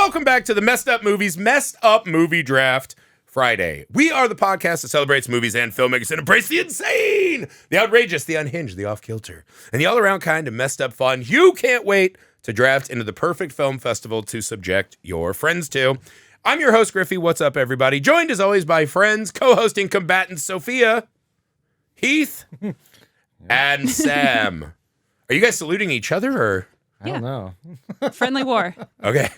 welcome back to the Messed Up Movies, Messed Up Movie Draft Friday. We are the podcast that celebrates movies and filmmakers and embrace the insane, the outrageous, the unhinged, the off-kilter, and the all-around kind of messed up fun you can't wait to draft into the perfect film festival to subject your friends to. I'm your host, Griffey. What's up, everybody? Joined, as always, by friends, co-hosting combatants Sophia, Heath, and Sam. Are you guys saluting each other, or? I don't know. Friendly war. Okay.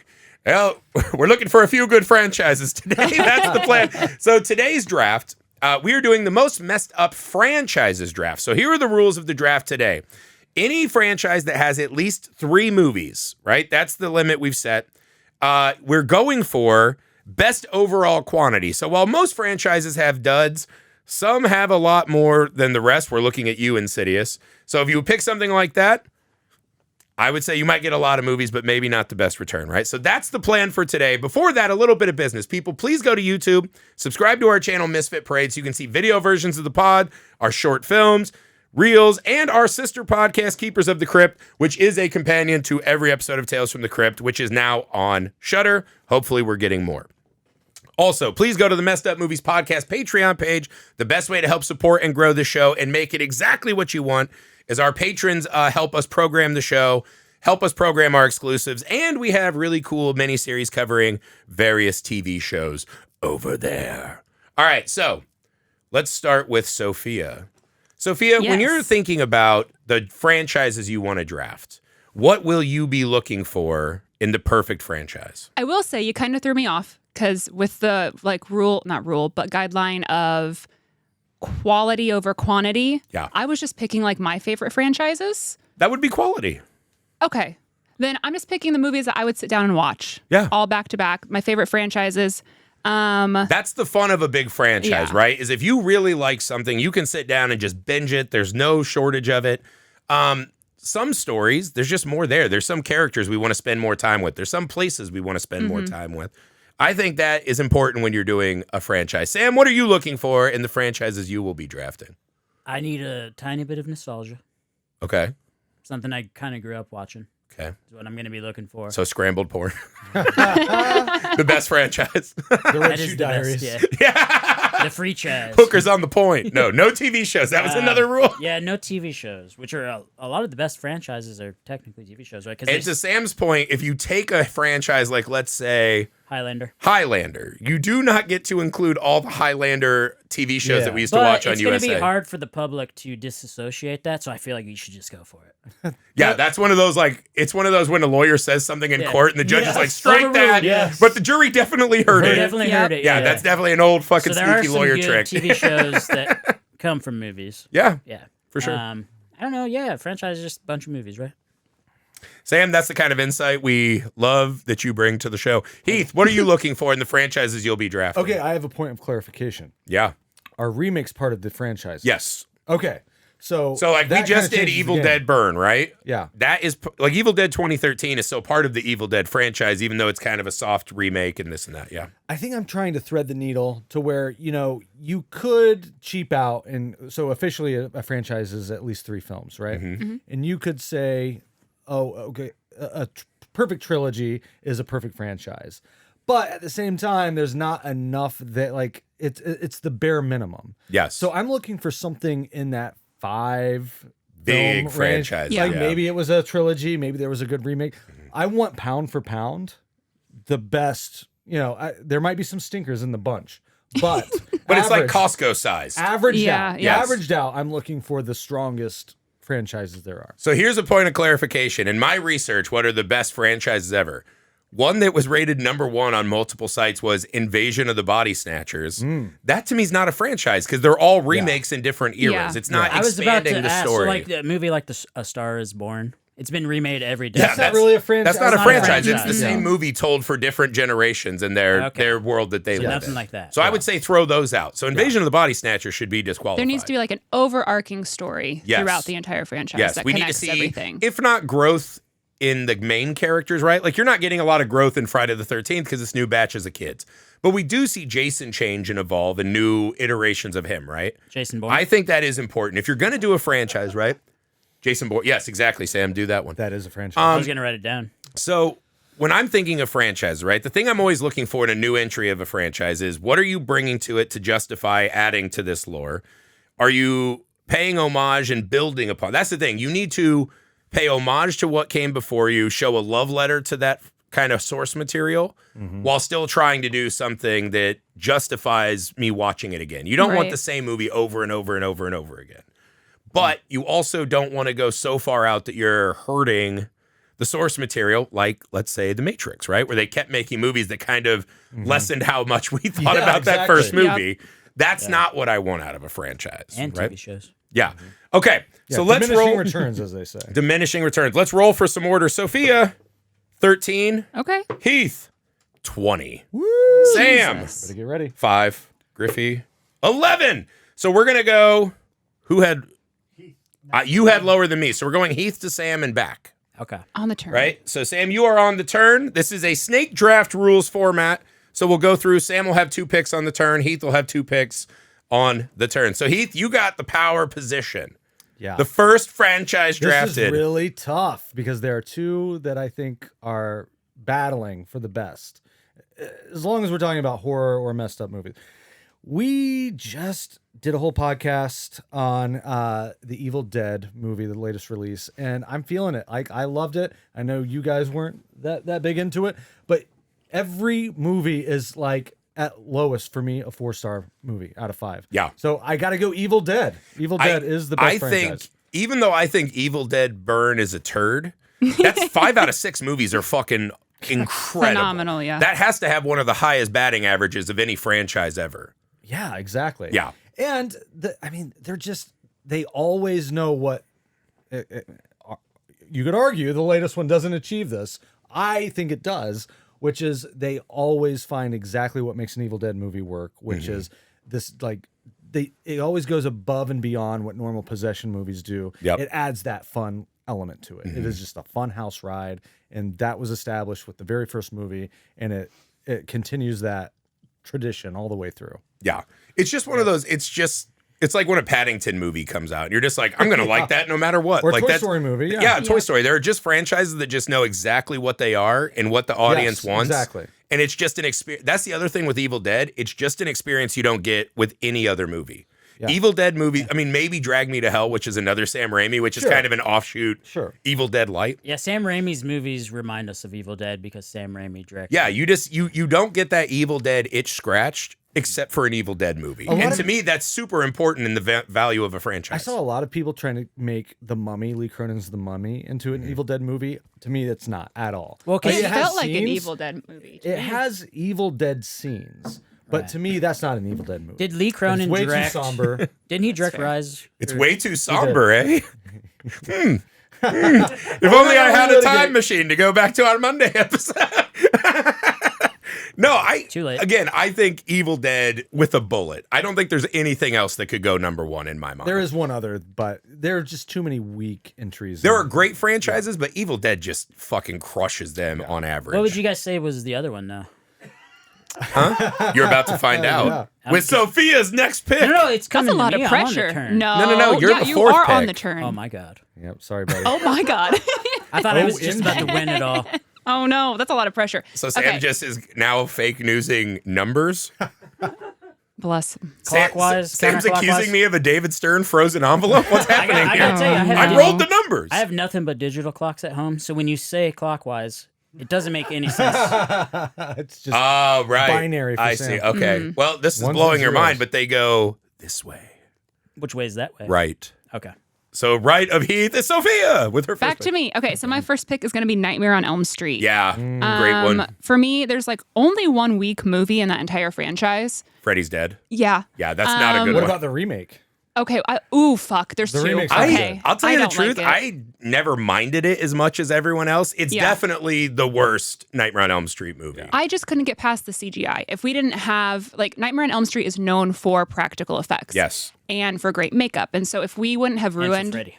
Well, we're looking for a few good franchises today. That's the plan. So today's draft, we are doing the most messed up franchises draft. So here are the rules of the draft today. Any franchise that has at least 3 movies, right? That's the limit we've set. We're going for best overall quantity. So while most franchises have duds, some have a lot more than the rest. We're looking at you, Insidious. So if you pick something like that, I would say you might get a lot of movies, but maybe not the best return, right? So that's the plan for today. Before that, a little bit of business. People, please go to YouTube, subscribe to our channel, Misfit Parade, so you can see video versions of the pod, our short films, reels, and our sister podcast, Keepers of the Crypt, which is a companion to every episode of Tales from the Crypt, which is now on Shudder. Hopefully, we're getting more. Also, please go to the Messed Up Movies Podcast Patreon page. The best way to help support and grow the show and make it exactly what you want is our patrons help us program the show, help us program our exclusives, and we have really cool miniseries covering various TV shows over there. All right, so let's start with Sophia. Sophia, Yes. when you're thinking about the franchises you want to draft, what will you be looking for in the perfect franchise? I will say you kind of threw me off because with the guideline of quality over quantity. Yeah. I was just picking like my favorite franchises. That would be quality. Okay. Then I'm just picking the movies that I would sit down and watch. Yeah. All back to back. My favorite franchises. That's the fun of a big franchise, Yeah. right? Is if you really like something, you can sit down and just binge it. There's no shortage of it. Some stories, there's just more there. There's some characters we want to spend more time with. There's some places we want to spend more time with. I think that is important when you're doing a franchise. Sam, what are you looking for in the franchises you will be drafting? I need a tiny bit of nostalgia. Okay. Something I kind of grew up watching. Okay. Is what I'm going to be looking for. So scrambled porn. The best franchise. The that Red is Shoe the Diaries. best, yeah. Yeah. The free chaz. Hookers on the point. No TV shows. That was another rule. Yeah, no TV shows, which are a lot of the best franchises are technically TV shows, right? And to Sam's point, if you take a franchise like, let's say, Highlander, you do not get to include all the Highlander TV shows that we used to watch on it's USA. It's going to be hard for the public to disassociate that, so I feel like you should just go for it. Yeah, that's one of those, like, it's one of those when a lawyer says something in court and the judge is like, strike Overruled, that. yes. But the jury definitely heard They it. definitely heard it. Yeah, that's definitely an old fucking so there sneaky are some lawyer good trick. TV shows that come from movies. Yeah, Yeah. for sure. I don't know. Yeah, franchise is just a bunch of movies, right? Sam, that's the kind of insight we love that you bring to the show. Heath, what are you looking for in the franchises you'll be drafting? Okay, I have a point of clarification. Yeah. Are remakes part of the franchise? Yes. Okay. So like, we that just kinda did changes Evil the game. Dead Burn, right? Yeah. That is, like, Evil Dead 2013 is still part of the Evil Dead franchise, even though it's kind of a soft remake and this and that, yeah. I think I'm trying to thread the needle to where, you could cheap out. And so officially a franchise is at least 3 films, right? And you could say, oh, okay, a perfect trilogy is a perfect franchise. But at the same time, there's not enough that, like, it's the bare minimum. Yes. So I'm looking for something in that 5 Big film franchise. range. Yeah. Like maybe it was a trilogy, maybe there was a good remake. I want pound for pound the best. There might be some stinkers in the bunch, but But it's like Costco size. averaged Yeah, out. yes. Averaged out, I'm looking for the strongest franchises there are. So here's a point of clarification. In my research, what are the best franchises ever? One that was rated #1 on multiple sites was Invasion of the Body Snatchers. That to me is not a franchise because they're all remakes in different eras. Yeah. It's not I was about expanding to the ask, story. so like a movie like A Star Is Born. It's been remade every day. Yeah, That's not really a franchise. That's not a not a franchise. It's franchise. the same Yeah. movie told for different generations and their world that they So live nothing in. like that. So I would say throw those out. So Invasion of the Body Snatchers should be disqualified. There needs to be like an overarching story Yes. throughout the entire franchise Yes, that we need to connects see, everything. if not growth in the main characters, right? Like, you're not getting a lot of growth in Friday the 13th because it's new batches of kids. But we do see Jason change and evolve and new iterations of him, right? Jason Bourne. I think that is important. If you're going to do a franchise, right? Jason Bourne. Yes, exactly, Sam. Do that one. That is a franchise. I was going to write it down. So when I'm thinking of franchise, right, the thing I'm always looking for in a new entry of a franchise is what are you bringing to it to justify adding to this lore? Are you paying homage and building upon? That's the thing. You need to pay homage to what came before you, show a love letter to that kind of source material while still trying to do something that justifies me watching it again. You don't want Right. the same movie over and over and over and over again. But you also don't want to go so far out that you're hurting the source material, like, let's say, The Matrix, right? Where they kept making movies that kind of lessened how much we thought about that first exactly. movie. That's not what I want out of a franchise. And right? TV shows. Yeah. Okay. Yeah, So let's diminishing roll. returns, as they say. Diminishing returns. Let's roll for some order. Sophia, 13. Okay. Heath, 20. Woo! Sam, Jesus. Better get ready. 5. Griffey, 11. So we're going to go. Who had. You had lower than me. So we're going Heath to Sam and back. Okay. On the turn. Right? So, Sam, you are on the turn. This is a snake draft rules format. So we'll go through. Sam will have 2 picks on the turn. Heath will have 2 picks on the turn. So, Heath, you got the power position. Yeah. The first franchise This drafted. is really tough because there are 2 that I think are battling for the best. As long as we're talking about horror or messed up movies. We just did a whole podcast on the Evil Dead movie, the latest release, and I'm feeling it. I loved it. I know you guys weren't that big into it, but every movie is like at lowest for me a 4-star movie out of 5. Yeah. So I got to go Evil Dead. Evil Dead is the best I franchise. think, even though I think Evil Dead Burn is a turd, that's 5 out of 6 movies are fucking incredible. Phenomenal, yeah. That has to have one of the highest batting averages of any franchise ever. Yeah, exactly. Yeah. And they always know what you could argue the latest one doesn't achieve this. I think it does, which is they always find exactly what makes an Evil Dead movie work, which is this it always goes above and beyond what normal possession movies do. Yep. It adds that fun element to it. It is just a fun house ride, and that was established with the very first movie, and it continues that tradition all the way through. Yeah. It's just one of those, it's like when a Paddington movie comes out. You're just like, I'm going to like that no matter what. Or like Toy that's- Story movie. Yeah, Toy Story. There are just franchises that just know exactly what they are and what the audience Yes, wants. exactly. And it's just an experience. That's the other thing with Evil Dead. It's just an experience you don't get with any other movie. Yeah. Evil Dead movies, I mean, maybe Drag Me to Hell, which is another Sam Raimi, which is Sure. kind of an offshoot Sure. Evil Dead light. Yeah, Sam Raimi's movies remind us of Evil Dead because Sam Raimi directed. Yeah, you don't get that Evil Dead itch scratched except for an Evil Dead movie. lot And of- to me, that's super important in the value of a franchise. I saw a lot of people trying to make The Mummy, Lee Cronin's The Mummy, into an Evil Dead movie. To me, it's not at all. Well, It It has felt like an scenes. Evil Dead movie. to It me. has Evil Dead scenes, but to me, that's not an Evil Dead movie. Did Lee It's Cronin way direct? too somber. Didn't he direct fair. Rise? It's Or- way too somber, eh? If only I had a time machine to go back to our Monday episode. No, Too late. Again, I think Evil Dead with a bullet. I don't think there's anything else that could go number 1 in my mind. There is one other, but there are just too many weak entries. There are great franchises, but Evil Dead just fucking crushes them on average. What would you guys say was the other one now? You're about to find out with Sophia's next pick. No, it's coming That's a lot to me. of I'm on the pressure. turn. No, you're yeah, the you fourth are on pick. the turn. Oh my god. Yep. Sorry, buddy. Oh my god. I thought I was Oh, just in- about to win it all. Oh no, that's a lot of pressure. So Sam Okay. just is now fake newsing numbers. Bless him. Clockwise, Sam's counterclockwise? accusing me of a David Stern frozen envelope. What's happening I here? gotta tell you, I rolled the numbers. I have nothing but digital clocks at home, so when you say clockwise, it doesn't make any sense. It's just Oh, right. binary for I Sam. see. Okay. Mm-hmm. Well, this is Ones and blowing your zeros. mind, but they go this way. Which way is that way? Right. Okay. So right of Heath is Sophia with her Back first to me. Okay, so my first pick is going to be Nightmare on Elm Street. Yeah. Great one. For me, there's like only one weak movie in that entire franchise. Freddy's dead. Yeah. Yeah, that's not a good What one. about the remake? Okay. Fuck. There's The 2. remake's Okay. I'll tell you the don't truth. like it. I never minded it as much as everyone else. It's Yeah. definitely the worst Nightmare on Elm Street movie. I just couldn't get past the CGI. If we didn't have, like, Nightmare on Elm Street is known for practical effects. Yes. And for great makeup. And so if we wouldn't have And for ruined. Freddy.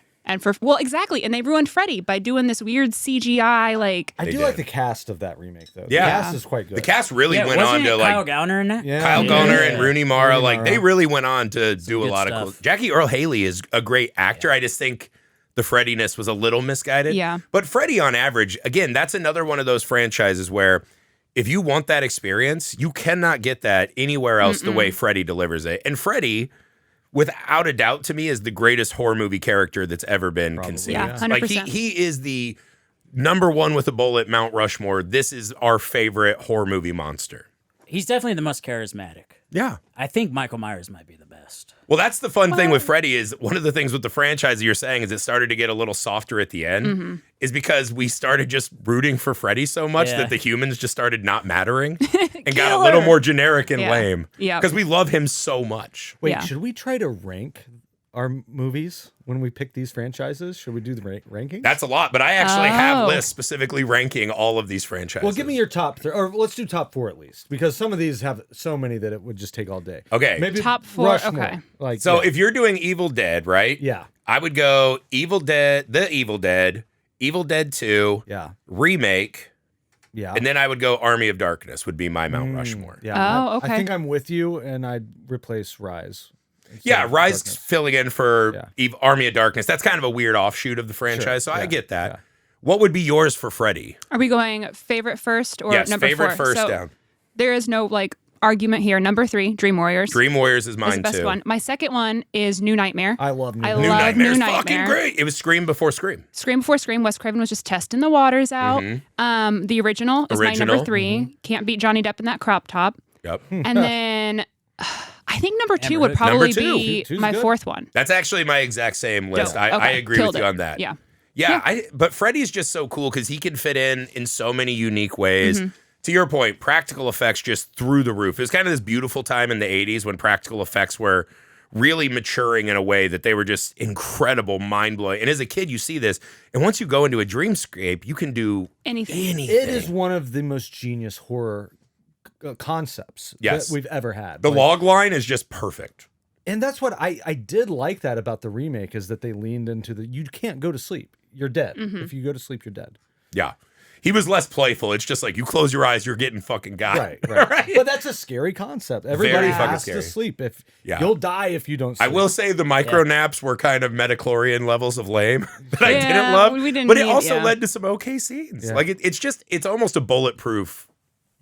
Well, exactly. And they ruined Freddy by doing this weird CGI, like. I They do did. like the cast of that remake, though. Yeah. The cast is quite good. The cast really Yeah, went on wasn't to it like Kyle Gowner in that? Yeah. Kyle Yeah. Gawner and Rooney Mara. Rooney Like Mara. they really went on to do a good lot of cool. stuff. Jackie Earl Haley is a great actor. I just think the Freddy-ness was a little misguided. Yeah. But Freddy, on average, again, that's another one of those franchises where if you want that experience, you cannot get that anywhere else the way Freddy delivers it. And Freddy, without a doubt, to me, is the greatest horror movie character that's ever been conceived. Yeah, 100%. Like he is the number one with a bullet, Mount Rushmore. This is our favorite horror movie monster. He's definitely the most charismatic. Yeah. I think Michael Myers might be the best. Well, that's the fun thing with Freddy is one of the things with the franchise that you're saying is it started to get a little softer at the end is because we started just rooting for Freddy so much that the humans just started not mattering and got a little more generic and lame. Yeah. Because we love him so much. Wait, Yeah. should we try to rank our movies when we pick these franchises? Should we do the rankings? That's a lot, but I actually have Oh. lists specifically ranking all of these franchises. Well, give me your top 3, or let's do top 4 at least, because some of these have so many that it would just take all day. Okay. Maybe Top 4, Rushmore. okay. Like, So if you're doing Evil Dead, right? yeah, I would go Evil Dead, The Evil Dead, Evil Dead 2, yeah, Remake, yeah, and then I would go Army of Darkness would be my Mount Rushmore. yeah. Oh, I okay. think I'm with you, and I'd replace Rise. instead Yeah, of Rise Darkness. filling in for Army of Darkness. That's kind of a weird offshoot of the franchise, so I yeah, get that. yeah. What would be yours for Freddy? Are we going favorite first or Yes, number favorite 4? first So down. there is no like argument here. Number 3, Dream Warriors. Dream Warriors is is mine the best too. one. My second one is New Nightmare. I love New I New Nightmare. love Nightmare's New fucking Nightmare. great. It was Scream before Scream. Scream before Scream. Wes Craven was just testing the waters out. The original is my Original. number 3. Can't beat Johnny Depp in that crop top. Yep. And then I think number 2 Amber would Heard. probably Number two. be Two's my good. 4th one. That's actually my exact same list. Dope. I Okay, agree killed with you it. on that. Yeah. Yeah, but Freddy's just so cool because he can fit in so many unique ways. To your point, practical effects just through the roof. It was kind of this beautiful time in the 80s when practical effects were really maturing in a way that they were just incredible, mind-blowing. And as a kid, you see this. And once you go into a dreamscape, you can do Anything. It is one of the most genius horror concepts Yes. that we've ever had. The Like, log line is just perfect. and that's what I did like that about the remake is that they leaned into you can't go to sleep. You're dead. If you go to sleep, you're dead. Yeah. He was less playful. It's just like you close your eyes, you're getting fucking got. Right. But that's a scary concept. Everybody fucking has scary. to sleep. Yeah. You'll die if you don't I sleep. will say the micro naps were kind of metachlorian levels of lame that I Yeah, didn't love. we didn't but it need- also yeah. led to some okay scenes. Yeah. Like it's almost a bulletproof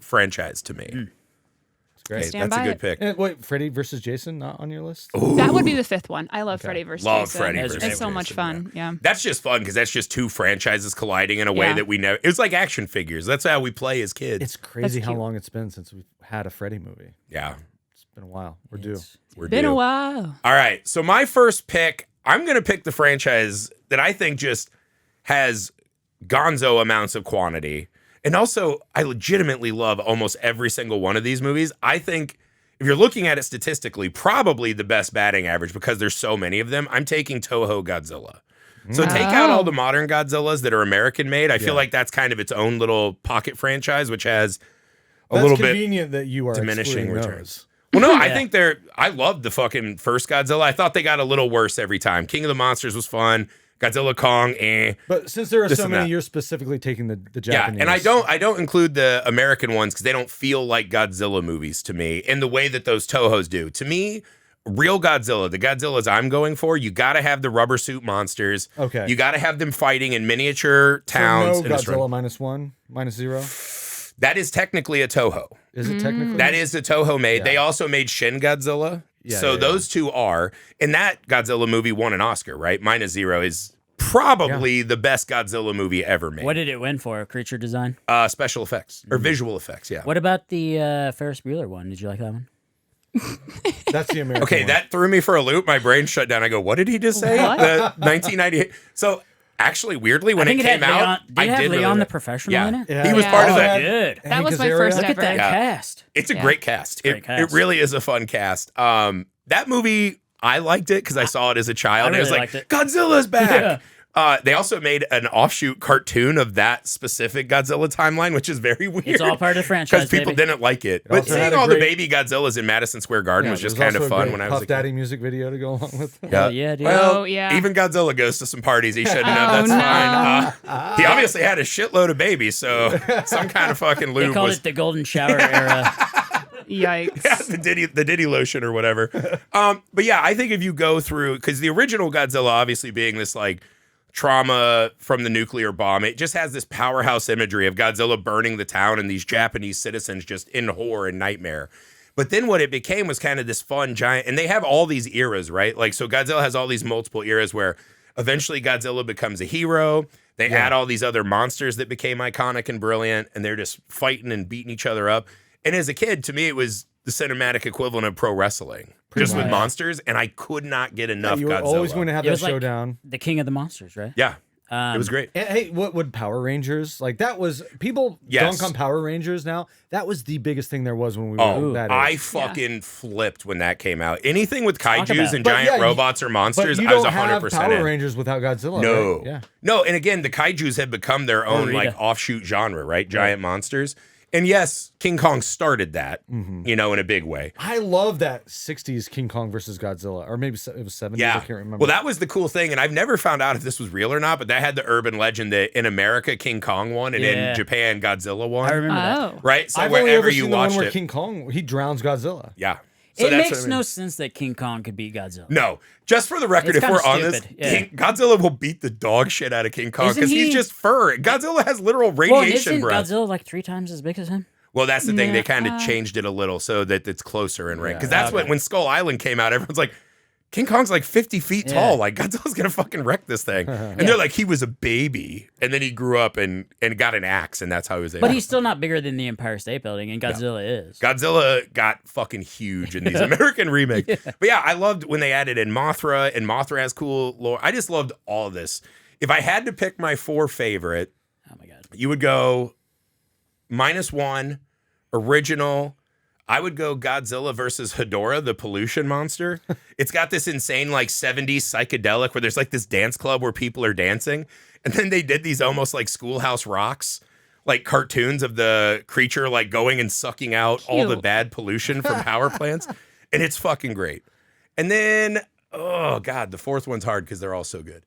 franchise to me. Great. Hey, Stand that's a by good it. pick. And wait, Freddy versus Jason not on your list? That would be the 5th one. I love Freddy versus Love Jason. Freddy versus It's so Jason, much fun. Yeah. That's just fun because that's just two franchises colliding in a way Yeah. that we never. It's like action figures. That's how we play as kids. It's crazy how cute. long it's been since we've had a Freddy movie. yeah, It's been a while. We're due. we're Been due. a while. All right. So my first pick, I'm going to pick the franchise that I think just has gonzo amounts of quantity. And also, I legitimately love almost every single one of these movies. I think if you're looking at it statistically, probably the best batting average because there's so many of them. I'm taking Toho Godzilla. So take out all the modern Godzillas that are American made. I feel like that's kind of its own little pocket franchise, which has a That's little bit convenient that you are diminishing excluding returns. those. Well, no, I think I loved the fucking first Godzilla. I thought they got a little worse every time. King of the Monsters was fun. Godzilla Kong, But since there are This so and many, that. you're specifically taking the Yeah, Japanese. and I don't include the American ones because they don't feel like Godzilla movies to me in the way that those Tohos do. To me, real Godzilla, the Godzillas I'm going for, you got to have the rubber suit monsters. Okay. You got to have them fighting in miniature towns. So no and just run- Godzilla -1, -0. That is technically a Toho. Is it technically? That is the Toho made. They also made Shin Godzilla. Yeah, So yeah, those two are. And that Godzilla movie won an Oscar, right? -0 is probably the best Godzilla movie ever made. What did it win for? Creature design? Special effects or visual effects, yeah. What about the Ferris Bueller one? Did you like that one? That's the American Okay, one. that threw me for a loop. My brain shut down. I go, what did he just say? What? The 1998. So actually, weirdly, when I it think came had out, Leon, did it have really Leon the like- Professional Yeah. in it? Yeah. He was Yeah. part of Oh, that. good. That was my Hank first Azaria? Look at that ever. Yeah. cast. It's a Yeah. great cast. Great It cast. really is a fun cast. That movie, I liked it because I saw it as a child. I It was really like, liked it. Godzilla's back. Yeah. They also made an offshoot cartoon of that specific Godzilla timeline, which is very weird. It's all part of the franchise, because people baby. didn't like it. But also had seeing a all the great- baby Godzillas in Madison Square Garden was just there's kind of also a fun great when I was Puff a kid. Daddy music video to go along with it. Hell yeah, dude. Well, Oh, yeah. even Godzilla goes to some parties he shouldn't have. Oh, That's no. fine. He obviously had a shitload of babies, so some kind of fucking They lube called was it the golden shower era. Yikes. the Diddy lotion or whatever. But yeah, I think if you go through, because the original Godzilla obviously being this like trauma from the nuclear bomb. It just has this powerhouse imagery of Godzilla burning the town and these Japanese citizens just in horror and nightmare. But then what it became was kind of this fun giant, and they have all these eras, right? Like, so Godzilla has all these multiple eras where eventually Godzilla becomes a hero. They add all these other monsters that became iconic and brilliant, and they're just fighting and beating each other up. And as a kid, to me, it was the cinematic equivalent of pro wrestling, just with monsters, and I could not get enough You were Godzilla. always going to have It that was like showdown. the king of the monsters, right? Yeah, it was great. And, hey, what would Power Rangers like? That was people dunk on Power Rangers now. That was the biggest thing there was when we were that age. I fucking flipped when that came out. Anything with Talk kaijus about and giant robots or monsters, But you I was don't 100% have Power in. Rangers without Godzilla. No. Right? Yeah. No, and again, the kaijus have become their own Rita. like offshoot genre, right? Giant monsters. And yes, King Kong started that, in a big way. I love that 60s King Kong versus Godzilla, or maybe it was 70s. Yeah. I can't remember. Well, that was the cool thing, and I've never found out if this was real or not, but that had the urban legend that in America, King Kong won, and in Japan, Godzilla won. I remember that. Oh. Right? So I've only wherever ever you seen the one watched where it. King Kong, he drowns Godzilla. Yeah. So It that's makes what I mean. no sense that King Kong could beat Godzilla. No, just for the record, It's if we're kinda on this, stupid, yeah. Godzilla will beat the dog shit out of King Kong Isn't because he's he- just fur. Godzilla has literal Well, radiation isn't breath. Godzilla like 3 times as big as him? Well, that's the thing. They kind of changed it a little so that it's closer in rank. Because that's what, when Skull Island came out, everyone's like, King Kong's like 50 feet tall. Like, Godzilla's going to fucking wreck this thing. And they're like, he was a baby. And then he grew up and got an axe, and that's how he was able But he's still not bigger than the Empire State Building, and Godzilla is. Godzilla got fucking huge in these American remakes. But yeah, I loved when they added in Mothra, and Mothra has cool lore. I just loved all of this. If I had to pick my 4 favorite, Oh my god. you would go -1, original. I would go Godzilla versus Hedorah, the pollution monster. It's got this insane like 70s psychedelic where there's like this dance club where people are dancing. And then they did these almost like Schoolhouse Rocks, like cartoons of the creature like going and sucking out all the Cute. bad pollution from power plants. And it's fucking great. And then, oh God, the 4th one's hard because they're all so good.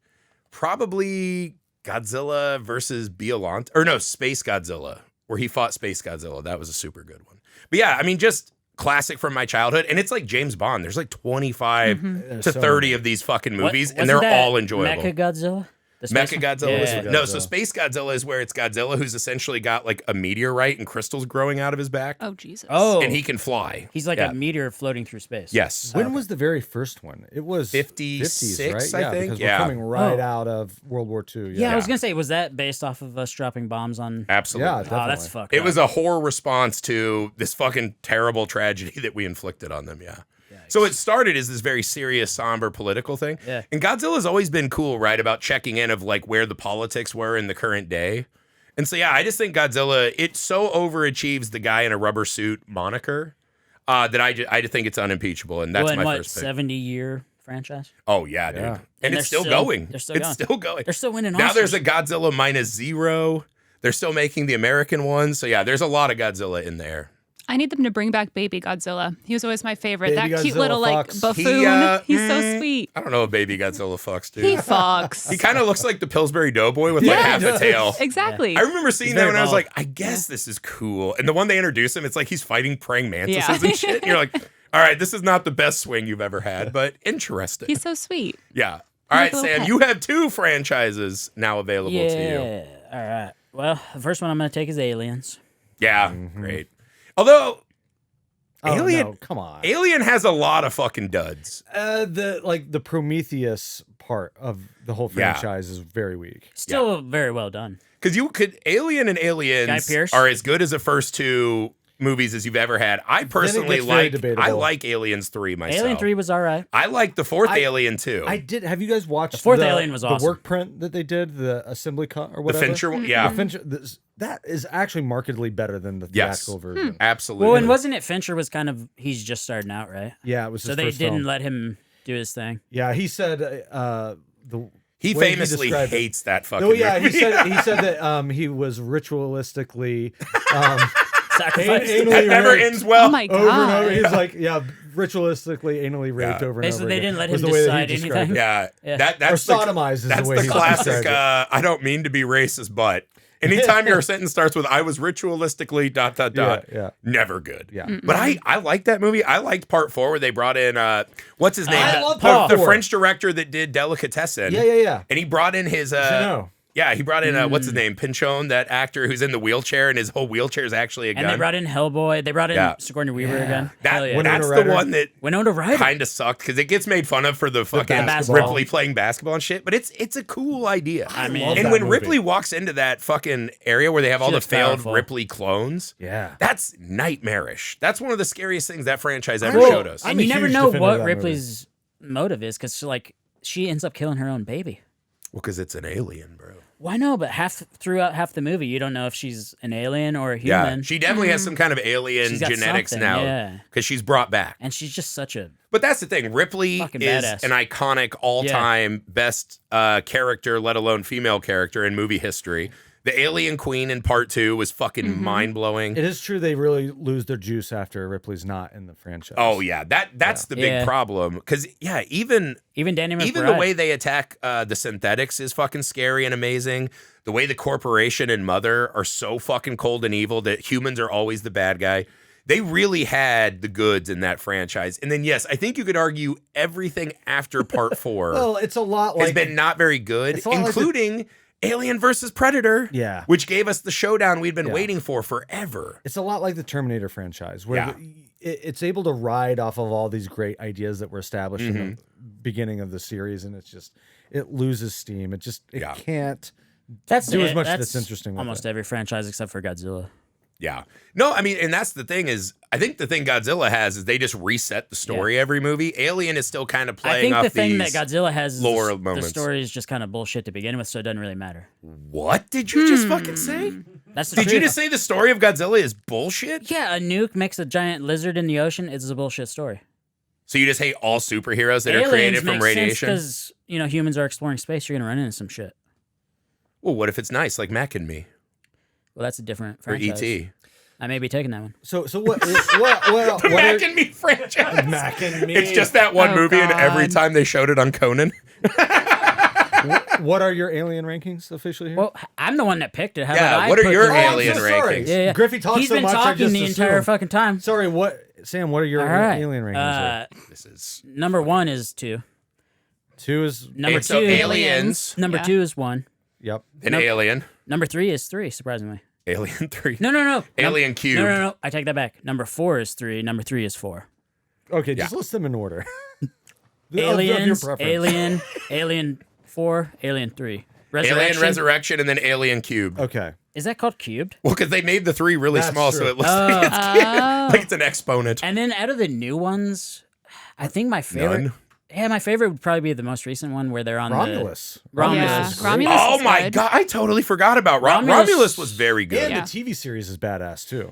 Probably Godzilla versus Biollante, or no, Space Godzilla, where he fought Space Godzilla. That was a super good one. But yeah, I mean, just classic from my childhood. And it's like James Bond. There's like 25 to 30 of these fucking movies, and they're all enjoyable. Mecha Godzilla? The space Mecha one? Godzilla was Yeah. no, so Space Godzilla is where it's Godzilla who's essentially got like a meteorite and crystals growing out of his back, Oh, Jesus. Oh, and he can fly. he's like Yeah. a meteor floating through space. Yes. When was the very first one? It was 56, 50s, right? I think. Because Yeah. we're coming right Oh. out of World War II. Yeah, I was gonna say, was that based off of us dropping bombs on? Absolutely. Yeah, Oh, definitely. that's fucked. It up. was a horror response to this fucking terrible tragedy that we inflicted on them. Yeah. So it started as this very serious, somber political thing. Yeah. And Godzilla's always been cool, right? About checking in of like where the politics were in the current day. And so, yeah, I just think Godzilla, it so overachieves the guy in a rubber suit moniker that I just think it's unimpeachable. And that's Well, and my what, first pick. 70-year franchise? Oh, yeah, dude. Yeah. And And it's they're still still- going. they're still It's going. still going. They're still winning Now Oscars. there's a Godzilla -0. They're still making the American ones. So, yeah, there's a lot of Godzilla in there. I need them to bring back Baby Godzilla. He was always my favorite. Baby That cute Godzilla little like fucks. buffoon. He's so sweet. I don't know if Baby Godzilla fucks, dude. He fucks. He kind of looks like the Pillsbury Doughboy with like Yeah, half he a does. tail. Exactly. I remember seeing He's that very when I was bald. like, I guess this is cool. And the one they introduce him, it's like he's fighting praying mantises Yeah. and shit. And you're like, all right, this is not the best swing you've ever had, but interesting. He's so sweet. Yeah. All right, like a little Sam, pet. you have 2 franchises now available to you. Yeah. All right. Well, the first one I'm gonna take is Aliens. Yeah, great. Although Oh, Alien, no, come on. Alien has a lot of fucking duds. The Prometheus part of the whole Yeah. franchise is very weak. Still very well done. Because you could Alien and Aliens Guy Pearce? are as good as the first 2 movies as you've ever had. I personally gets very like debatable. Aliens 3 myself. Alien 3 was all right. I like the 4th Alien too. I did. Have you guys watched The fourth Alien was the awesome. work print that they did, the assembly cut or the whatever? Fincher one, yeah, The Fincher, that is actually markedly better than the Yes. theatrical version. absolutely. Well, and wasn't it Fincher was kind of he's just starting out, right? Yeah, it was his So they first didn't film. let him do his thing. Yeah, he said he way famously described it- hates that fucking Oh yeah, movie. he said that he was ritualistically Sacrifice. anally that never raped ends well. Oh my over and god. over. He's like, yeah, ritualistically anally raped Yeah. over and Basically, over they again, didn't let was him the way that decide he described anything. it. Yeah, Yeah. that's Or sodomized is that's the way the he classic. described it. I don't mean to be racist, but Anytime your sentence starts with "I was ritualistically ... Yeah. never good. Yeah. But I liked that movie. I liked part 4 where they brought in what's his name? I love the, part the 4. French director that did Delicatessen. Yeah. And he brought in his Jeannot. yeah, he brought in what's his name? Pinchon, that actor who's in the wheelchair, and his whole wheelchair is actually a gun. And they brought in Hellboy. They brought in Sigourney Weaver again. Hell yeah. Winona That's the Ryder. one that Winona Ryder. kind of sucked because it gets made fun of for the fucking basketball. Ripley playing basketball and shit. But it's a cool idea. I mean, love and that when movie. Ripley walks into that fucking area where they have all the looks failed powerful. Ripley clones, Yeah. that's nightmarish. That's one of the scariest things that franchise ever Well, showed us. I'm and a you never huge know defender of what that Ripley's motive is because she ends up killing her own baby. Well, because it's an alien, bro. Why no? But throughout half the movie, you don't know if she's an alien or a Yeah, human. she definitely has some kind of alien She's got genetics something, now yeah. because she's brought back. And she's just such a But that's the thing. Ripley Fucking is badass. an iconic all-time best character, let alone female character in movie history. The Alien Queen in part 2 was fucking mind-blowing. It is true they really lose their juice after Ripley's not in the franchise. Oh yeah, that's the big Yeah. problem. Because even Danny McBride. the way they attack the synthetics is fucking scary and amazing. The way the corporation and Mother are so fucking cold and evil that humans are always the bad guy. They really had the goods in that franchise. And then yes, I think you could argue everything after part 4 Well, it's a lot has like been not very good, It's a lot like the- including Alien versus Predator. Yeah. Which gave us the showdown we'd been waiting for forever. it's a lot like the Terminator franchise, where Yeah. it's able to ride off of all these great ideas that were established in Mm-hmm. the beginning of the series, and it loses steam. It Yeah. can't. that's do as it. much that's interesting with Almost it. every franchise except for Godzilla. Yeah. No, I mean, and that's the thing is, I think the thing Godzilla has is they just reset the story every movie. Alien is still kind of I playing think off the thing that these Godzilla has is lore the moments. story is just kind of bullshit to begin with, so it doesn't really matter. What did you just fucking say? That's the Did you truth. just say the story of Godzilla is bullshit? Yeah, a nuke makes a giant lizard in the ocean. It's a bullshit story. So you just hate all superheroes that are created from radiation? because humans are exploring space. You're gonna run into some shit. Well, what if it's nice, like Mac and Me Well, that's a different or franchise. E.T.? I may be taking that one. So what? what Mac and Me franchise. Mac and Me. It's just that one Oh, movie, and every God. time they showed it on Conan. What are your Alien rankings officially here? Well, I'm the one that picked it. How Yeah, about I what are put your the- alien I'm so sorry. rankings? Yeah. Griffey talks He's so been much. I talking just the entire assumed. fucking time. Sorry, Sam? What are your All right. Alien rankings? Here? This is Number 1 is 2. 2 is Number so 2 Aliens, Number Yeah. 2 is 1. yep. an Alien, Number 3 is 3. Surprisingly. Alien 3. No. Alien Cube. No. I take that back. Number 4 is 3. Number 3 is 4. Okay, just list them in order. Of your Aliens, preference. Alien 4, Alien 3. Alien Resurrection, and then Alien Cube. Okay. Is that called cubed? Well, because they made the 3 really That's small, true. so it looks like it's an exponent. And then out of the new ones, I think my favorite. None. Yeah, my favorite would probably be the most recent one where they're on Romulus. Romulus Yeah, is great. Romulus Oh is my good. god, I totally forgot about Romulus. Romulus was very good. And Yeah. the TV series is badass too.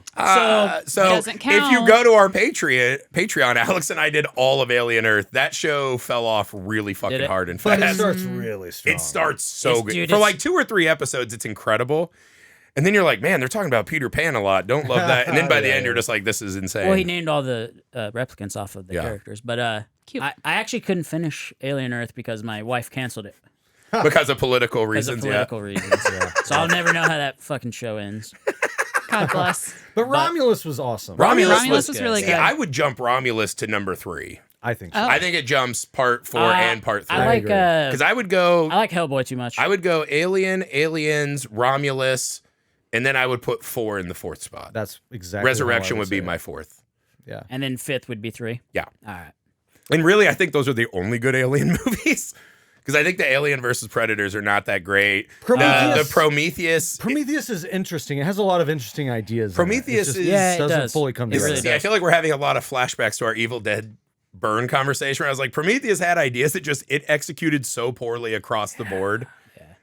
So Doesn't if you count. go to our Patreon, Alex and I did all of Alien Earth. That show fell off really fucking Did it? hard and But it fast. starts really strong. It starts so It's- good. dude, For it's- like 2 or 3 episodes, it's incredible. And then you're like, man, they're talking about Peter Pan a lot. Don't love that. And then by the Yeah, end, you're yeah. just like, this is insane. Well, he named all the replicants off of the Yeah. characters, but Cute. I actually couldn't finish Alien Earth because my wife canceled it because of political because reasons. of political reasons. So I'll never know how that fucking show ends. God bless. But Romulus was awesome. Romulus was really See, good. I would jump Romulus to number 3. I think so. Oh. I think it jumps part 4 and part 3. I like agree. Because I would go, I like Hellboy too much. I would go Alien, Aliens, Romulus, and then I would put 4 in the 4th spot. That's exactly Resurrection how I would be say my it. 4th. Yeah. and then 5th would be 3. Yeah. All right. And really, I think those are the only good Alien movies. Because I think the Alien versus Predators are not that great. Prometheus. The Prometheus. Prometheus is interesting. It has a lot of interesting ideas. in it. Prometheus It just is- Yeah, it doesn't does. fully come It together. really See, I feel like we're having a lot of flashbacks to our Evil Dead burn conversation. Where I was like, Prometheus had ideas that just it executed so poorly across the board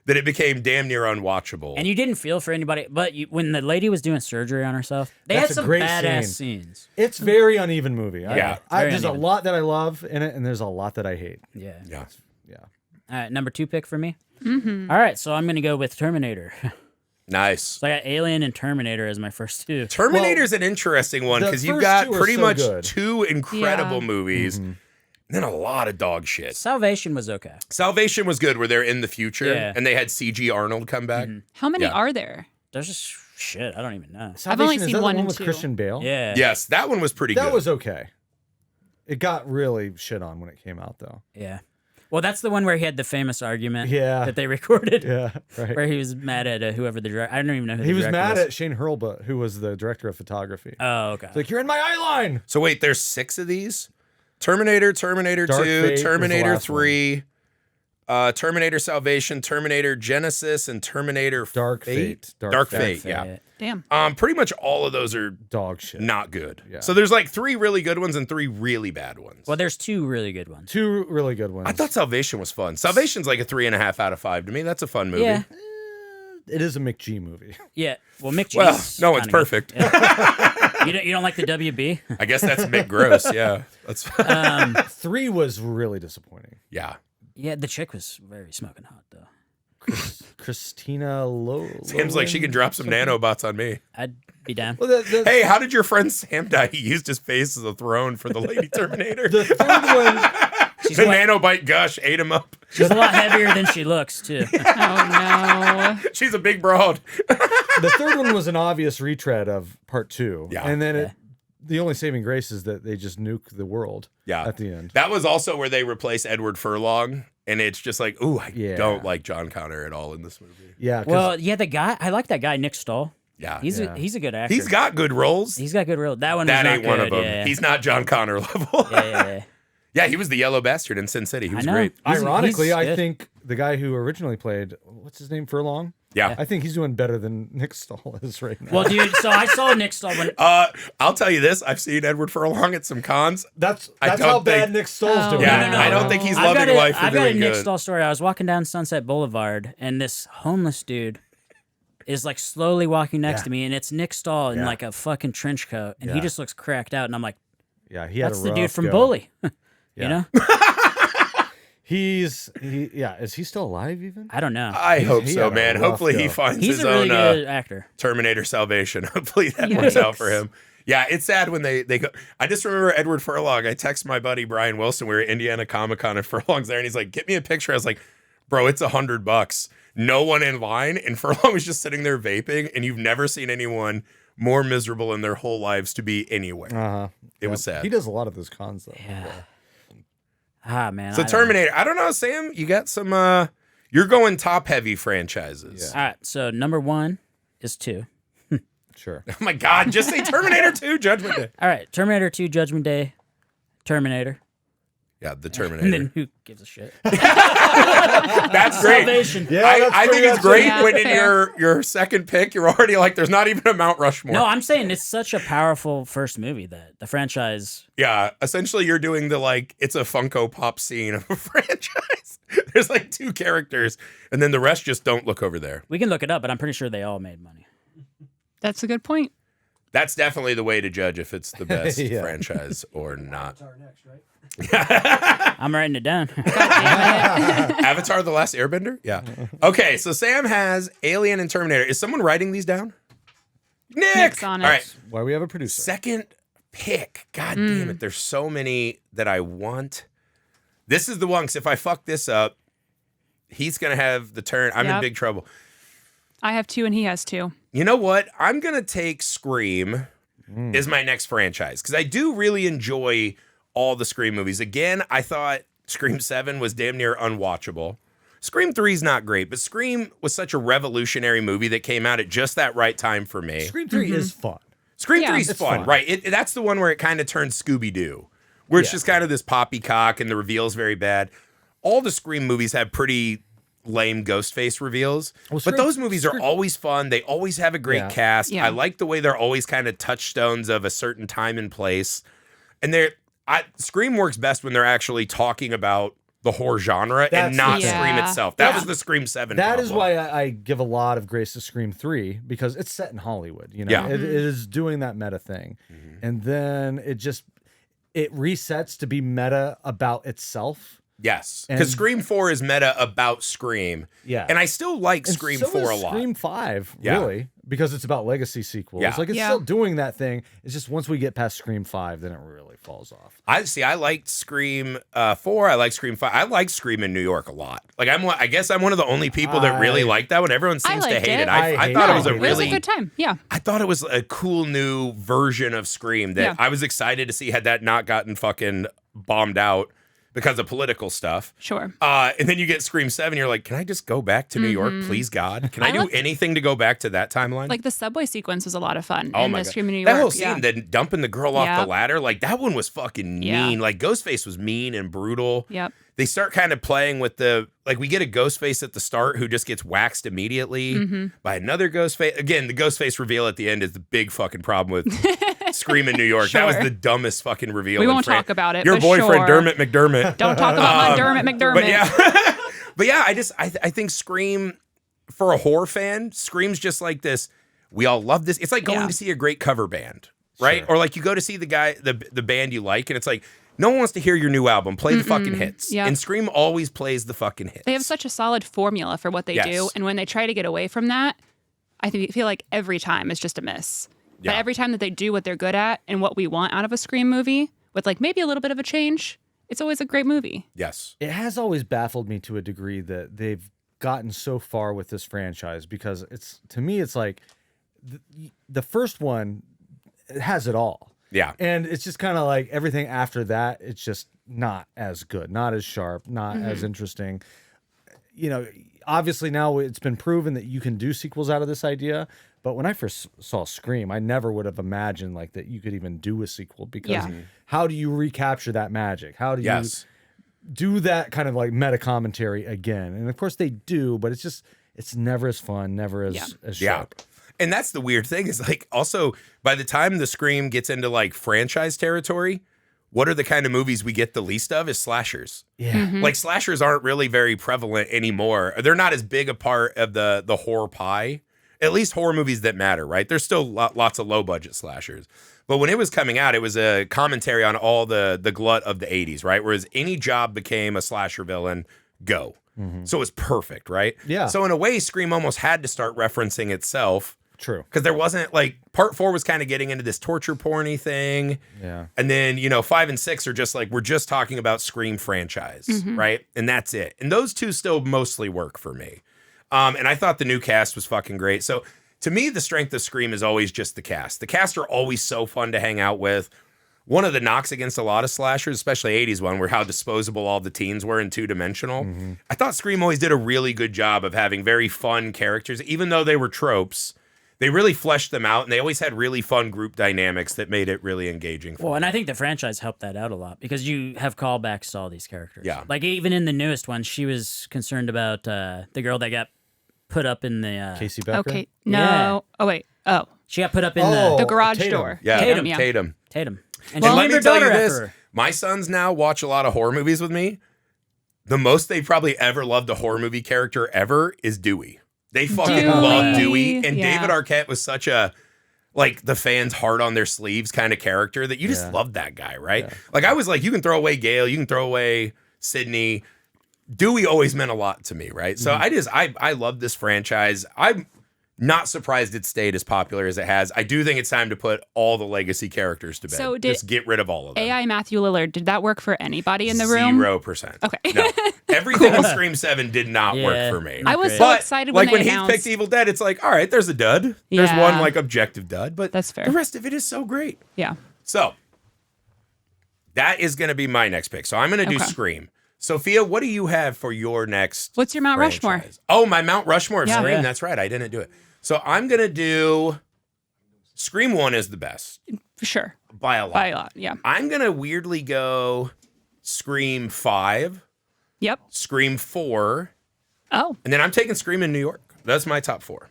that it became damn near unwatchable. And you didn't feel for anybody, but when the lady was doing surgery on herself, they That's had a some great badass scene. scenes. It's very uneven movie. Yeah. Very There's a uneven. lot that I love in it, and there's a lot that I hate. Yeah. yeah. Yeah. All right, number 2 pick for me. Mm-hmm. All right, so I'm gonna go with Terminator. Nice. So I got Alien and Terminator as my first 2. Terminator's an interesting one the because you've first got 2 are pretty so much good. 2 incredible Yeah. movies. And then a lot of dog shit. Salvation was okay. Salvation was good where they're in the future Yeah. and they had CG Arnold come back. How many Yeah. are there? There's just shit. I don't even know. I've only Salvation, is seen that the one one and with two. Christian Bale. Yeah. Yes, that one was pretty good. That was okay. It got really shit on when it came out, though. Yeah. Well, that's the one where he had the famous argument Yeah. that they recorded. Yeah, right. Where he was mad at whoever the director. I don't even know who He the was director mad was. at Shane Hurlbut, who was the director of photography. Oh, okay. It's like, you're in my eye line. So wait, there's 6 of these? Terminator, Terminator Dark 2, Fate was the Terminator last 3, Terminator Salvation, Terminator Genesis, and Terminator Dark Fate. Dark Fate, yeah. Damn. Pretty much all of those are Dog shit. not good. Yeah. So there's like 3 really good ones and 3 really bad ones. Well, there's 2 really good ones. 2 really good ones. I thought Salvation was fun. Salvation's like a 3.5 out of 5 to me. That's a fun movie. Yeah. It is a McG movie. Yeah. Well, Mick G's Well, no, it's kinda good. perfect. Yeah. You don't like the WB? I guess that's Mick Gross. Yeah, that's 3 was really disappointing. yeah. Yeah, the chick was very smoking hot, though. Christina Lowe. Seems like she can drop some nanobots on me. I'd be down. Well, Hey, how did your friend Sam die? He used his face as a throne for the Lady Terminator. the third one. She's The a, lot, nanobite gush ate him up. she's a lot heavier than she looks, too. Oh, no. She's a big broad. The third one was an obvious retread of part 2. Yeah. And then the only saving grace is that they just nuke the world Yeah. at the end. That was also where they replaced Edward Furlong. And it's just like, ooh, I Yeah. don't like John Connor at all in this movie. Yeah. 'cause Well, yeah, the guy, I like that guy, Nick Stahl. Yeah. He's a good actor. He's got good roles. He's got good real. That one That was ain't not one good. of them. Yeah, He's not John Connor level. yeah. Yeah, he was the yellow bastard in Sin City. He was I know. great. ironically, he's I good. think the guy who originally played, what's his name, Furlong? Yeah. I think he's doing better than Nick Stahl is right now. Well, dude, so I saw Nick Stahl when. I'll tell you this. I've seen Edward Furlong at some cons. that's I don't how bad think- Nick Stahl's Oh, doing. Yeah, no, I don't think he's I've got loving life for I've got a doing Nick good. Stahl story. I was walking down Sunset Boulevard, and this homeless dude is like slowly walking next to me, and it's Nick Stahl in Yeah. like a fucking trench coat, and he Yeah. just looks cracked out, and I'm like, Yeah, he had that's a the dude rough from go. Bully. Yeah. You know? Is he still alive even? I don't know. I hope he so, had a man. rough Hopefully he go. finds He's his a really own good actor. Terminator Salvation. Hopefully that works out for him. Yeah, it's sad when they go. I just remember Edward Furlong. I text my buddy Brian Wilson. We were at Indiana Comic Con and Furlong's there, and he's like, "Get me a picture." I was like, "Bro, it's $100. No one in line." And Furlong was just sitting there vaping, and you've never seen anyone more miserable in their whole lives to be anywhere. Uh-huh. It was sad. He does a lot of those cons though. Yeah. Ah, man. So I don't Terminator. I don't know, Sam. You got some. You're going top heavy franchises. know. All right, so number 1 is 2. Sure. Oh my God! Just say Terminator 2, Judgment Day. All right, Terminator 2, Judgment Day, Terminator. Yeah, the And Terminator. then who gives a shit? That's great. Salvation. Yeah, I think it's great Yeah, when in fair. your second pick, you're already like, there's not even a Mount Rushmore. No, I'm saying it's such a powerful first movie that the franchise. Yeah, essentially you're doing the like, it's a Funko Pop scene of a franchise. There's like 2 characters, and then the rest just don't look over there. We can look it up, but I'm pretty sure they all made money. That's a good point. That's definitely the way to judge if it's the best Yeah. franchise or not. I'm writing it down. Avatar: The Last Airbender? Yeah. Okay, so Sam has Alien and Terminator. Is someone writing these down? Nick! Nick's on it. All right. Why we have a producer? Second pick. God damn it. There's so many that I want. This is the one, because if I fuck this up, he's going to have the turn. I'm in Yep. big trouble. I have 2 and he has 2. You know what? I'm going to take Scream is my next franchise, because I do really enjoy all the Scream movies. Again, I thought Scream 7 was damn near unwatchable. Scream 3 is not great, but Scream was such a revolutionary movie that came out at just that right time for me. Scream 3 is fun. Scream Yeah. 3 is It's fun, fun. right? That's the one where it kind of turns Scooby-Doo, where it's Yeah. just kind of this poppycock and the reveal's very bad. All the Scream movies have pretty lame Ghostface reveals, Well, but Scream- those movies are always fun. They always have a great Yeah. cast. Yeah. I like the way they're always kind of touchstones of a certain time and place. And Scream works best when they're actually talking about the horror genre and That's not the thing. Scream Yeah. itself. That Yeah. was the Scream 7 That is problem. why I give a lot of grace to Scream 3, because it's set in Hollywood. You know, Yeah. it is doing that meta thing, and then it resets to be meta about itself. Yes, And- because Scream 4 is meta about Scream. Yeah. And I still like And Scream so 4 a is lot. Scream 5, Yeah. really, because it's about legacy sequels. Yeah. Like it's Yeah. still doing that thing. It's just once we get past Scream 5, then it really falls off. I liked Scream 4. I like Scream 5. I like Scream in New York a lot. Like I guess I'm one of the only people that really like that one. Everyone seems to liked hate it. it. I thought it was a It was really a good time. Yeah. I thought it was a cool new version of Scream that Yeah. I was excited to see had that not gotten fucking bombed out because of political stuff. Sure. And then you get Scream 7, you're like, can I just go back to New York, please, God? Can I do liked- anything to go back to that timeline? Like the subway sequence was a lot of fun Oh in my the God. Scream in New York. That whole scene, yeah. then dumping the girl off the Yep. ladder, like that one was fucking Yeah. mean. Like Ghostface was mean and brutal. Yep. They start kind of playing with like we get a Ghostface at the start who just gets waxed immediately Mm-hmm. by another Ghostface. Again, the Ghostface reveal at the end is the big fucking problem with Scream in New York. That was Sure. the dumbest fucking reveal. We in won't Fran- talk about it, Your but boyfriend, sure. Dermot McDermott. Don't talk about my Dermot McDermott. But yeah, but yeah, I think Scream, for a horror fan, Scream's just like this. We all love this. It's like going Yeah. to see a great cover band, right? Sure. Or like you go to see the band you like, and it's like no one wants to hear your new album. Play the fucking hits. Yep. And Scream always plays the fucking hits. They have such a solid formula for what they Yes. do, and when they try to get away from that, feel like every time is just a miss. Yeah. But every time that they do what they're good at and what we want out of a Scream movie, with like maybe a little bit of a change, it's always a great movie. Yes. It has always baffled me to a degree that they've gotten so far with this franchise because to me, it's like the first one has it all. Yeah. And it's just kind of like everything after that, it's just not as good, not as sharp, not as interesting. You know, obviously now it's been proven that you can do sequels out of this idea. But when I first saw Scream, I never would have imagined like that you could even do a sequel because Yeah. how do you recapture that magic? How do you Yes. do that kind of like meta commentary again? And of course they do, but it's never as fun, never as Yeah. sharp. And that's the weird thing is like also by the time the Scream gets into like franchise territory, what are the kind of movies we get the least of is slashers. Yeah. Like slashers aren't really very prevalent anymore. They're not as big a part of the horror pie. At least horror movies that matter, right? There's still lots of low budget slashers. But when it was coming out, it was a commentary on all the glut of the 80s, right? Whereas any job became a slasher villain, go. So it was perfect, right? Yeah. So in a way, Scream almost had to start referencing itself True. because there wasn't like part 4 was kind of getting into this torture porny thing. Yeah. And then, 5 and 6 are just like, we're just talking about Scream franchise, right? And that's it. And those two still mostly work for me. And I thought the new cast was fucking great. So to me, the strength of Scream is always just the cast. The cast are always so fun to hang out with. One of the knocks against a lot of slashers, especially 80s one, were how disposable all the teens were and two-dimensional. I thought Scream always did a really good job of having very fun characters. Even though they were tropes, they really fleshed them out, and they always had really fun group dynamics that made it really engaging for Well, me. and I think the franchise helped that out a lot because you have callbacks to all these characters. Yeah. Like even in the newest one, she was concerned about the girl that got put up in the Casey Becker. Okay. No. Yeah. Oh wait. Oh, she got put up in Oh. the garage Tatum. door. Yeah, Tatum, Yeah. Tatum. Tatum. And And she let named me her tell you daughter this. after her. My sons now watch a lot of horror movies with me. The most they probably ever loved a horror movie character ever is Dewey. They fucking Dewey. love Dewey. And Yeah. David Arquette was such a, like, the fans' heart on their sleeves kind of character that you just Yeah. loved that guy, right? Like, I was like, you can throw away Gale, you can throw away Sydney. Dewey always meant a lot to me, right? So I love this franchise. I'm not surprised it stayed as popular as it has. I do think it's time to put all the legacy characters to bed. So did just get rid of all of them. AI Matthew Lillard, did that work for anybody in the room? 0%. Okay. No. Everything in Scream 7 did not work Yeah. for me. I was Great. so But excited like when when they Heath announced. picked Evil Dead, it's like, all right, there's a dud. There's Yeah. one like objective dud, but That's fair. the rest of it is so great. Yeah. So that is going to be my next pick. So I'm going to do Okay. Scream. Sophia, what do you have for your next? What's your Mount Rushmore? franchise? Oh, my Mount Rushmore of Yeah. Scream. Yeah. That's right. I didn't do it. So I'm going to do Scream 1 is the best For sure. by a lot. By a lot. Yeah. I'm going to weirdly go Scream 5, Yep. Scream 4, Oh. and then I'm taking Scream in New York. That's my top 4.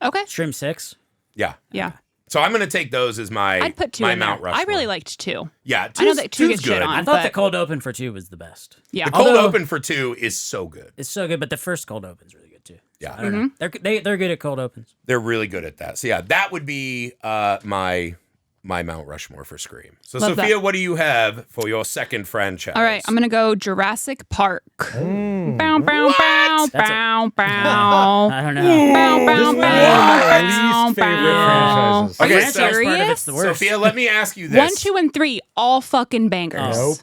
Okay. Stream 6. Yeah. Yeah. So I'm going to take those as my I'd put 2 my in Mount there. Rushmore. I really liked 2. Yeah, I know two's- that 2 two's gets shit good. on. I thought the but- cold open for 2 was the best. Yeah. The cold Although- open for 2 is so good. It's so good, but the first cold open's really good too. Yeah. I don't know. They're good at cold opens. They're really good at that. So yeah, that would be my my Mount Rushmore for Scream. So, Love Sophia, that. what do you have for your second franchise? All right, I'm gonna go Jurassic Park. Mm. Bow, bow, bow, That's bow, bow. I don't know. Bow, This bow, is one of my bow, least favorite bow. franchises. Are you Okay, so- Part of serious? it's the worst. Sophia, let me ask you this. 1, 2, and 3, all fucking bangers. Nope.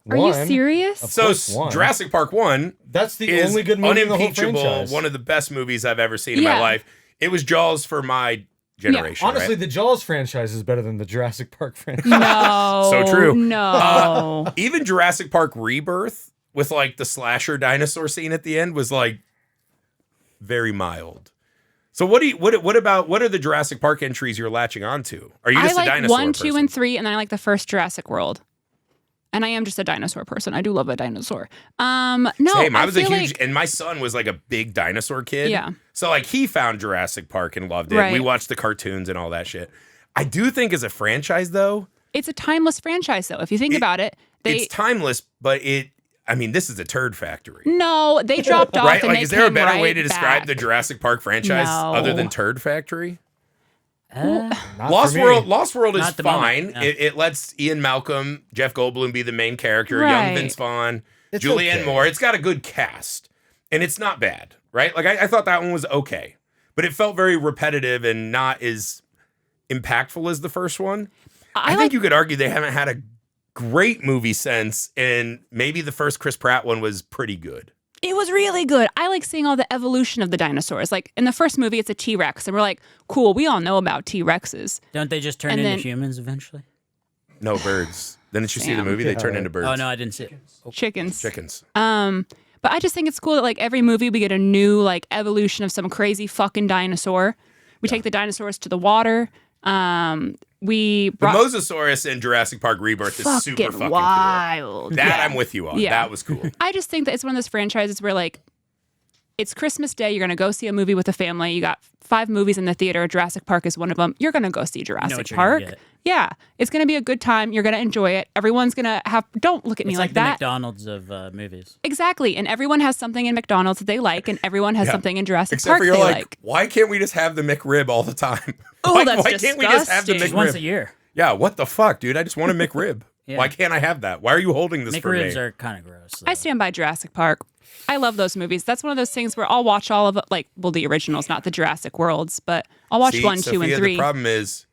Are you One, serious? Of So, course, one. Jurassic Park 1 That's the is only good movie in the whole unimpeachable, franchise. one of the best movies I've ever seen in my Yeah. life. It was Jaws for my generation. Honestly, right? the Jaws franchise is better than the Jurassic Park franchise. No. So true. No. Even Jurassic Park Rebirth with like the slasher dinosaur scene at the end was like very mild. So what are the Jurassic Park entries you're latching onto? Are you I just a like dinosaur 1, 2, person? and 3, and then I like the first Jurassic World. And I am just a dinosaur person. I do love a dinosaur. No, Same. I was a feel huge, like, and my son was like a big dinosaur kid. Yeah. So like he found Jurassic Park and loved it. Right. We watched the cartoons and all that shit. I do think as a franchise though, it's a timeless franchise, though. If you think about it, it's timeless, but this is a turd factory. no, they dropped off. Right? And Like, they is there a came better right way to describe back. the Jurassic Park franchise No. other than Turd Factory? Not Lost for me. World is Not at the fine. moment, yeah. It lets Ian Malcolm, Jeff Goldblum be the main character, Right. young Vince Vaughn, It's Julianne okay. Moore. It's got a good cast, and it's not bad, right? Like I thought that one was okay, but it felt very repetitive and not as impactful as the first one. I think you could argue they haven't had a great movie since, and maybe the first Chris Pratt one was pretty good. It was really good. I like seeing all the evolution of the dinosaurs. Like in the first movie, it's a T-Rex, and we're like, cool, we all know about T-Rexes. Don't they just turn And into then- humans eventually? No birds. Then did you see the Damn. movie? They turn into birds. Oh no, I didn't see it. Chickens. Chickens. But I just think it's cool that like every movie we get a new like evolution of some crazy fucking dinosaur. We take the dinosaurs to the water. We The brought Mosasaurus in Jurassic Park Rebirth is super fucking fucking wild. cool. That Yeah. I'm with you on. Yeah. That was cool. I just think that it's one of those franchises where like it's Christmas Day, you're gonna go see a movie with a family. You got 5 movies in the theater. Jurassic Park is one of them. You're gonna go see Jurassic what you're gonna Park. get. Yeah, it's gonna be a good time. You're gonna enjoy it. Everyone's gonna have. Don't look at me It's like like the that. McDonald's of movies. Exactly, and everyone has something in McDonald's that they like, and everyone has Yeah. something in Jurassic Except Park for you're they like, why can't we just have the McRib all the time? Oh, Like, that's why can't we just have the disgusting. Just once a McRib? year. Yeah, what the fuck, dude? I just want a McRib. Yeah. Why can't I have that? Why are you holding this for me? McRibs are kind of gross. I stand by Jurassic Park. I love those movies. That's one of those things where I'll watch all of it, like, well, the originals, not the Jurassic Worlds, but I'll watch See, 1, 2, Sophia, and 3. the problem is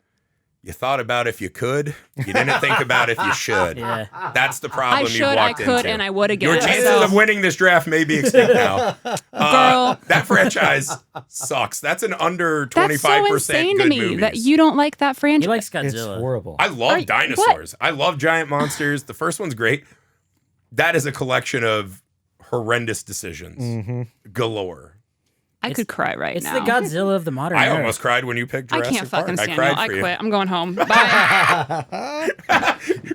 you thought about if you could. You didn't think about if you should. Yeah. That's the problem I you should, I walked could, into. and I would again. Your chances So- of winning this draft may be extinct now. Girl. That franchise sucks. That's an under 25% That's so insane good to me movies. that you don't like that He franchise. likes It's Godzilla. horrible. I love Are- dinosaurs. I love giant monsters. The first one's great. That is a collection of horrendous decisions galore. I could cry right It's now. the Godzilla of the modern I era. almost cried when you picked I Jurassic can't Park. fucking stand cried it. I for you. quit. I'm going home. Bye.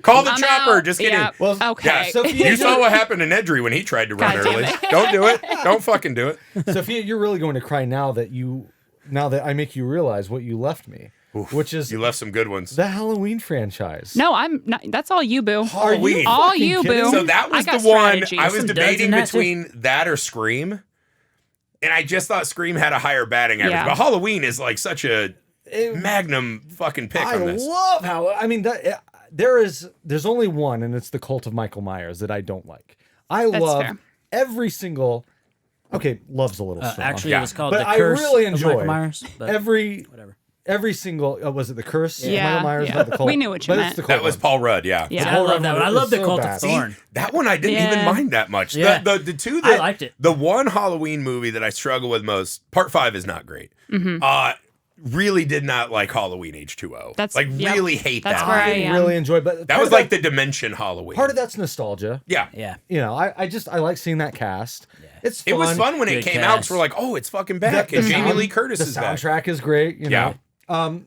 Call the I'm chopper. out. Just kidding. Yeah. Well, Okay. yeah, Sophia- You saw what happened to Nedry when he tried to run God damn early. it. Don't do it. Don't fucking do it. Sophia, you're really going to cry now that I make you realize what you left me, which is You left some good ones. the Halloween franchise. No, I'm not. That's all you, boo. Are you Halloween. All fucking you, kidding boo. me? So that was I the got one strategies. I was Some duds debating in that, too. between that or Scream. And I just thought Scream had a higher batting average. Yeah. But Halloween is like such a magnum fucking pick I on this. love how there's only one, and it's the Cult of Michael Myers that I don't like. I That's love fair. every single. Okay, love's a little strong. Actually, Yeah. it was called But The I Curse really of enjoy Michael Myers. But every single was it the Curse? of Yeah, Michael Myers, yeah. not the Cult. We knew what you but it's meant. the Cult That was one. Paul Rudd, yeah. Yeah. I love that one. I It love was the so Cult bad. of See, Thorn. that one I didn't Yeah. even mind that much. Yeah. The two that I liked it. The one Halloween movie that I struggle with most, part 5 is not great. Really did not like Halloween H2O. That's- like yep. really hate That's that. where one. I I am. really enjoy, but That part was of like the Dimension Halloween. part of that's nostalgia. Yeah. Yeah. You know, I just like seeing that cast. It's fun. It was fun when it Good came out cast. because we're like, oh, it's fucking back. The And Jamie sound- Lee Curtis the is back. soundtrack is great. You know? Yeah.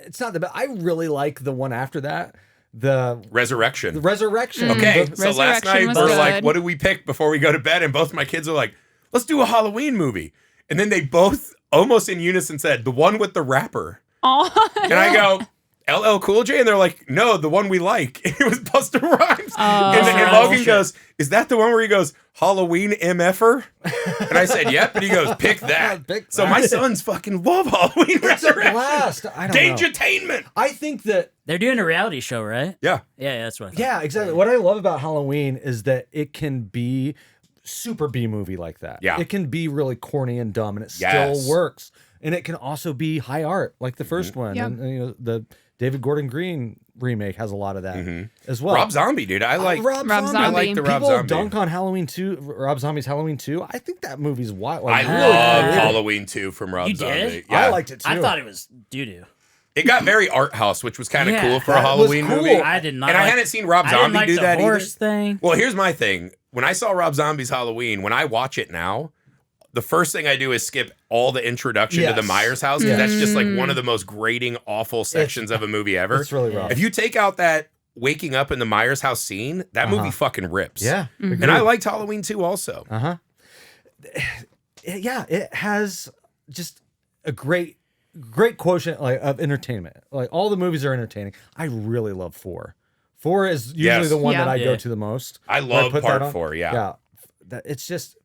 It's not the best. I really like the one after that, the Resurrection. Resurrection. Okay, The- so last Resurrection night was we're like, good. what do we pick before we go to bed? And both my kids are like, let's do a Halloween movie. And then they both almost in unison said, the one with the rapper. Oh, And I go, LL Cool J? And they're like, no, the one we like. It was Busta Rhymes. Oh. And Logan goes, is that the one where he goes, Halloween MFer? And I said, yep. And he goes, pick that. So my sons fucking love Halloween It's a Resurrection. blast. I don't know. Dangetainment. I think that They're doing a reality show, right? Yeah. Yeah, that's what I thought. yeah, exactly. What I love about Halloween is that it can be super B movie like that. Yeah. It can be really corny and dumb, and it Yes. still works. And it can also be high art like the first one. Yep. And you know, the David Gordon Green remake has a lot of that as well. Rob Zombie, dude. I like Rob Rob Zombie. Zombie. I like the Rob People Zombie. dunk on Halloween 2, Rob Zombie's Halloween 2. I think that movie's wild. I Like, love creative. Halloween 2 from Rob You Zombie. did? Yeah. I liked it too. I thought it was doo-doo. It got very art house, which was kind of Yeah, cool for a that was Halloween cool. movie. I did not And I like- hadn't seen Rob I didn't Zombie like do the that horse either. thing. Well, here's my thing. When I saw Rob Zombie's Halloween, when I watch it now, the first thing I do is skip all the introduction to the Yes. Myers house, because that's just like one of the most grating, awful sections of a movie ever. It's really rough. If you take out that waking up in the Myers house scene, that movie fucking rips. Yeah. And I liked Halloween 2 also. Yeah, it has just a great quotient like of entertainment. Like all the movies are entertaining. I really love 4. 4 is usually Yes. the one Yeah. that I go Yeah. to the most. I Where love put part that on. 4, yeah. Yeah. It's just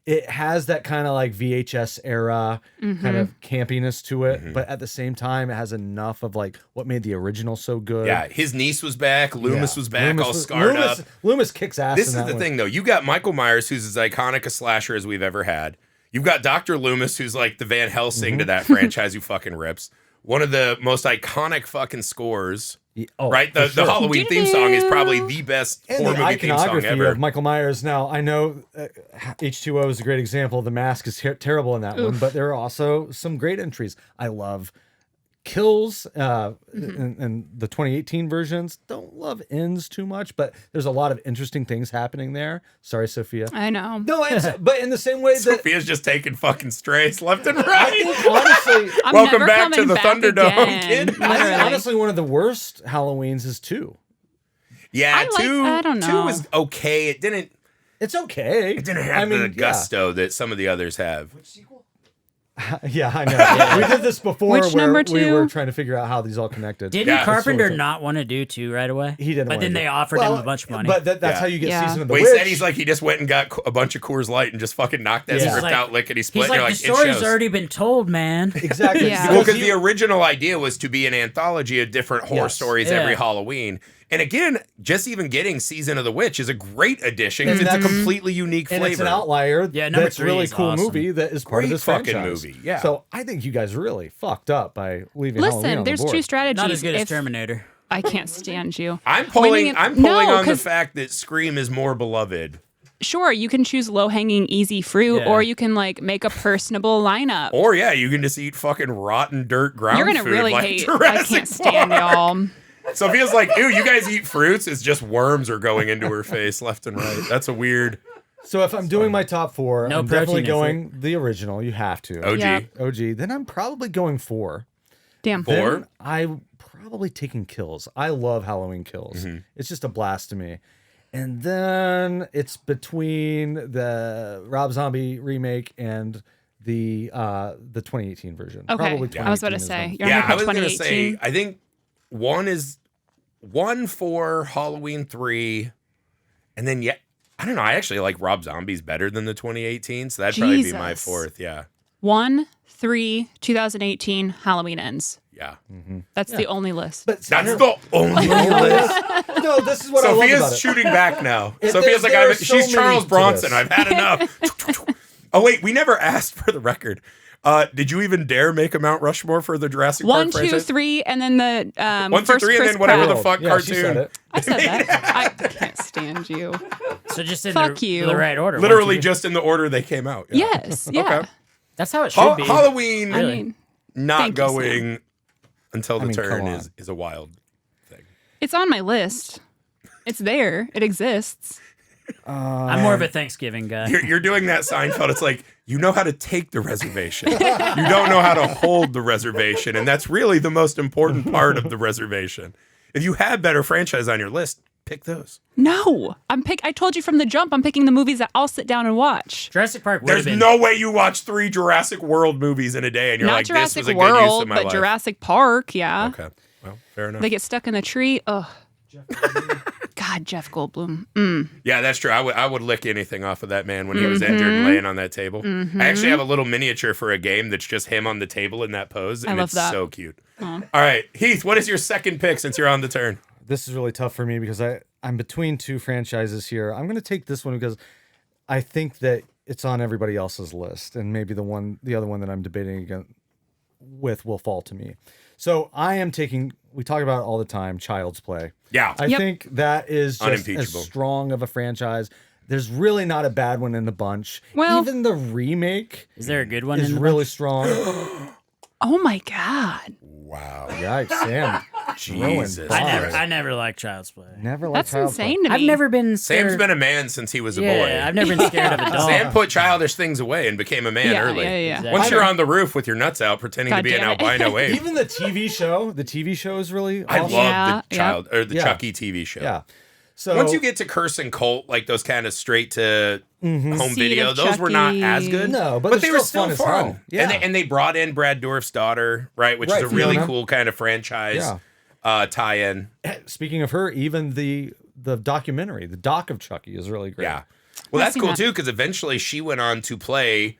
it has that kind of like VHS era kind of campiness to it, but at the same time it has enough of like what made the original so good. Yeah, his niece was back. Loomis Yeah. was back, Loomis all was- scarred up. Loomis kicks ass. This in is that the one. thing, though. You got Michael Myers, who's as iconic a slasher as we've ever had. You've got Dr. Loomis, who's like the Van Helsing to that franchise who fucking rips. One of the most iconic fucking scores, right? The for sure. Halloween theme song is probably the best And horror the movie theme song iconography ever. of Michael Myers. Now, I know H2O is a great example. The mask is terrible in that one, but there are also some great entries. I love kills and the 2018 versions. Don't love ends too much, but there's a lot of interesting things happening there. Sorry, Sophia. I know. No, but in the same way that Sophia's just taking fucking strays left and I right. think honestly, I'm Welcome never back to coming the back Thunderdome, again, kid. I think literally. honestly one of the worst Halloweens is 2. Yeah, I like- 2 I don't 2 know. was okay. It didn't It's okay. have the yeah. gusto that some of the others have. Yeah, I know. We did this before Which where number we 2? were trying to figure out how these all connected. Didn't Yeah, Carpenter it's- not want to do 2 right away? He didn't But wanna then do they it. offered him a bunch of money. But that's Yeah. how you get Yeah. Season of the Well, Witch. he said he's like, he just went and got a bunch of Coors Light and just fucking knocked that Yeah. script He's like- out lickety split. He's You're like, like, the it story's shows. already been told, man. Exactly. Yeah. Well, because he- the original idea was to be an anthology of different horror Yes. stories Yeah. every Halloween. And again, just even getting Season of the Witch is a great addition And because it's a that's- completely unique and flavor. it's an outlier. Yeah, number that's 3 really is cool awesome. movie that is part of Great this fucking franchise. movie, yeah. So I think you guys really fucked up by leaving. Halloween Listen, on there's the board. two strategies. Not as good as If- Terminator. I can't stand you. I'm pulling Winning it- on the No, 'cause- fact that Scream is more beloved. Sure, you can choose low hanging, easy fruit, Yeah. or you can like make a personable lineup. Or yeah, you can just eat fucking rotten dirt ground You're gonna food really like hate. Jurassic I can't stand Park. y'all. Sophia's like, ew, you guys eat fruits? It's just worms are going into her face left and right. That's a weird So if I'm doing my top 4, No I'm definitely protein in going the original. You have to. OG. Yeah. OG. Then I'm probably going 4. Damn. Four. Then I'm probably taking Kills. I love Halloween Kills. It's just a blast to me. And then it's between the Rob Zombie remake and the 2018 version. Okay, Probably I was about to 2018 is say. the- You're Yeah, gonna I was pick gonna 2018. say I think one for Halloween 3, and then I don't know. I actually like Rob Zombie's better than the 2018, so that'd probably be my Jesus. 4th. Yeah, 1, 3, 2018, Halloween ends. yeah. That's the only list. But That's the only list. no, this is what I love about Sophia's it. shooting back now. If Sophia's like, there are so she's many Charles to Bronson. this. I've had enough. Oh wait, we never asked for the record. Did you even dare make a Mount Rushmore for the Jurassic 1, Park 2, franchise? 3, and then the 1, 2, first 3, and Chris then whatever the Pratt. fuck Yeah, she said cartoon. it. I said that. I can't stand you. So just in Fuck the, you. the right order. Literally 1, 2, 3. just in the order they came out. Yeah. Yes. Yeah. Okay. That's how it should be. Halloween I mean, not thank you, Sam. going until the I mean, turn come on. is a wild thing. it's on my list. It's there. It exists. I'm more of a Thanksgiving guy. You're doing that Seinfeld. It's like, you know how to take the reservation. You don't know how to hold the reservation. And that's really the most important part of the reservation. If you have better franchise on your list, pick those. No, I told you from the jump. I'm picking the movies that I'll sit down and watch. Jurassic Park would have There's been. no way you watch 3 Jurassic World movies in a day and you're Not like, Jurassic this was a good use World, of my but life. Jurassic Park. Yeah. Okay. Well, fair enough. They get stuck in the tree. Ugh. God, Jeff Goldblum. Yeah, that's true. I would lick anything off of that man when he was injured and laying on that table. I actually have a little miniature for a game that's just him on the table in that pose, and love it's that. so cute. All right, Heath, what is your second pick since you're on the turn? This is really tough for me because I'm between two franchises here. I'm going to take this one because I think that it's on everybody else's list, and maybe the other one that I'm debating again with will fall to me. So I am taking. We talk about it all the time. Child's Play. Yeah, I think that is just as unimpeachable. strong of a franchise. There's really not a bad one in the bunch. Well- even the remake Is there a good one? is in the really bunch? strong. Oh my God. Wow. Yikes, Sam. Jesus. I never liked Child's Play. Never liked That's Child's Play. insane to me. I've never been scared. Sam's been a man since he was a yeah, boy. I've never been scared of a dog. Sam put childish things away and became a man Yeah, early. yeah. Exactly. Once you're on the roof with your nuts out pretending to God be an damn it. albino ape. Even the TV show is really I awesome. love the Yeah. the Yeah. Chucky TV show. Yeah. So Once you get to Curse and Cult, like those kind of straight to home Seed video, of those were not Chucky. as good. No, but they they're were still still fun as fun. hell. Yeah. And they brought in Brad Dourif's daughter, right, which Right, is a really Fiona. cool kind of franchise tie-in. Speaking of her, even the documentary, the doc of Chucky, is really great. Yeah. Well, I've that's seen cool that. too, because eventually she went on to play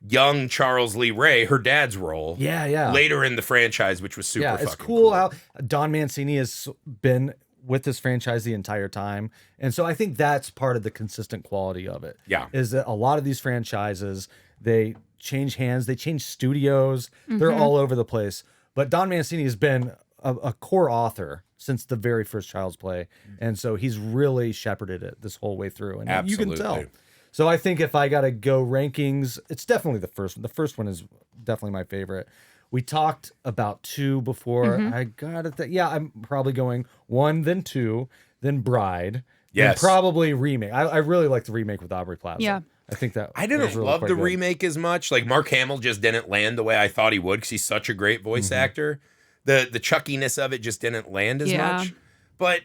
young Charles Lee Ray, her dad's role. Yeah. Later in the franchise, which was super Yeah, fucking it's cool how Don Mancini has been with this franchise the entire time. And so I think that's part of the consistent quality of it. Yeah. Is that a lot of these franchises, they change hands, they change studios, they're all over the place. But Don Mancini has been a core author since the very first Child's Play. And so he's really shepherded it this whole way through. And you can tell. Absolutely. So I think if I got to go rankings, it's definitely the first one. The first one is definitely my favorite. We talked about 2 before. I got it. Yeah, I'm probably going 1, then 2, then Bride. Yes. And probably remake. I really like the remake with Aubrey Plaza. Yeah. I think that I was didn't really love quite the good. remake as much. Like Mark Hamill just didn't land the way I thought he would because he's such a great voice actor. The chuckiness of it just didn't land as Yeah. much. But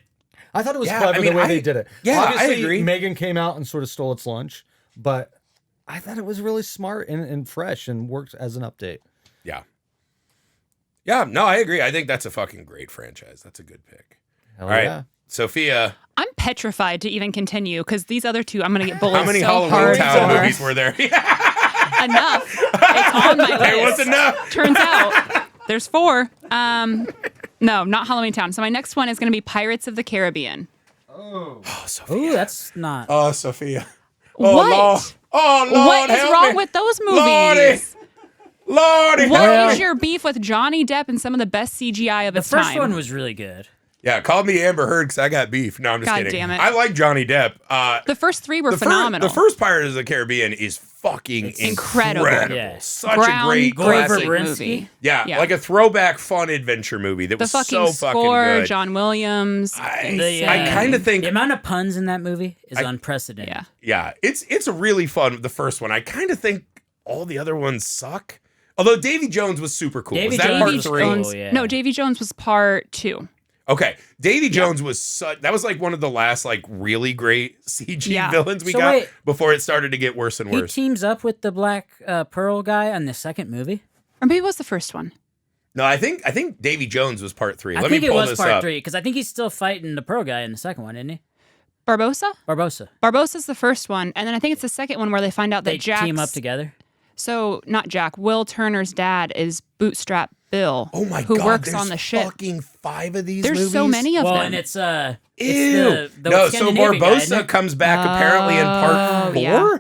I thought it was Yeah, clever I mean, the way I- they did it. yeah, I Obviously, agree. Megan came out and sort of stole its lunch, but I thought it was really smart and fresh and worked as an update. yeah. Yeah, no, I agree. I think that's a fucking great franchise. That's a good pick. Hell All right. yeah. Sophia, I'm petrified to even continue because these other 2, I'm going to get bullied how many so Halloween hard Town for. movies were there? Enough. It's on my list. There was enough. Turns out there's 4. No, not Halloween Town. So my next one is going to be Pirates of the Caribbean. Oh, Sophia. Ooh, that's not. Oh, Sophia. What? Lord. Oh, Lord. What is help wrong me. with those Lordy. movies? Lordy. What help is me. your beef with Johnny Depp and some of the best CGI of The its first time? one was really good. Yeah, call me Amber Heard because I got beef. No, I'm just God kidding. damn it. I like Johnny Depp. The first 3 were The phenomenal. first Pirates of the Caribbean is fucking incredible. Yeah. Such a great Groundbreaking classic. Grover movie. Yeah, Yeah. like a throwback fun adventure movie that The was fucking so score, fucking good. John Williams. The, I kinda think- the amount of puns in that movie is unprecedented. Yeah. Yeah, it's a really fun. The first one, I kind of think all the other ones suck. Although Davy Jones was super cool. Davy was that Jones part was 3? cool. Jones, yeah. No, Davy Jones was part 2. Okay, Davy Jones was that was like one of the last like really great CG Yeah. villains we So got wait. before it started to get worse and He worse. teams up with the Black Pearl guy on the second movie. Or maybe it was the first one. No, I think Davy Jones was part 3. I Let think me it pull was this part up. 3 because I think he's still fighting the Pearl guy in the second one, isn't he? Barbosa? Barbosa. Barbosa's the first one, and then I think it's the second one where they find out that They Jack's, team up together. So not Jack. Will Turner's dad is Bootstrap Bill. Oh my who god, works there's on the ship. fucking 5 of these There's movies. so many of Well, them. and it's Ew. it's the No, so Scandinavian guy, isn't Barbosa it? comes back apparently in part 4. yeah.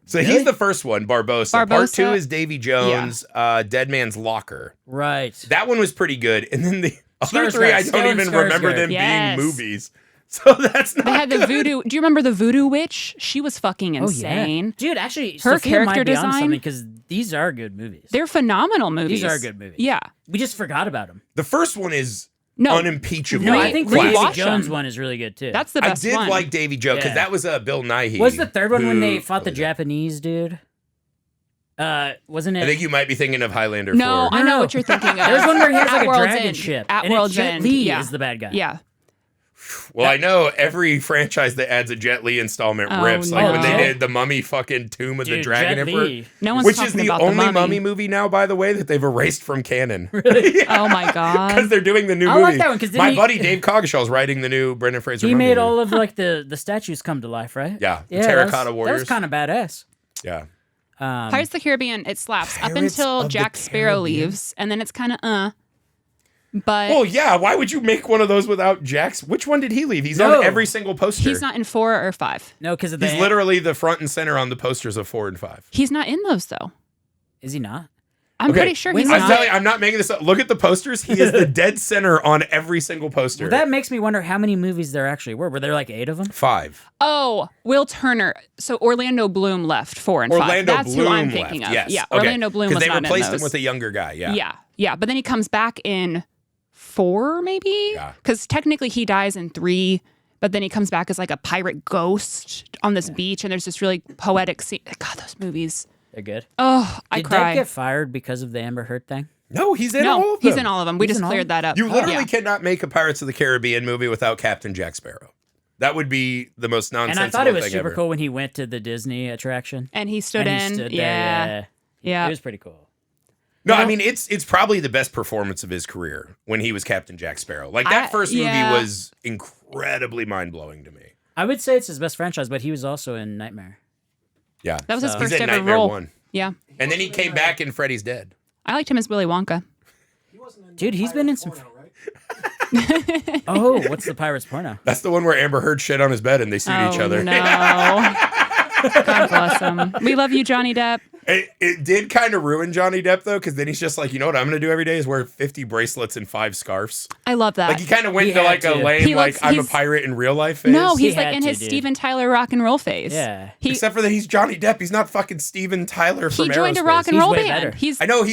So he's the first one, Barbosa. Part Barbosa- 2 is Davy Jones, Dead Man's Locker. Right. That one was pretty good. And then the other Skarsgård, 3, I don't Stellan even remember Skarsgård. them Yes. being movies. So that's not They had the good. voodoo. Do you remember the voodoo witch? She was fucking Oh yeah, insane. dude. Actually, Her Sophia character might be on design- something because these are good movies. They're phenomenal movies. These are good movies. Yeah. We just forgot about them. The first one is No. unimpeachable. No, Re- I think the rewatch Davy Jones them. one is really good too. That's the I best did one. like Davy Jones because Yeah. that was Bill Nighy. Was the third one when who they fought the played it. Japanese dude? Wasn't it? I think you might be thinking of Highlander No, 4. I know what you're thinking of. There's one where he has like a At World's dragon End. ship, At and World's Jet End. Li Yeah. is the bad guy. Yeah. Well, I know every franchise that adds a Jet Li installment rips. Like no. when they did the Mummy fucking Tomb of the Dude, Dragon Jet Emperor. Li. No one's Which talking is the about only the mummy movie now, by the way, that they've erased from canon. Really? Oh my god. Because they're doing the new I movie. like that one, 'cause My he- buddy Dave Coggeshall's writing the new Brendan Fraser He mummy made movie. all of like the statues come to life, right? Yeah, the that Terracotta was, Warriors. That was kind of badass. Yeah. Pirates of the Caribbean, it slaps up Pirates until of the Jack Sparrow Caribbean? leaves, and then it's kind of But Well, yeah. Why would you make one of those without Jack's? Which one did he leave? He's No. on every single poster. he's not in 4 or 5. No, because of the He's literally the front and center on the posters of 4 and 5. He's not in those though. Is he not? I'm Okay, pretty sure when he's was I'm not. telling you, I'm not making this up. Look at the posters. He is the dead center on every single poster. Well, that makes me wonder how many movies there actually were. Were there like 8 of them? 5. Oh, Will Turner. So Orlando Bloom left 4 and 5. Orlando That's Bloom who I'm left. thinking of. Yes. Yeah, Okay. Orlando Bloom was they not in replaced those. him with a younger guy. Yeah. Yeah. But then he comes back in 4, maybe? Yeah. Because technically he dies in 3, but then he comes back as like a pirate ghost on this beach, and there's this really poetic scene. God, those movies. They're good. Oh, I Did cry. Deb get fired because of the Amber Heard thing? No, he's in all No, of them. he's in all of them. We He's just in all cleared of them? that up. You literally Yeah. cannot make a Pirates of the Caribbean movie without Captain Jack Sparrow. That would be the most And nonsensical I thought it was thing super ever. cool when he went to the Disney attraction. And he stood and he in. stood there, Yeah. Yeah. It was pretty cool. No, I mean it's probably the best performance of his career when he was Captain Jack Sparrow. Like that first movie yeah. was incredibly mind blowing to me. I would say it's his best franchise, but he was also in Nightmare. Yeah, That was his So- he's first in ever Nightmare role. 1, Yeah. and then he came back in Freddy's Dead. I liked him as Willy Wonka. Dude, he's been in some. Oh, what's the Pirates porno? That's the one where Amber Heard shit on his bed and they sued each other. No. God bless him. We love you, Johnny Depp. It did kind of ruin Johnny Depp though, because then he's just like, you know what I'm going to do every day is wear 50 bracelets and 5 scarves. I love that. Like he kind of went He into had like a to. lame, He like looks- I'm a he's- pirate in real life phase. no, he's He like had in to, his dude. Steven Tyler rock and roll phase. Yeah. He Except for that he's Johnny Depp. He's not fucking Steven Tyler from he joined a Aerospace. rock and He's roll way band. better. He's I know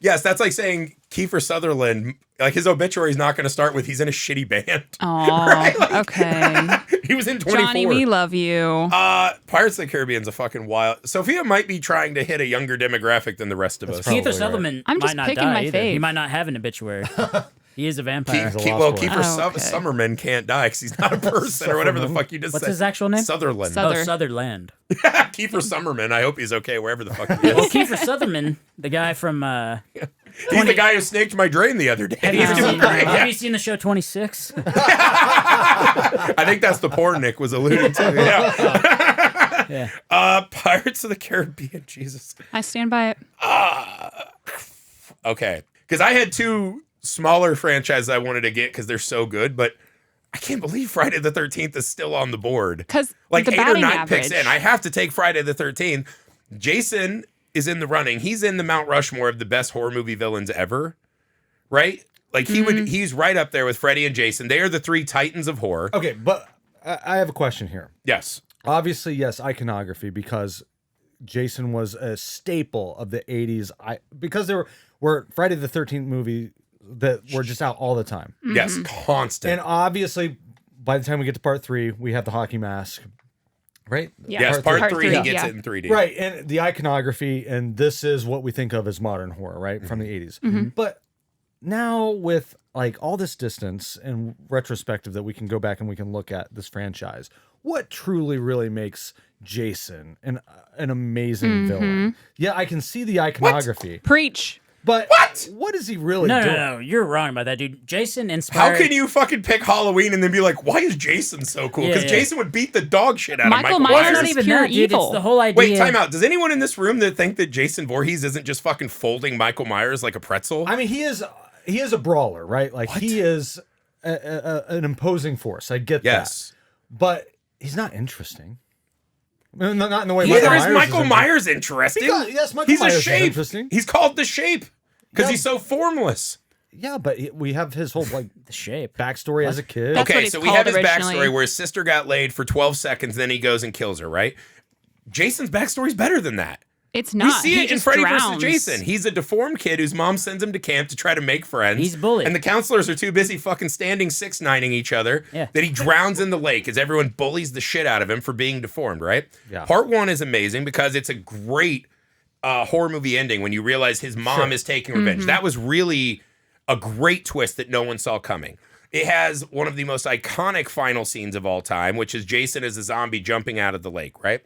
yes, that's like saying Kiefer Sutherland, like his obituary is not going to start with he's in a shitty band. oh, okay. He was in 24. Johnny, we love you. Pirates of the Caribbean's a fucking wild. Sophia might be trying to hit a younger demographic than the rest of us. probably Keith or Sutherland I'm might just not picking die my either. He fave. might not have an obituary. He is a vampire. He's a lost Well, boy. Kiefer Oh, okay. Summerman can't die because he's not a person or whatever the fuck you just What's said. his actual name? Sutherland. Suther- Oh, Sutherland. Kiefer Summerman. I hope he's okay wherever the fuck he is. Well, Kiefer Sutherland, the guy from. He's the guy who snaked my drain the other day. He's doing great. Have Yeah. you seen the show 26? I think that's the porn Nick was alluding to. Yeah. Yeah. Pirates of the Caribbean. Jesus. I stand by it. Okay. Because I had 2 smaller franchises I wanted to get because they're so good, but I can't believe Friday the 13th is still on the board. Because Like the 8 or batting 9 average. picks in. I have to take Friday the 13th. Jason is in the running. He's in the Mount Rushmore of the best horror movie villains ever. Right? Like he's right up there with Freddy and Jason. They are the 3 titans of horror. Okay, but I have a question here. Yes. Obviously, yes, iconography, because Jason was a staple of the 80s. Because there were Friday the 13th movies that were just out all the time. Yes. Constant. And obviously, by the time we get to part 3, we have the hockey mask, right? Yeah. yes. Part Part 3, three, he gets yeah. it in 3D. Right, and the iconography, and this is what we think of as modern horror, right, from the 80s. But now with like all this distance and retrospective that we can go back and we can look at this franchise, what truly really makes Jason an amazing villain? Yeah, I can see the iconography, Preach. but what is he really No, doing? no, you're wrong about that, dude. Jason inspired. How can you fucking pick Halloween and then be like, why is Jason so cool? Because Yeah. Jason would beat the dog shit out Michael of Michael Myers Myers. It's not is even pure that, dude. evil. It's the whole idea. Wait, time out. Does anyone in this room that think that Jason Voorhees isn't just fucking folding Michael Myers like a pretzel? I mean, he is a brawler, right? Like he is an imposing force. I get yes. that, but he's not interesting. Not in the way Neither Michael is Myers Michael is Myers interesting. Yes, Michael He's Myers a is shape. interesting. He's called the shape because Yeah. he's so formless. Yeah, but we have his whole like the shape. backstory as a kid. That's what Okay, he's so we have called his originally. backstory where his sister got laid for 12 seconds, then he goes and kills her, right? Jason's backstory's better than that. It's We not. see He it in just Freddy drowns. vs. Jason. He's a deformed kid whose mom sends him to camp to try to make friends. He's bullied. And the counselors are too busy fucking standing 6ix9ing each other Yeah. that he drowns in the lake as everyone bullies the shit out of him for being deformed, right? Yeah. Part 1 is amazing because it's a great horror movie ending when you realize his mom is taking revenge. That was really a great twist that no one saw coming. It has one of the most iconic final scenes of all time, which is Jason as a zombie jumping out of the lake, right?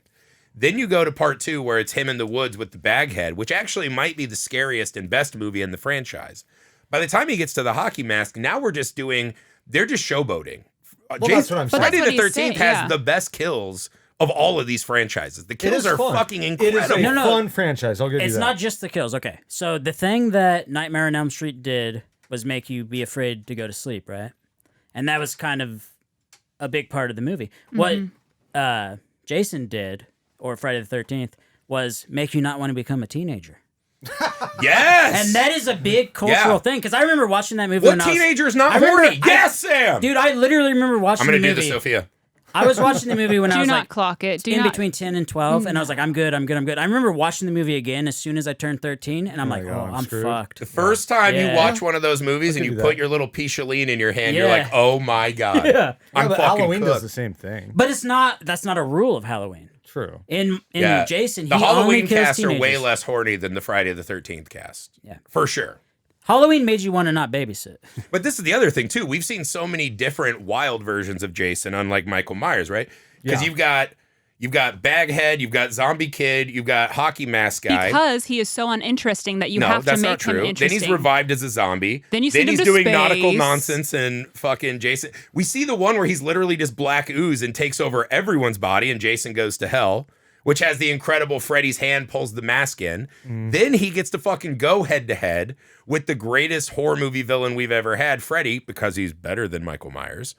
Then you go to part 2 where it's him in the woods with the baghead, which actually might be the scariest and best movie in the franchise. By the time he gets to the hockey mask, now they're just showboating. That's what I'm saying. Friday the That's what he's 13th saying, has yeah. the best kills of all of these franchises. The It kills is are fun. fucking It is incredible. a fun franchise. I'll give you It's that. not just the kills. Okay, so the thing that Nightmare on Elm Street did was make you be afraid to go to sleep, right? And that was kind of a big part of the movie. What Jason did, or Friday the 13th, was make you not want to become a teenager. Yes! And that is a big cultural thing, because I remember watching that movie What when teenager is not I remember- horny? Yes, Sam! Dude, I literally remember watching I'm going the to do movie. this, Sophia. I was watching the movie when I Do was not like clock it. Do in not. between 10 and 12, and I was like, I'm good. I remember watching the movie again as soon as I turned 13, and I'm like, God, oh, I'm I'm screwed. fucked. The first time you Yeah. watch one of those movies and I'll you give you put that. your little Pichaline in your hand, you're Yeah. like, oh my God. Yeah. I'm but fucking Halloween does cooked. the same thing. But that's not a rule of Halloween. True. In Yeah. Jason, the he only Halloween kills cast are way teenagers. less horny than the Friday the 13th cast. Yeah. For sure. Halloween made you want to not babysit. But this is the other thing, too. We've seen so many different wild versions of Jason, unlike Michael Myers, right? Because Yeah. you've got Baghead, you've got Zombie Kid, you've got Hockey Mask Guy. Because he is so uninteresting that you No, have to that's make not him true. Then interesting. he's revived as a zombie. Then you send him he's to doing nautical space. nonsense and fucking Jason. We see the one where he's literally just black ooze and takes over everyone's body, and Jason goes to hell, which has the incredible Freddy's hand pulls the mask in. Then he gets to fucking go head to head with the greatest horror movie villain we've ever had, Freddy, because he's better than Michael Myers,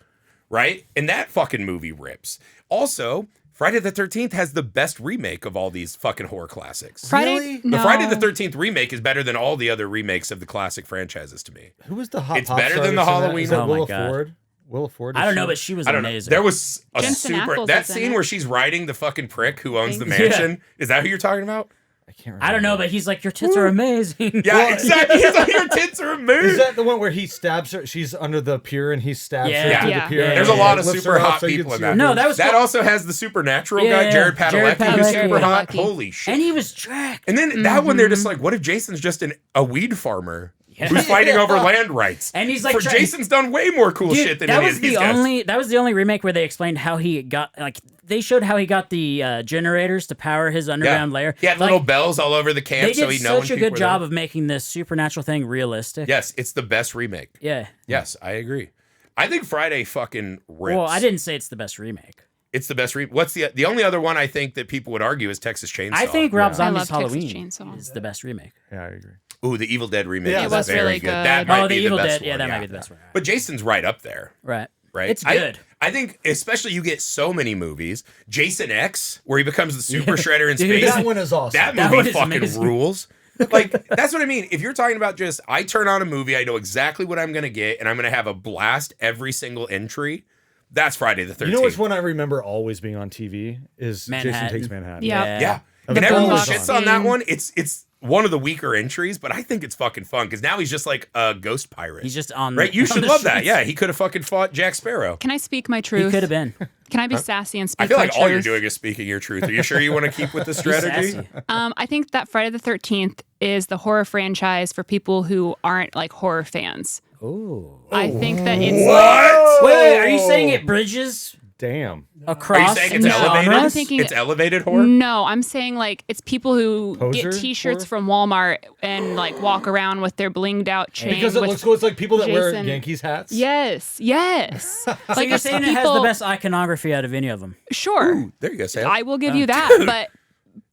right? And that fucking movie rips. Also, Friday the 13th has the best remake of all these fucking horror classics. Friday, Really? no. The Friday the 13th remake is better than all the other remakes of the classic franchises to me. Who was the hot It's pop better star than the that's in that? Halloween Is that one. Oh my Willa God. Ford? Willa Ford? I don't know, Is but she was I don't know. amazing. There was a Jensen super Ackles that is in scene it. where she's riding the fucking prick who owns the Yeah. mansion. Is that who you're talking about? I can't remember. I don't know, but he's like, your tits are amazing. Yeah, exactly. He's like, your tits are Is amazing. that the one where he stabs her? She's under the pier and he stabs Yeah. her through Yeah. the pier. Yeah. and There's a he lot of lifts super her up hot so you can people in see that. her No, boobs. that was That cool. also has the supernatural Yeah, guy, Jared Jared Padalecki, who's Padalecki, super yeah. hot. Holy shit. And he was jacked. And then that one, they're just like, what if Jason's just a weed farmer Yeah. who's fighting over land rights? And he's like For trying- Jason's done way more cool Dude, shit than that any was of these the guys. that was the only remake where they explained how he got, like, they showed how he got the generators to power his underground lair. He had Like, little bells all over the they camp, did so he'd know when such a people good were job there. of making this supernatural thing realistic. Yes, it's the best remake. Yeah. Yes, I agree. I think Friday fucking rips. Well, I didn't say it's the best remake. It's the best remake. What's the only other one I think that people would argue is Texas Chainsaw? I think Rob Yeah. Zombie's I love Texas Halloween Chainsaw. is the best remake. Yeah, I agree. Ooh, the Evil Dead remake Yeah, is it was very really good. good. That might Oh, the be Evil the best Dead. Yeah, one, that might be the best one. But Jason's right up there. Right. Right? It's good. I think, especially you get so many movies. Jason X, where he becomes the super shredder in Dude, space. That one is awesome. That That movie one is fucking amazing. rules. Like, that's what I mean. If you're talking about just, I turn on a movie, I know exactly what I'm going to get, and I'm going to have a blast every single entry, that's Friday the 13th. You know which one I remember always being on TV is Jason Manhattan. Takes Manhattan. Yeah. Yeah. The And everyone boombox shits on that scene. one. It's one of the weaker entries, but I think it's fucking fun because now he's just like a ghost pirate. He's just on right? You on should the love that. streets. Yeah, he could have fucking fought Jack Sparrow. Can I speak my He truth? could have been. Can I be sassy and speak I feel my like truth? all you're doing is speaking your truth. Are you sure you want to keep with the strategy? sassy. I think that Friday the 13th is the horror franchise for people who aren't like horror fans. Ooh. I think that it's What? Wait, are you saying it bridges Damn. Are you across saying it's No, elevated? I'm thinking- it's elevated horror? No, I'm saying like it's people who Poser get T-shirts horror? from Walmart and like walk around with their blinged out chain. Because it with, looks cool. It's like people that wear Jason- Yankees hats. Yes, yes. So like you're it's saying it has the people- best iconography out of any of them. Sure, There you go, Sam. I will give you that. But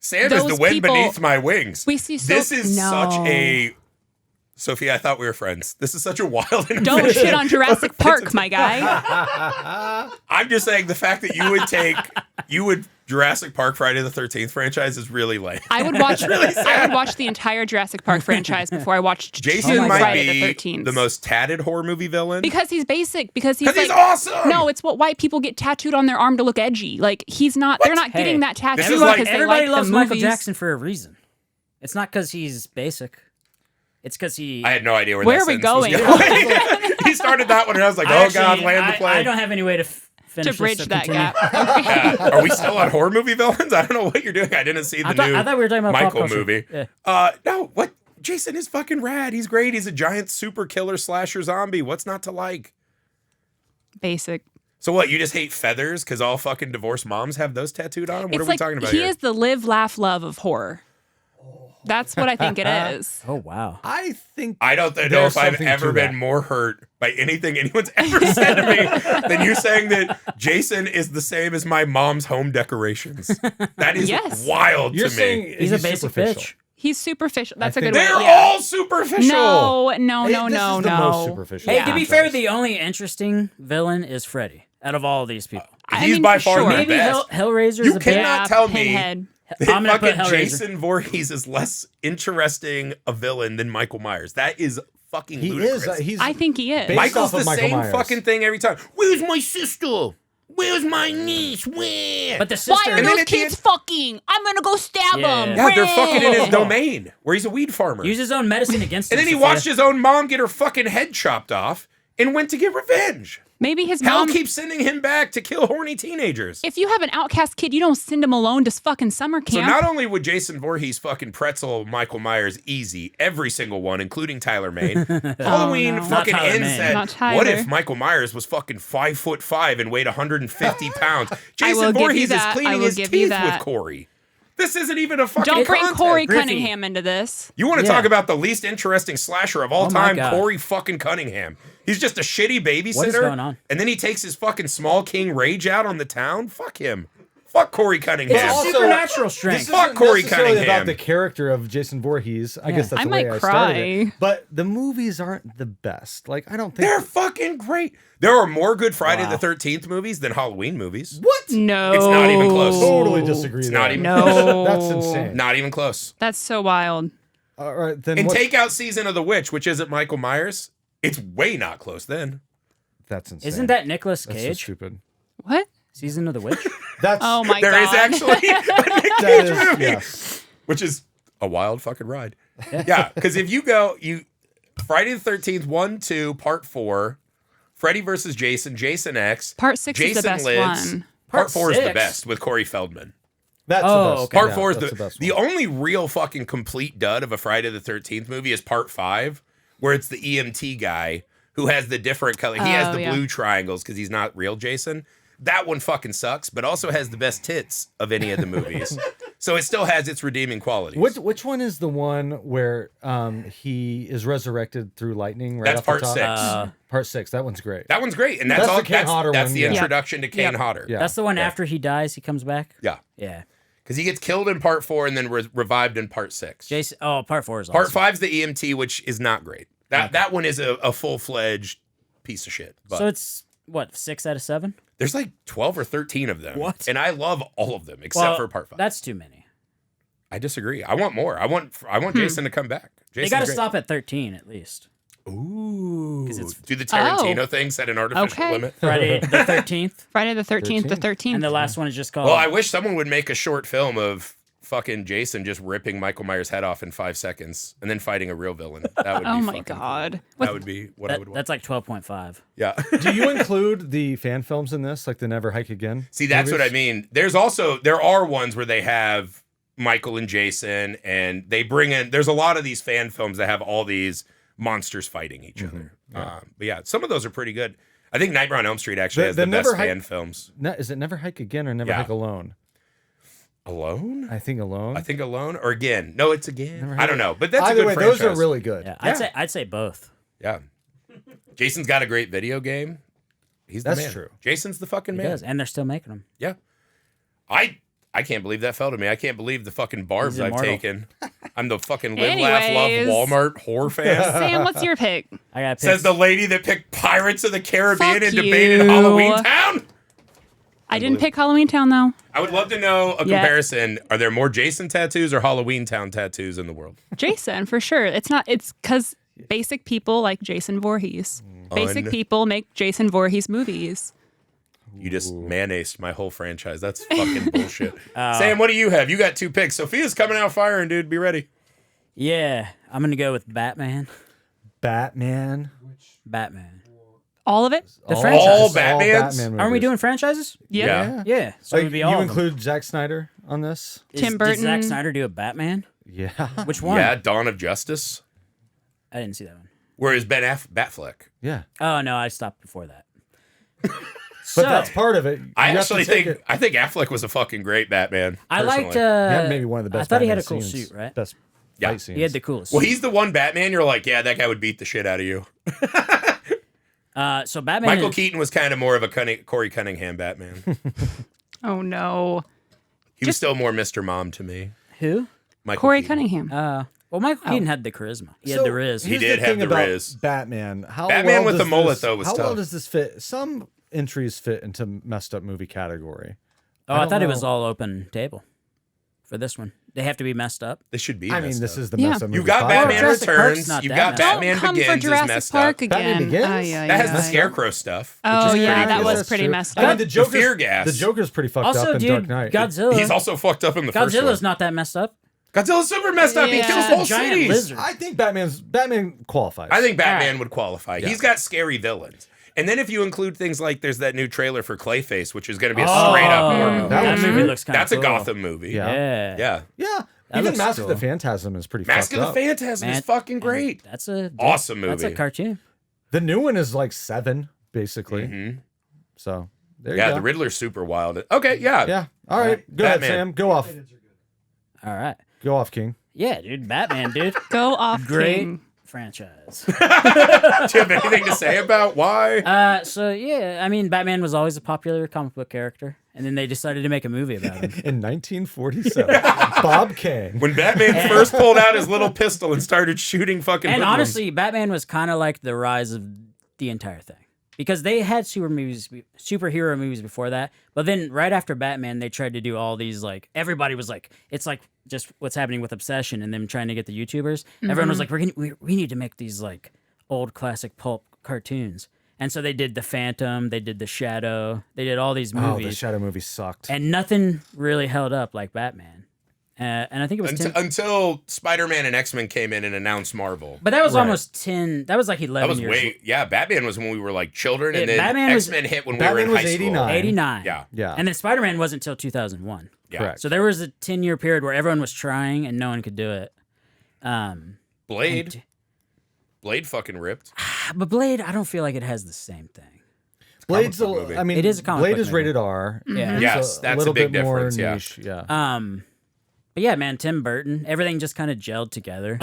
Sam is the those wind people- beneath my wings. we see so This is no. such a... Sophia, I thought we were friends. This is such a wild Don't invention. shit on Jurassic Park, my guy. I'm just saying the fact that you would Jurassic Park Friday the 13th franchise is really lame. I would watch. I would watch the entire Jurassic Park franchise before I watched Jason two might Friday the be 13th. the most tatted horror movie villain. Because he's basic. Because he's Because like, he's awesome! No, it's what white people get tattooed on their arm to look edgy. Like he's not. They're not Hey, getting that tattoo is because like- they Everybody like loves the Michael movies. Jackson for a reason. It's not because he's basic. It's because he. I had no idea where Where that are we sentence was going? He started that one and I was like, I oh God, actually- land the plane. I don't have any way to finish To bridge this, so that continue. gap. Are we still on horror movie villains? I don't know what you're doing. I didn't see the I thought new we were talking about pop Michael culture. movie. Yeah. No, what? Jason is fucking rad. He's great. He's a giant super killer slasher zombie. What's not to like? basic. So what? You just hate feathers because all fucking divorced moms have those tattooed on them? What It's are we like talking about he here? is the live, laugh, love of horror. That's what I think it is. Oh wow. I think I don't know there's if I've something ever to been that. more hurt by anything anyone's ever said to me than you saying that Jason is the same as my mom's home decorations. That is Yes. wild You're to saying me. He's a basic superficial. bitch. He's superficial. That's a think good way. They're Yeah. all superficial. No, This no. is the most superficial. Hey, Yeah. to be fair, the only interesting villain is Freddy out of all these people. He's by far sure. the Maybe best. Hellraiser's You a cannot bit. Yeah, tell me Pinhead. I'm gonna put fucking Hellraiser. Jason Voorhees is less interesting a villain than Michael Myers. That is fucking He ludicrous. is. He's. I think he is. Based Michael's off the of Michael same Myers. fucking thing every time. Where's my sister? Where's my niece? Where? But the Why sister. are And then those at the kids end- fucking? I'm gonna go stab Yeah. them. Yeah, they're fucking in his domain where he's a weed farmer. Use his own medicine against And him. then he Sophia. watched his own mom get her fucking head chopped off and went to get revenge. Maybe his Hell mom. keeps sending him back to kill horny teenagers. If you have an outcast kid, you don't send him alone to fucking summer So camp. not only would Jason Voorhees fucking pretzel Michael Myers easy, every single one, including Tyler Maine, Halloween no. fucking Not Tyler ends Maine. at, Not Tyler. what if Michael Myers was fucking 5'5" and weighed 150 pounds? I will Jason give you Voorhees is that. I cleaning will his give you teeth with that. Corey. This isn't even a fucking Don't bring contest. Corey Griffey. Cunningham into this. You want to Yeah. talk about the least interesting slasher of all Oh my time, God. Corey fucking Cunningham. He's just a shitty babysitter. What is going on? And then he takes his fucking small king rage out on the town. Fuck him. Fuck Corey Cunningham. It's Also, supernatural This strength. isn't Fuck Corey necessarily Cunningham. about the character of Jason Voorhees. I Yeah. guess that's I the way might I started it. cry. But the movies aren't the best. Like I don't think They're fucking great. There are more good Friday Wow. the 13th movies than Halloween movies. what. No. It's not even close. Totally disagree. It's there. not even No. That's insane. Not even close. That's so wild. All right, then And what? take out Season of the Witch, which isn't Michael Myers. It's way not close then. That's insane. Isn't that Nicolas That's so Cage? stupid? What? Season of the Witch? That's Oh my There is god. actually a Nick that Cage is movie. yes. Which is a wild fucking ride. Yeah, because if you go, Friday the 13th, 1, 2, Part 4, Freddy versus Jason, Jason X, Part 6 is the Jason best Lives. one. Part 4 is the 6? best with Corey Feldman. That's Oh, the best. okay. Part Yeah, 4 is that's the best the one. only real fucking complete dud of a Friday the 13th movie is Part 5, where it's the EMT guy who has the different color. He has Oh, the yeah. blue triangles because he's not real Jason. That one fucking sucks, but also has the best tits of any of the movies. So it still has its redeeming qualities. Which one is the one where he is resurrected through lightning? Right That's off the Part top? 6. Part 6. That one's great. That one's great, and that's That's all. the Kane Hodder that's one, the yeah. introduction to Kane Yep. Hodder. Yeah. That's the one after he dies, he comes back? Yeah, Yeah. because he gets killed in Part 4 and then revived in Part 6. Jason. Oh, part 4 is awesome. Part 5's the EMT, which is not great. That one is a full fledged piece of shit. But So it's, what, 6 out of 7? there's like 12 or 13 of them. What? And I love all of them except for Part 5. That's too many. I disagree. I want more. I want Jason to come back. They Jason's got to great. stop at 13 at least. Ooh. 'Cause it's- Do the Tarantino Oh. thing, set an artificial Okay. limit. Friday the 13th. Friday the 13th, the 13th. And the last one is just called. Well, I wish someone would make a short film of fucking Jason just ripping Michael Myers' head off in 5 seconds and then fighting a real villain. That would be Oh my fucking cool. god. That would be what I would want. that's like 12.5. Yeah. Do you include the fan films in this, like the Never Hike Again? See, that's what I movies? mean. There are ones where they have Michael and Jason, and they bring in. There's a lot of these fan films that have all these monsters fighting each other. But yeah, some of those are pretty good. I think Nightmare on Elm Street actually has the best Never Hike- fan films. Is it Never Hike Again or Never Yeah. Hike Alone? Alone? I think Alone. I think Alone or Again. No, it's Again. Never I Hike- don't know, but that's Either a good way, franchise. those are really good. Yeah, Yeah. I'd say both. Yeah. Jason's got a great video game. He's the That's man. true. Jason's the fucking He man. does, and they're still making them. Yeah. I can't believe that fell to me. I can't believe the fucking barbs He's I've immortal. taken. I'm the fucking live, laugh, Anyways. love Walmart whore fan. Sam, what's your pick? I got Says the lady that picked Pirates of the Caribbean Fuck and debated you. Halloween Town. I didn't pick Halloween Town though. I would love to know a Yeah. comparison. Are there more Jason tattoos or Halloween Town tattoos in the world? Jason, for sure. It's because basic people like Jason Voorhees. Basic people make Jason Voorhees movies. You just mayonnaised my whole franchise. That's fucking bullshit. Sam, what do you have? You got 2 picks. Sophia's coming out firing, dude. Be ready. Yeah, I'm gonna go with Batman. Batman. Batman. All of it? The All- franchise. All all Batmans? Batman Aren't we movies. doing franchises? Yep. Yeah. Yeah. So Like, it'd be you all of them. include Zack Snyder on this? Tim Did Burton. Zack Snyder do a Batman? Yeah. Which one? Yeah, Dawn of Justice. I didn't see that one. Where is Batfleck? Yeah. Oh no, I stopped before that. But that's part of it. I You have to actually take think it. I think Affleck was a fucking great Batman. I liked. personally. He had maybe one of the best. I thought he had a Batman cool scenes, suit, right? Best Yeah. fight scenes. He had the coolest. Well, suit. he's the one Batman. You're like, yeah, that guy would beat the shit out of you. So Batman. Michael Keaton was kind of more of a Corey Cunningham Batman. Oh no. He was still more Mr. Mom to me. Who? Michael Corey Keaton. Cunningham. Well, Michael Keaton had the charisma. He had the riz. He Here's did the have thing the about riz. Batman. How Batman well with does the mullet, this- though, was How well tough. does this fit? Some entries fit into messed up movie category. Oh, I don't thought it was know. all open table for this one. They have to be messed up. This should be. I mean, messed this up. is the Yeah. messed up movie. You got podcast. Batman Jurassic Park's Returns. not You that got messed up. Batman Don't come Begins for is Jurassic messed Park up. again. Batman Begins? That has the yeah. Scarecrow stuff. which Oh is yeah, pretty that cool. was That's pretty true. messed I mean, up. the Joker's, fear gas. The Joker's pretty fucked Also, up in dude, Dark Knight. Godzilla. He's also fucked up in the first Godzilla's one. not that messed up. Godzilla's super messed up. He Yeah. kills Just a whole giant cities. lizard. I think Batman qualifies. I think Batman Alright. would qualify. He's got scary villains. And then if you include things like there's that new trailer for Clayface, which is going to be a straight up horror movie. That That looks movie good. looks kind of That's a Gotham movie. Yeah. Yeah. Yeah. Yeah. That Even looks Mask cool. of the Phantasm is pretty Mask of fucked the up. Phantasm is Man, fucking great. That's a Awesome That's a movie. cartoon. The new one is like 7, basically. Mhm. So there you Yeah, go. the Riddler's super wild. Okay, yeah. Yeah. All right. Go ahead, Batman. Sam. Go off. All right. Go off, King. Yeah, dude. Batman, dude. Go off, Great King. franchise. Do you have anything to say about why? So yeah, I mean, Batman was always a popular comic book character, and then they decided to make a movie about him. In 1947, Bob Kane. When Batman first pulled out his little pistol and started shooting fucking And hoodlums. honestly, Batman was kind of like the rise of the entire thing. Because they had superhero movies before that, but then right after Batman, they tried to do all these like everybody was like, it's like just what's happening with Obsession and them trying to get the YouTubers. Everyone was like, we need to make these like old classic pulp cartoons, and so they did the Phantom, they did the Shadow, they did all these Oh, movies, the Shadow movie sucked. and nothing really held up like Batman. And I think it was 10, until Spider-Man and X-Men came in and announced Marvel. but that was Right. almost 10. That was like 11 That was years. way, yeah. Batman was when we were like children, and Yeah, then Batman was- X-Men hit when we Batman were in was high school. 89. 89. Yeah, Yeah. And then Spider-Man wasn't until 2001. yeah. Correct. So there was a 10-year period where everyone was trying and no one could do it. Blade fucking ripped. But Blade, I don't feel like it has the same thing. Blade's book movie. I mean, It is a comic Blade book is movie. rated R. Yeah. It's Yes, that's a little big bit more difference, yeah. niche. Yeah. But yeah, man, Tim Burton, everything just kind of gelled together.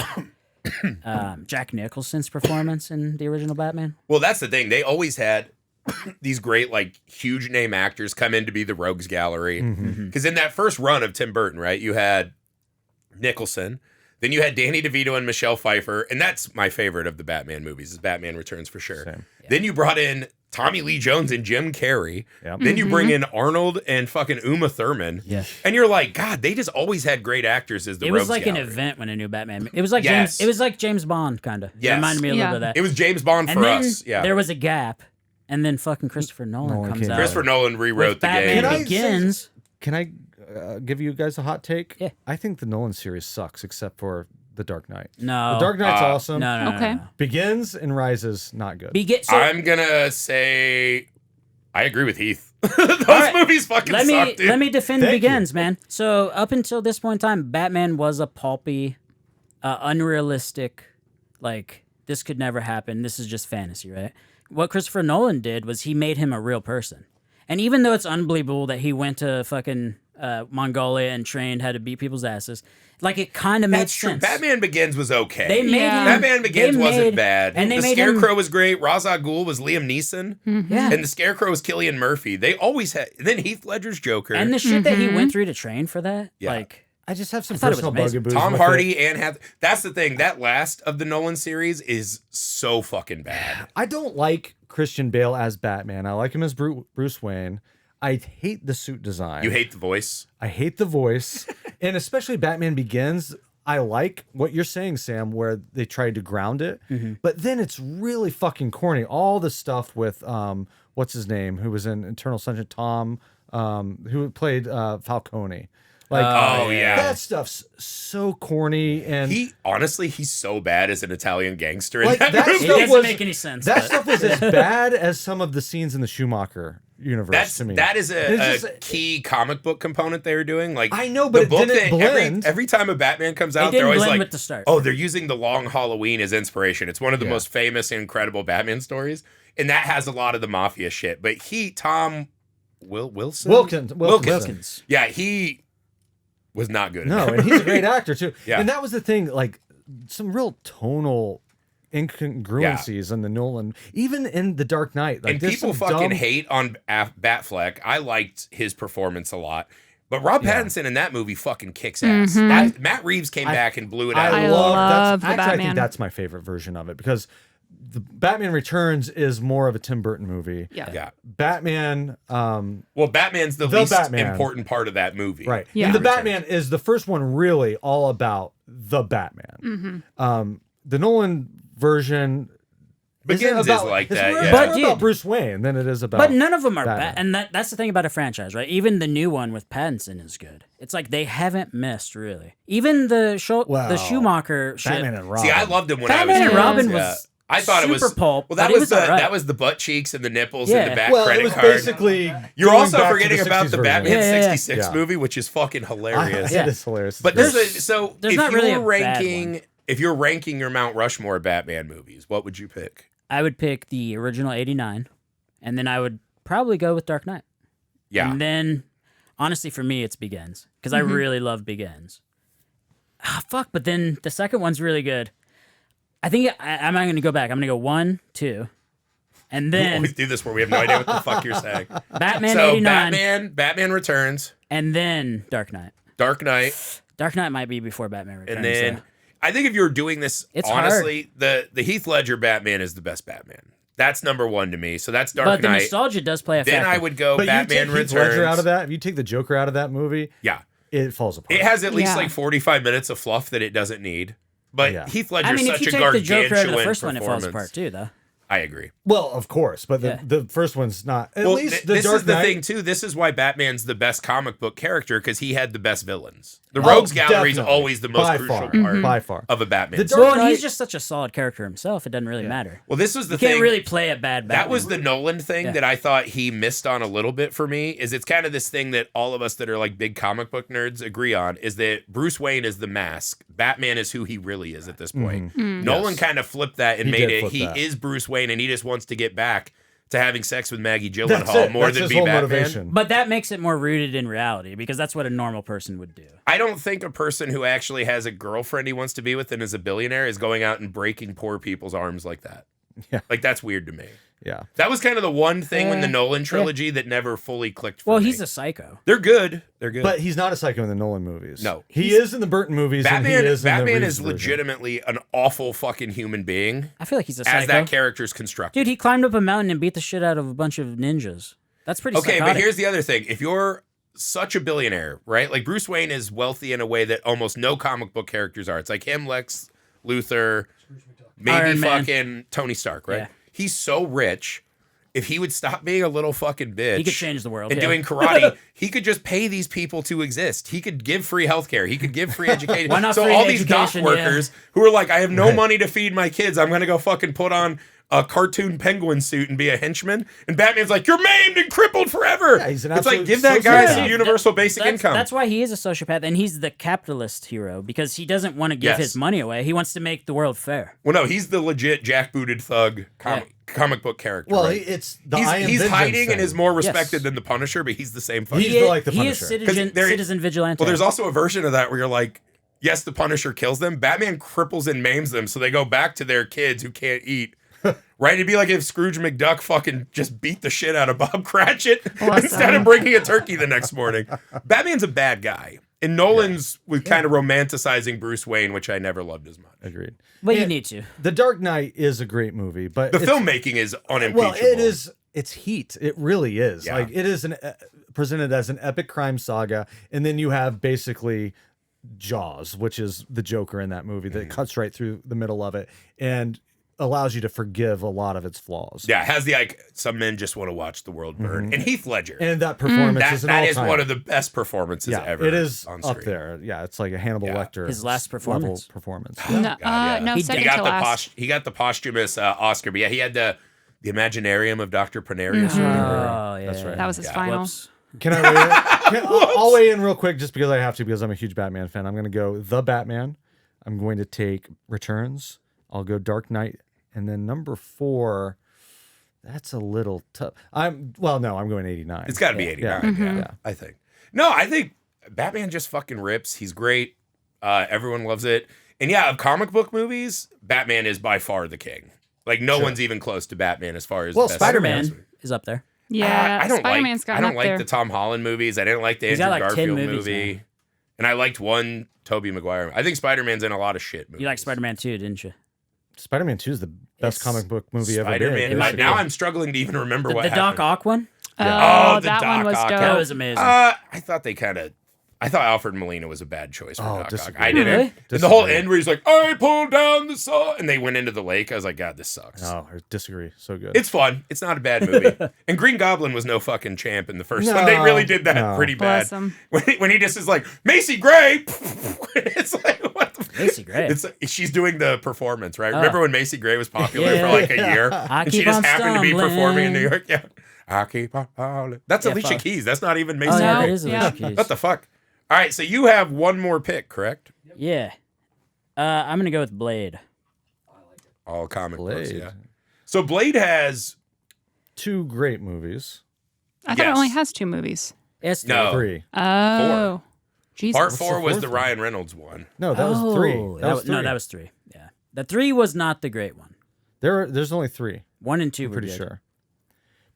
Jack Nicholson's performance in the original Batman. Well, that's the thing. They always had these great, like, huge name actors come in to be the rogues gallery. Because in that first run of Tim Burton, right, you had Nicholson, then you had Danny DeVito and Michelle Pfeiffer, and that's my favorite of the Batman movies, is Batman Returns for sure. Same. Then you brought in Tommy Lee Jones and Jim Carrey. Yep. Then you bring in Arnold and fucking Uma Thurman. Yeah. And you're like, God, they just always had great actors as the It was rogues like gallery. an event when a new Batman. It was like Yes. James Bond kind of. Yes. It reminded me a little Yeah. bit of that. It was James Bond and for then us. Yeah. there was a gap, and then fucking Christopher Nolan Nolan comes came out. out. Christopher Nolan rewrote with the Batman game. Can I Begins. Can I give you guys a hot take? Yeah. I think the Nolan series sucks except for The Dark Knight. No. The Dark Knight's awesome. No. Okay. No. Begins and Rises, not good. So, I'm gonna say I agree with Heath. Those right. movies fucking let suck, dude. me defend Thank Begins, man. So up until this point in time, Batman was a pulpy, unrealistic, like this could never happen. This is just fantasy, right? What Christopher Nolan did was he made him a real person. And even though it's unbelievable that he went to fucking Mongolia and trained how to beat people's asses, like it kind of made That's true. sense. Batman Begins was okay. They made Yeah. him. Batman Begins they wasn't made- bad. And they the made Scarecrow him, was great. Ra's al Ghul was Liam Neeson. yeah. And the Scarecrow was Cillian Murphy. They always had. Then Heath Ledger's Joker. And the shit that he went through to train for that, Yeah. like I just have some I thought it was personal amazing. bugaboos. Tom with Hardy it. and Hath. That's the thing. That last of the Nolan series is so fucking bad. I don't like Christian Bale as Batman. I like him as Bruce Wayne. I hate the suit design. You hate the voice. I hate the voice. And especially Batman Begins. I like what you're saying, Sam, where they tried to ground it. But then it's really fucking corny. All the stuff with what's his name, who was in Eternal Sunshine, Tom, who played Falcone. Like, Oh, yeah. that stuff's so corny. And He's so bad as an Italian gangster in Like, that that movie. it stuff doesn't was- make any sense. that but- stuff was as bad as some of the scenes in the Schumacher universe to me. That is It's a just- key comic book component they were doing. Like I know, but the it book didn't that blend. every time a Batman comes out, didn't they're always blend like, with the start. "Oh, they're using the Long Halloween as inspiration." It's one of the Yeah. most famous and incredible Batman stories. and that has a lot of the mafia shit. But Tom Wilson? Wilkins. Yeah, he was not good. No, and he's a great actor too. Yeah. And that was the thing, like some real tonal incongruencies in the Nolan, even in The Dark Knight. Like, And there's people some fucking dumb- hate on Batfleck. I liked his performance a lot. But Rob Pattinson in that movie fucking kicks ass. Matt Reeves came back and blew it out. I love love that's, the actually, I Batman. think that's my favorite version of it because the Batman Returns is more of a Tim Burton movie. Yeah. Batman, Well, Batman's the least important part of that movie. right? Yeah. And the Returns. Batman is the first one really all about the Batman. The Nolan version Begins about, is like it's that, more, yeah. it's more But, about dude, Bruce Wayne than it is about. But none of them are Batman. bad, and that's the thing about a franchise, right? Even the new one with Pattinson is good. It's like they haven't missed really. Even the Well, Schumacher shit. Batman and Robin. See, I loved him when I was Batman and young. Robin Yeah. was I thought it was super pulp, well. That but it was was alright. that was the butt cheeks and the nipples Yeah. and the back Well, credit it was card. basically. You're going also back to forgetting the about 60s the version. Batman Yeah, yeah, 66 yeah. movie, which is fucking hilarious. Yeah. It is hilarious. But There's- so there's if not you really were a bad ranking, one. if you're ranking your Mount Rushmore Batman movies, what would you pick? I would pick the original '89, and then I would probably go with Dark Knight. Yeah, And then, honestly, for me, it's Begins because I really love Begins. Ah, fuck! But then the second one's really good. I think I'm not going to go back. I'm going to go 1, 2, and we then always do this where we have no idea what the fuck you're saying. Batman So '89, Batman Returns, and then Dark Knight. Dark Knight, Dark Knight might be before Batman Returns. and then though. I think if you were doing this It's honestly, the Heath Ledger Batman is the best Batman. That's number one to me. So that's Dark But the Knight. nostalgia does play a Then factor. I would go But Batman you take Heath Returns. Ledger out of that. If you take the Joker out of that movie, Yeah. it falls apart. It has at least Yeah. like 45 minutes of fluff that it doesn't need. But Yeah. Heath Ledger's I mean, if such you a take the gargantuan Joker out of the first one, it falls performance. apart too, though. I agree. Well, of course, but Yeah. the first one's not. At Well, least the this Dark is the Knight, thing too. This is why Batman's the best comic book character because he had the best villains. The Oh, Rogues Gallery is definitely. always the most By crucial far. part by far. of a Batman. The story. Dark Well, and he's Knight- just such a solid character himself. It doesn't really matter. Well, this was the You thing. can't really play a bad Batman. That was the Nolan thing Yeah. that I thought he missed on a little bit for me. Is it's kind of this thing that all of us that are like big comic book nerds agree on is that Bruce Wayne is the mask. Batman is who he really is at this point. Nolan Yes. kind of flipped that and He made did it. flip He that. is Bruce Wayne and he just wants to get back to having sex with Maggie That's Gyllenhaal it. more That's than his be whole Batman. motivation. But that makes it more rooted in reality because that's what a normal person would do. I don't think a person who actually has a girlfriend he wants to be with and is a billionaire is going out and breaking poor people's arms like that. Yeah. Like that's weird to me. Yeah. That was kind of the one thing in the Nolan trilogy that never fully clicked for Well, me. he's a psycho. They're good. They're good. But he's not a psycho in the Nolan movies. No. He is in the Burton movies. and he Batman is in the Batman Reeves is version. legitimately an awful fucking human being I feel like he's a psycho. as that character's constructed. Dude, he climbed up a mountain and beat the shit out of a bunch of ninjas. That's pretty Okay, psychotic. but here's the other thing. If you're such a billionaire, right? Like Bruce Wayne is wealthy in a way that almost no comic book characters are. It's like him, Lex Luthor, maybe Iron Man. fucking Tony Stark, right? Yeah. He's so rich. If he would stop being a little fucking bitch He could change the world. and yeah. doing karate, he could just pay these people to exist. He could give free healthcare. He could give free education. Why not so free all these dock education, workers who are like, I have no money to feed my kids. I'm gonna go fucking put on a cartoon penguin suit and be a henchman. And Batman's like, you're maimed and crippled forever. Yeah, he's an it's like absolute give that guy sociopath. some universal basic That's- income. That's why he is a sociopath, and he's the capitalist hero because he doesn't want to give Yes. his money away. He wants to make the world fair. well, no, he's the legit jackbooted thug comic book character. Well, right? it's the I am he's vengeance hiding thing. and is more respected Yes. than the Punisher, but he's the same fucking. He's like the he is Punisher. citizen vigilante. Well, there's also a version of that where you're like, yes, the Punisher kills them. Batman cripples and maims them, so they go back to their kids who can't eat. Right? It'd be like if Scrooge McDuck fucking just beat the shit out of Bob Cratchit instead of bringing a turkey the next morning. Batman's a bad guy. And Nolan's was kind of romanticizing Bruce Wayne, which I never loved as much. Agreed. but you Yeah. need to. The Dark Knight is a great movie, but The it's- filmmaking is unimpeachable. Well, it is. It's Heat. It really is. Yeah. Like it is presented as an epic crime saga, and then you have basically Jaws, which is the Joker in that movie that cuts right through the middle of it and allows you to forgive a lot of its flaws. Yeah, it has the like some men just want to watch the world burn. And Heath Ledger. And that performance that is an that is all-time. one of the best performances yeah, ever. it is on up screen. there. Yeah, it's like a Hannibal Yeah. Lecter. His last level performance. performance. No, God, yeah. no, He second He got to the last. he got the posthumous Oscar, but yeah, he had the Imaginarium of Dr. Panarius. Oh, yeah. That's right. That was his Yeah. final. Whoops. Can I weigh in? I'll weigh in real quick just because I have to, because I'm a huge Batman fan. I'm going to go The Batman. I'm going to take Returns. I'll go Dark Knight. And then number 4, That's a little tough. I'm going 89. It's got to be 89. Yeah, I think. No, I think Batman just fucking rips. He's great. Everyone loves it. And yeah, of comic book movies, Batman is by far the king. Like no one's even close to Batman as far as Well, best Spider-Man superheroes. is up there. Yeah, I don't Spider-Man's like. gotten I don't up there. like the Tom Holland movies. I didn't like the He's Andrew got, like, 10 Garfield movies, movie, man. and I liked one Tobey Maguire. I think Spider-Man's in a lot of shit movies. You like Spider-Man 2, didn't you? Spider-Man 2 is the best It's comic book movie ever Spider-Man. made. It might Now be. I'm struggling to even remember The what Doc happened. Ock one? Oh, the that Doc one was Ock. dope. That was amazing. I thought they kind of. I thought Alfred Molina was a bad choice for Doc Ock. disagree. I didn't. Really? And the whole Disagree. end where he's like, "I pulled down the saw," and they went into the lake. I was like, "God, this sucks." No, I disagree. So good. It's fun. It's not a bad movie. And Green Goblin was no fucking champ in the first No, one. They really did that no. pretty bad. Bless him. When he just is like, Macy Gray. It's like, what the Macy Gray. It's she's doing the performance, right? Oh. Remember when Macy Gray was popular Yeah. for like a year? I And she keep just on happened to be performing in New stumbling. York? Yeah. I keep on falling. That's Yeah, Alicia fuck. Keys. That's not even Macy Oh, yeah, No, Gray. that is yeah. Alicia Keys. What the fuck? All right, so you have one more pick, correct? Yeah. I'm going to go with Blade. All comic books, Blade. yeah. So Blade has 2 great movies. I thought it Yes. only has 2 movies. It's No. 3. Oh, Jesus. part the 4 was fourth the one? Ryan Reynolds one. No, that was 3. That was 3. No, that was 3. Yeah. The 3 was not the great one. There's only 3. 1 and 2 I'm were pretty good. sure.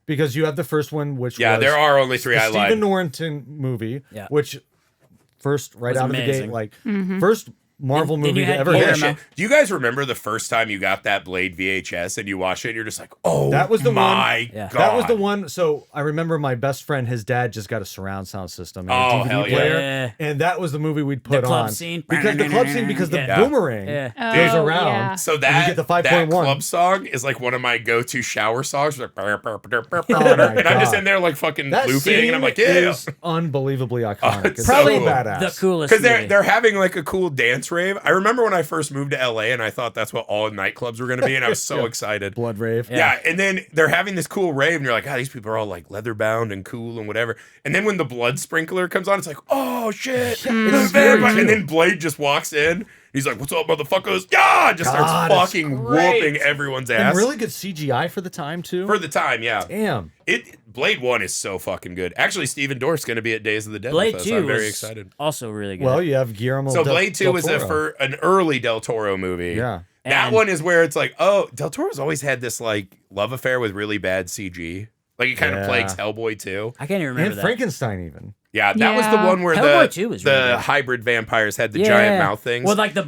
Because you have the first one, which Yeah, was there are only 3. the I lied. Stephen Norrington movie, Yeah. which first right Was out of the gate, amazing. like Mm-hmm. first Marvel Then you movie to had ever Holy Guillermo. hit. shit. Do you guys remember the first time you got that Blade VHS and you watched it and you're just like, oh, That was the my one. Yeah. God. That was the one. So I remember my best friend, his dad just got a surround sound system and Oh, a DVD hell yeah. player, Yeah. and that was the movie we'd put club on scene. because the Yeah. boomerang Yeah. goes Oh, around. yeah. So you that, get the that 5.1. club song is like one of my go-to shower songs. Like, my and I'm just God. in there like fucking That looping, scene and I'm like, yeah. is unbelievably iconic. it's It's so Probably cool. badass. the coolest Because movie. they're having like a cool dance rave. I remember when I first moved to LA and I thought that's what all nightclubs were going to be, and I was so Yeah. excited. Blood rave. Yeah, and then they're having this cool rave, and you're like, these people are all like leather bound and cool and whatever. And then when the blood sprinkler comes on, it's like, oh shit, the it's scary, vampire. too. And then Blade just walks in. He's like, what's up, motherfuckers? Yeah, just God, starts it's fucking great. whooping everyone's And ass. really good CGI for the time too. For the time, yeah. Damn. Blade 1 is so fucking good. Actually, Steven Dorff's going to be at Days of the Dead Blade with us. 2 I'm very was excited. also really good. Well, you have Guillermo. So del Blade 2 del was Toro. an early Del Toro movie. Yeah. That And- one is where it's like, oh, Del Toro's always had this like love affair with really bad CG. Like it kind of Yeah. plagues Hellboy too. I can't even remember And that. Frankenstein even. Yeah, that was the Yeah. one where Hellboy 2 was the really good. hybrid vampires had the giant mouth things. Well, like the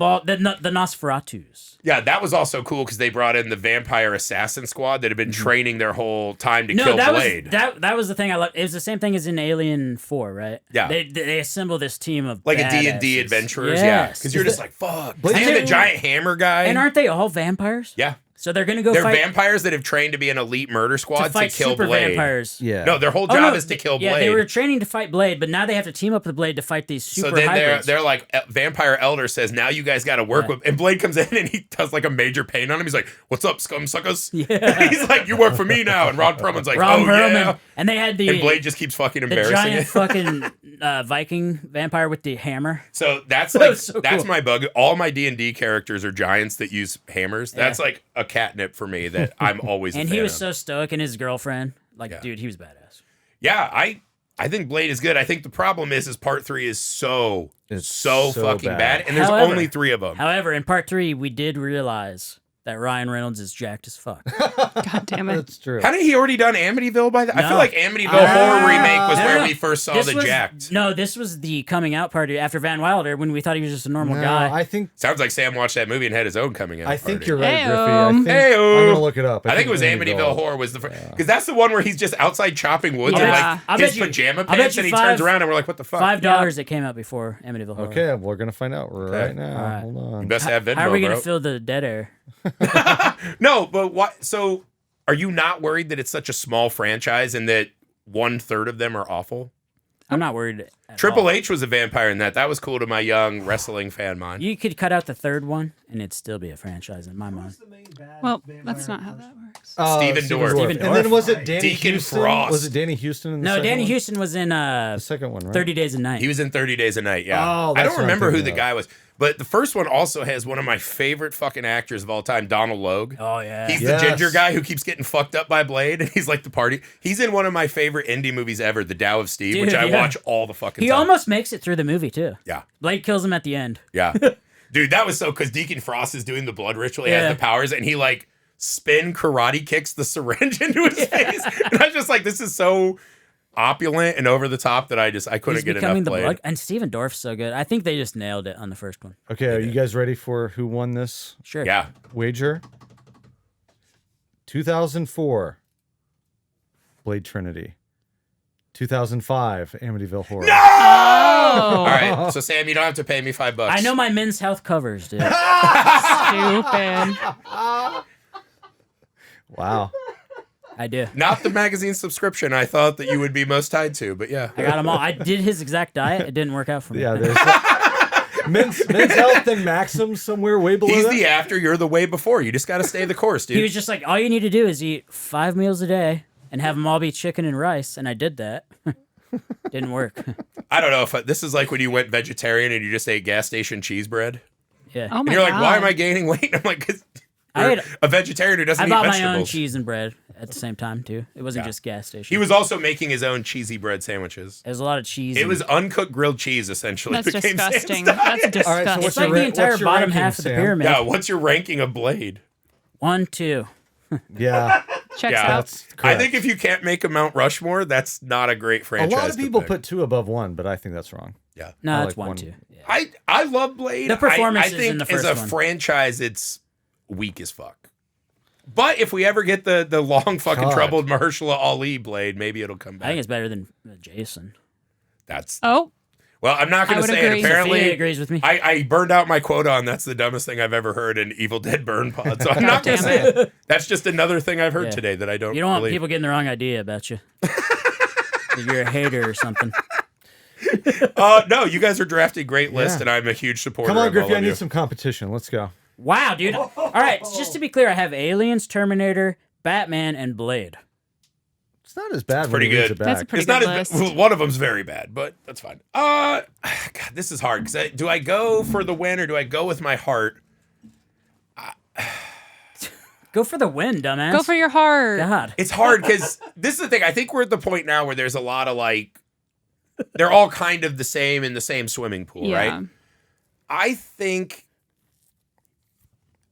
Nosferatus. Yeah, that was also cool because they brought in the vampire assassin squad that had been training their whole time to kill that Blade. was that was the thing I loved. It was the same thing as in Alien 4, right? Yeah. They assemble this team of like a D&D badasses. adventurers, Yes. yeah. Because you're just like, fuck. Blade And the 2 giant hammer guy. And aren't they all vampires? yeah. So they're gonna go They're fight vampires that have trained to be an elite murder squad to fight kill super Blade. vampires. Yeah. No, their whole Oh, job no, is to kill Blade. Yeah, they were training to fight Blade, but now they have to team up with Blade to fight these super So then hybrids. they're like, Vampire Elder says, now you guys got to work Yeah. with. And Blade comes in and he does like a major pain on him. He's like, what's up, scum suckers? Yeah. He's like, you work for me now. And Ron Perlman's like, Ron oh Perlman. yeah. And they had the And Blade just keeps fucking the embarrassing giant it. fucking Viking vampire with the hammer. So that's That like, was so that's cool. my bug. All my D&D characters are giants that use hammers. That's Yeah. like a catnip for me that I'm always a And fan he was of. so stoic, and his girlfriend, like, Yeah. dude, he was badass. Yeah, I think Blade is good. I think the problem is part 3 is so It's fucking so bad. bad. And there's However- only 3 of them. However, in part 3, we did realize that Ryan Reynolds is jacked as fuck. God damn it. That's true. Hadn't he already done Amityville by that? I No. feel like Amityville Horror Remake was No, where no. we first saw This the was- jacked. No, this was the coming out party after Van Wilder when we thought he was just a normal No, guy. I think Sounds like Sam watched that movie and had his own coming out. I think party. you're right, Griffey. Heyo. I think Heyo. I'm gonna look it up. I think it was Amityville Horror was the first because that's the one where he's just outside chopping wood in Yeah. like his pajama pants and he turns around and we're like, what the fuck? $5 that came out before Amityville Horror. Okay, we're gonna find out right now. All right. Hold You on. best have Venmo, How are we gonna bro. fill the dead air? No, but what? So are you not worried that it's such a small franchise and that 1/3 of them are awful? I'm not worried. At Triple all. H was a vampire in that. That was cool to my young wrestling fan mind. You could cut out the third one, and it'd still be a franchise in my mind. Well, that's not how that works. Dorfs? Stephen Dorff. Stephen And then was it Danny Deacon Houston? Frost. Was it Danny Houston in the No, second Danny one? Houston was in The second one, right? 30 Days a Night. He was in 30 Days a Night, yeah. Oh, I that's don't what I'm remember who thinking the of. guy was, but the first one also has one of my favorite fucking actors of all time, Donald Logue. Oh yeah. He's Yes. the ginger guy who keeps getting fucked up by Blade, and he's like the party. He's in one of my favorite indie movies ever, The Tao of Steve, which Dude, I yeah. watch all the fucking He time. almost makes it through the movie too. Yeah, Blade kills him at the end. yeah. Dude, that was so, because Deacon Frost is doing the blood ritual. He Yeah. has the powers, and he like spin karate kicks the syringe into his face. And I was just like, this is so opulent and over the top that I couldn't He's get becoming enough the Blade. blood. And Stephen Dorff's so good. I think they just nailed it on the first one. Okay, are you guys ready for who won this Sure. Yeah. wager? 2004, Blade Trinity. 2005, Amityville Horror. All right, so Sam, you don't have to pay me $5. I know my Men's Health covers, dude. Stupid. Wow. I do. Not the magazine subscription I thought that you would be most tied to, but yeah. I got them all. I did his exact diet. It didn't work out for me. Yeah, there's men's health and Maxim somewhere way below He's that. the after, you're the way before. You just got to stay the course, dude. He was just like, all you need to do is eat 5 meals a day and have them all be chicken and rice. And I did that. Didn't work. I don't know if this is like when you went vegetarian and you just ate gas station cheese bread. Yeah. Oh And my you're like, God. why am I gaining weight? I'm like, 'cause I you're had- a vegetarian who doesn't I eat bought my vegetables. own cheese and bread at the same time, too. It wasn't just gas station. He was also making his own cheesy bread sandwiches. There was a lot of cheese. It and- was uncooked grilled cheese, essentially. That's became Sam's disgusting. diet. That's disgusting. All right, so It's what's like your the ra- entire what's your bottom ranking, half of the Sam? pyramid. Yeah, what's your ranking of Blade? 1, 2. Yeah. Checks Yeah. out. That's I correct. think if you can't make a Mount Rushmore, that's not a great a franchise. lot of to people pick. put 2 above 1, but I think that's wrong. Yeah. No, I it's like 1, one. 2. Yeah. I love Blade. The performances I think in the as first a one. franchise, it's weak as fuck. But if we ever get the long fucking God. troubled Mahershala Ali Blade, maybe it'll come I back. think it's better than Jason. That's Oh, well, I'm not going I to would say agree. it. Apparently, Sophia agrees with me. I burned out my quote on that's the dumbest thing I've ever heard in Evil Dead Burn Pod. So I'm not going to damn say it. That's just another thing I've heard Yeah. today that I don't. You don't want believe. people getting the wrong idea about you. That you're a hater or something. No, you guys are drafting great list, Yeah. and I'm a huge supporter. Come on, of Griffey, all I of need you. some competition. Let's go. Wow, dude. All right, so just to be clear, I have Aliens, Terminator, Batman, and Blade. It's not as bad when pretty he reads good. it back. That's a pretty It's not good as list. one of them's very bad, but that's fine. God, this is hard because do I go for the win or do I go with my heart? Go for the win, dumbass. go for your heart. God. It's hard because this is the thing. I think we're at the point now where there's a lot of like, they're all kind of the same in the same swimming pool, Yeah. right? I think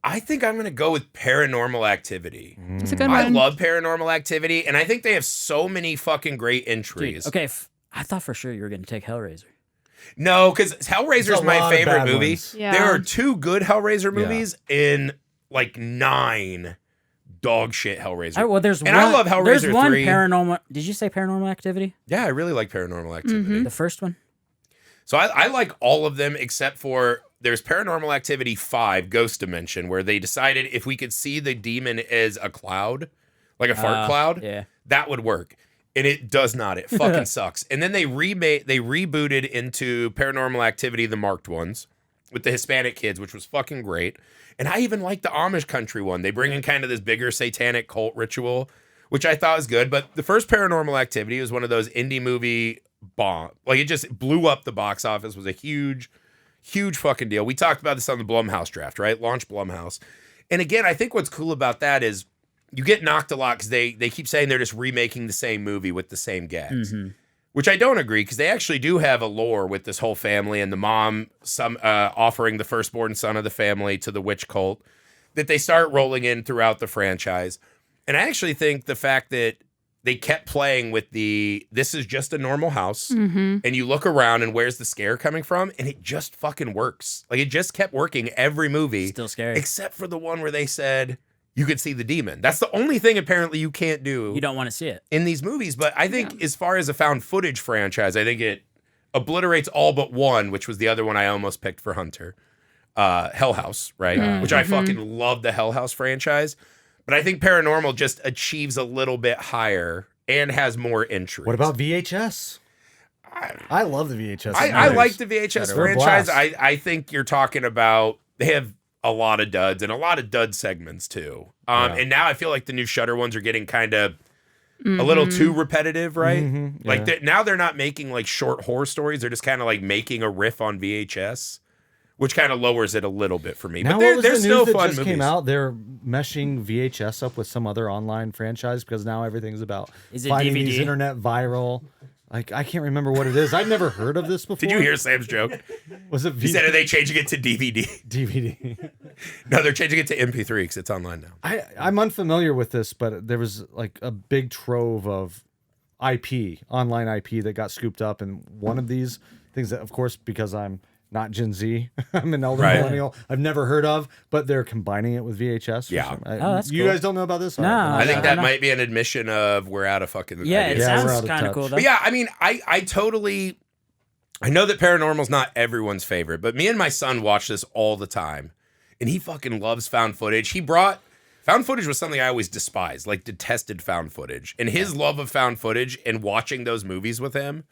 I'm going to go with Paranormal Activity. It's a good I one. love Paranormal Activity, and I think they have so many fucking great Dude, entries. okay, I thought for sure you were going to take Hellraiser. No, because Hellraiser There's is a my lot of favorite bad movie. ones. Yeah. There are 2 good Hellraiser movies in like 9 dog shit Hellraiser. All right, well, there's And one. I love There's Hellraiser one 3. paranormal. Did you say Paranormal Activity? Yeah, I really like Paranormal Activity. The first one? So I like all of them except for there's Paranormal Activity 5, Ghost Dimension, where they decided if we could see the demon as a cloud, like a fart cloud, Yeah. that would work. And it does not. It fucking sucks. And then they rebooted into Paranormal Activity, the marked ones, with the Hispanic kids, which was fucking great. And I even like the Amish country one. They bring in kind of this bigger satanic cult ritual, which I thought was good. But the first Paranormal Activity was one of those indie movie bomb. Like it just blew up the box office, was a huge fucking deal. We talked about this on the Blumhouse draft, right? Launch Blumhouse. And again, I think what's cool about that is you get knocked a lot because they keep saying they're just remaking the same movie with the same gags, which I don't agree because they actually do have a lore with this whole family and the mom offering the firstborn son of the family to the witch cult that they start rolling in throughout the franchise. And I actually think the fact that they kept playing with this is just a normal house and you look around and where's the scare coming from? And it just fucking works. Like it just kept working every movie. Still scary. Except for the one where they said you could see the demon. That's the only thing apparently you can't do You don't want to see it. in these movies. But I think as far as a found footage franchise, I think it obliterates all but one, which was the other one I almost picked for Hunter. Hell House, right? Which I fucking love the Hell House franchise. But I think Paranormal just achieves a little bit higher and has more entries. What about VHS? I love the VHS. I movies. like the VHS They're a franchise. blast. I think you're talking about they have a lot of duds and a lot of dud segments too. And now I feel like the new Shudder ones are getting kind of a little too repetitive, right? Mm-hmm, Like now they're not making like short horror stories. They're just kind of like making a riff on VHS, which kind of lowers it a little bit for me. Now, But what they're, was they're the still news that fun just movies. came out? They're meshing VHS up with some other online franchise because now everything's about Is it finding DVD? these internet viral. Like, I can't remember what it is. I've never heard of this before. Did you hear Sam's joke? Was it He said, are they changing it to DVD? DVD? No, they're changing it to MP3 because it's online now. I'm unfamiliar with this, but there was like a big trove of online IP that got scooped up, and one of these things that, of course, because I'm not Gen Z, I'm an elder millennial, I've never heard of, but they're combining it with VHS. Yeah. That's you cool. guys don't know about this? No. I think that no. might be an admission of we're out of fucking Yeah, it ideas. we're sounds out of kind of touch. cool though. But yeah, I mean, I totally, I know that paranormal's not everyone's favorite, but me and my son watch this all the time, and he fucking loves found footage. Found footage was something I always despised, like detested found footage, and his love of found footage and watching those movies with him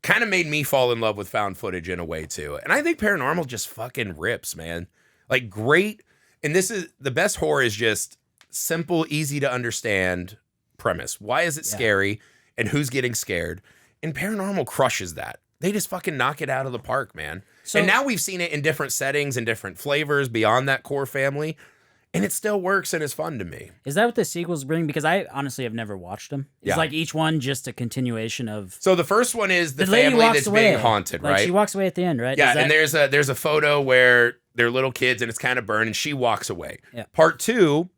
kind of made me fall in love with found footage in a way too. And I think paranormal just fucking rips, man. Like great, and this is the best horror is just simple, easy to understand premise. Why is it scary and who's getting scared? And paranormal crushes that. They just fucking knock it out of the park, man. So- and now we've seen it in different settings and different flavors beyond that core family. And it still works and is fun to me. Is that what the sequels bring? Because I honestly have never watched them. It's Yeah. like each one just a continuation of So the first one is the lady family walks that's away. being haunted, Like, right? she walks away at the end, right? Yeah, Is that- and there's a photo where they're little kids and it's kind of burned and she walks away. Yeah. Part 2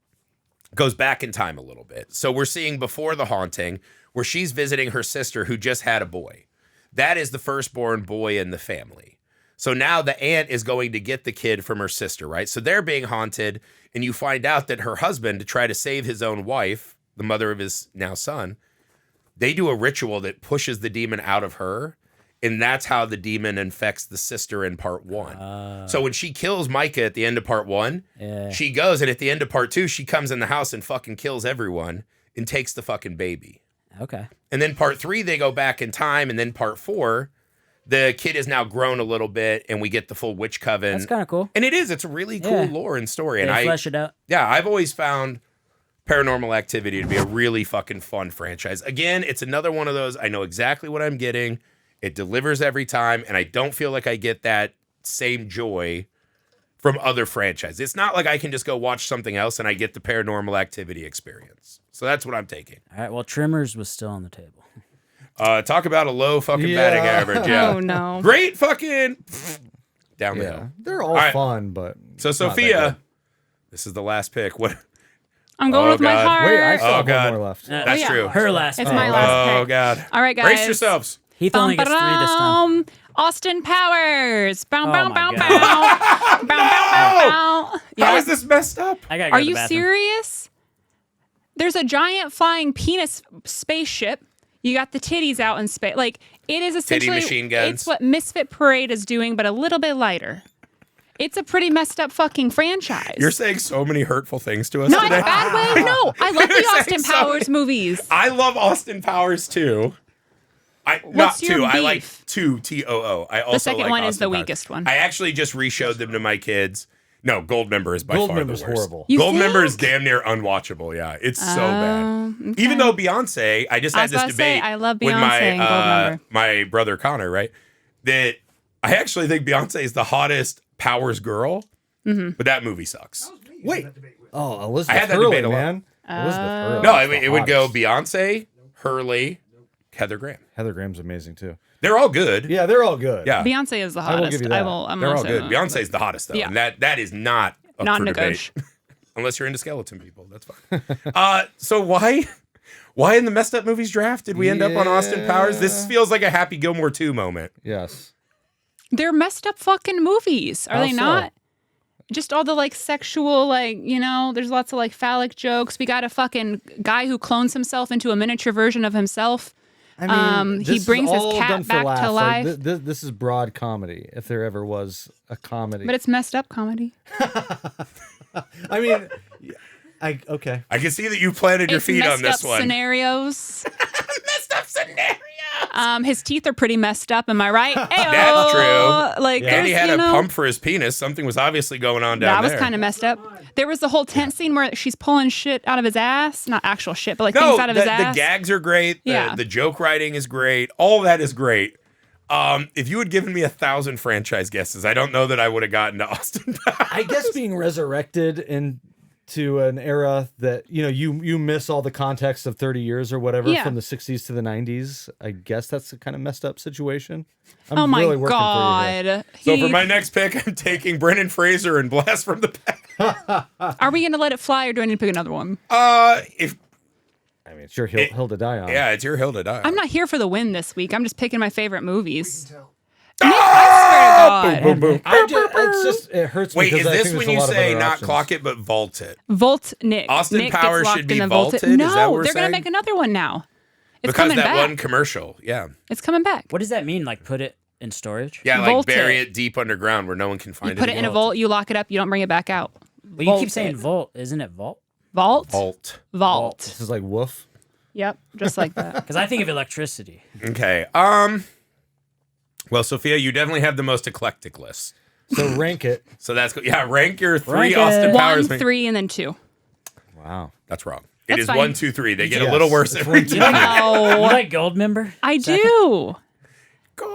goes back in time a little bit. So we're seeing before the haunting where she's visiting her sister who just had a boy. That is the firstborn boy in the family. So now the aunt is going to get the kid from her sister, right? So they're being haunted, and you find out that her husband, to try to save his own wife, the mother of his now son, they do a ritual that pushes the demon out of her, and that's how the demon infects the sister in part 1. So when she kills Micah at the end of part 1, she goes, and at the end of part 2, she comes in the house and fucking kills everyone and takes the fucking baby. Okay. And then part 3, they go back in time, and then part 4, the kid is now grown a little bit, and we get the full witch coven. That's kind of cool. And it is. It's a really cool lore and story. They And flesh it out. I've always found Paranormal Activity to be a really fucking fun franchise. Again, it's another one of those, I know exactly what I'm getting. It delivers every time, and I don't feel like I get that same joy from other franchises. It's not like I can just go watch something else and I get the Paranormal Activity experience. So that's what I'm taking. All right. Well, Trimmers was still on the table. Talk about a low fucking batting average. Yeah. Oh no. Great fucking down the Yeah, hill. they're all right. fun, but So it's not that Sophia, this is the last pick. What? I'm going Oh, with my God. heart. good. Wait, I still have God. one more left. That's yeah. true. Her last. It's pick. my last Oh pick. God. All right, guys. Brace yourselves. Heath only gets 3 this time. Austin Powers. Bow, Oh bow, my bow, God. bow. Bow, bow, bow. How is this messed up? I gotta go Are to the you bathroom. serious? There's a giant flying penis spaceship. You got the titties out in space. Like, it is essentially machine guns. It's what Misfit Parade is doing, but a little bit lighter. It's a pretty messed up fucking franchise. You're saying so many hurtful things to us not in today. a bad way. No, I love You're the Austin saying so Powers many- movies. I love Austin Powers too. Not What's your 2. I beef? like 2 TOO. I also The second like one is Austin the Powers. weakest one. I actually just re-showed them to my kids. No, Goldmember is by far the Goldmember's worst. horrible. You Goldmember is think? damn near unwatchable. Yeah, it's so Oh, bad. okay. Even though Beyonce, I just I had was this about to say, debate I love with Beyonce and my Goldmember. my brother Connor, right? That I actually think Beyonce is the hottest Powers girl, but that movie sucks. Wait. Oh, Elizabeth I had that Hurley, debate a lot. man. Elizabeth Hurley. No, is I mean the it would go hottest. Beyonce, Hurley, Heather Graham. Heather Graham's amazing too. They're all good. Yeah, they're all good. Yeah. Beyonce is the I will hottest. give you that. I'm They're all also, good. Beyonce's the hottest though, Yeah. and that is not up Not for negotiable. debate. Unless you're into skeleton people, that's fine. So why in the messed up movies draft did we end up on Austin Powers? This feels like a Happy Gilmore 2 moment. Yes. They're messed up fucking movies. Are How they so? not? Just all the like sexual, like, you know, there's lots of like phallic jokes. We got a fucking guy who clones himself into a miniature version of himself. I mean, He this brings is his all cat done for back to laughs. life. Like, this is broad comedy, if there ever was a comedy. But it's messed up comedy. I mean, okay. I can see that you planted your It's feet messed on this up one. scenarios. Messed up scenarios. His teeth are pretty messed up. Am I right? That's true. Like, And he there's, had a you know, pump for his penis. Something was obviously going on down that was there. kind of messed up. There was the whole tent scene where she's pulling shit out of his ass. Not actual shit, but like No, things out of his the ass. gags are great. Yeah. The joke writing is great. All that is great. If you had given me 1,000 franchise guesses, I don't know that I would have gotten to Austin Powers. I guess being resurrected into an era that you miss all the context of 30 years or whatever Yeah. from the 60s to the 90s. I guess that's a kind of messed up situation. Oh my really working for you here. God. So for Heath, my next pick, I'm taking Brendan Fraser and Blast from the Past. are we going to let it fly or do I need to pick another one? If I mean, it's your hill to die on. yeah, it's your hill to die. I'm not here for the win this week. I'm just picking my favorite movies. Ah! Boom, boom, boom. It hurts me Wait, because is I this think when there's a you lot of say other not options. clock it but vault it? Volt Nick. Austin Nick Powers gets locked should be in the vaulted? No, Is that what we're they're going saying? to make another one now. It's Because coming that back. one commercial, yeah. It's coming back. What does that mean? Like put it in storage? Yeah, like Vault bury it. it deep underground where no one can find You put it in a vault, you lock it up, you don't bring it back out. Well, you Vault keep saying it. vault, isn't it vault? Vault? Vault. Vault. This is like woof. Yep, just like that. Because I think of electricity. Okay. Well, Sophia, you definitely have the most eclectic list. So rank it. So that's good. Yeah, rank your 3 Rank it. Austin Powers. 1, 3, and then 2. Wow. That's wrong. That's it is fine. 1, 2, 3. They get a Yes, little worse it's every 1, 2, time. You Oh, like Goldmember? I Second? do. God.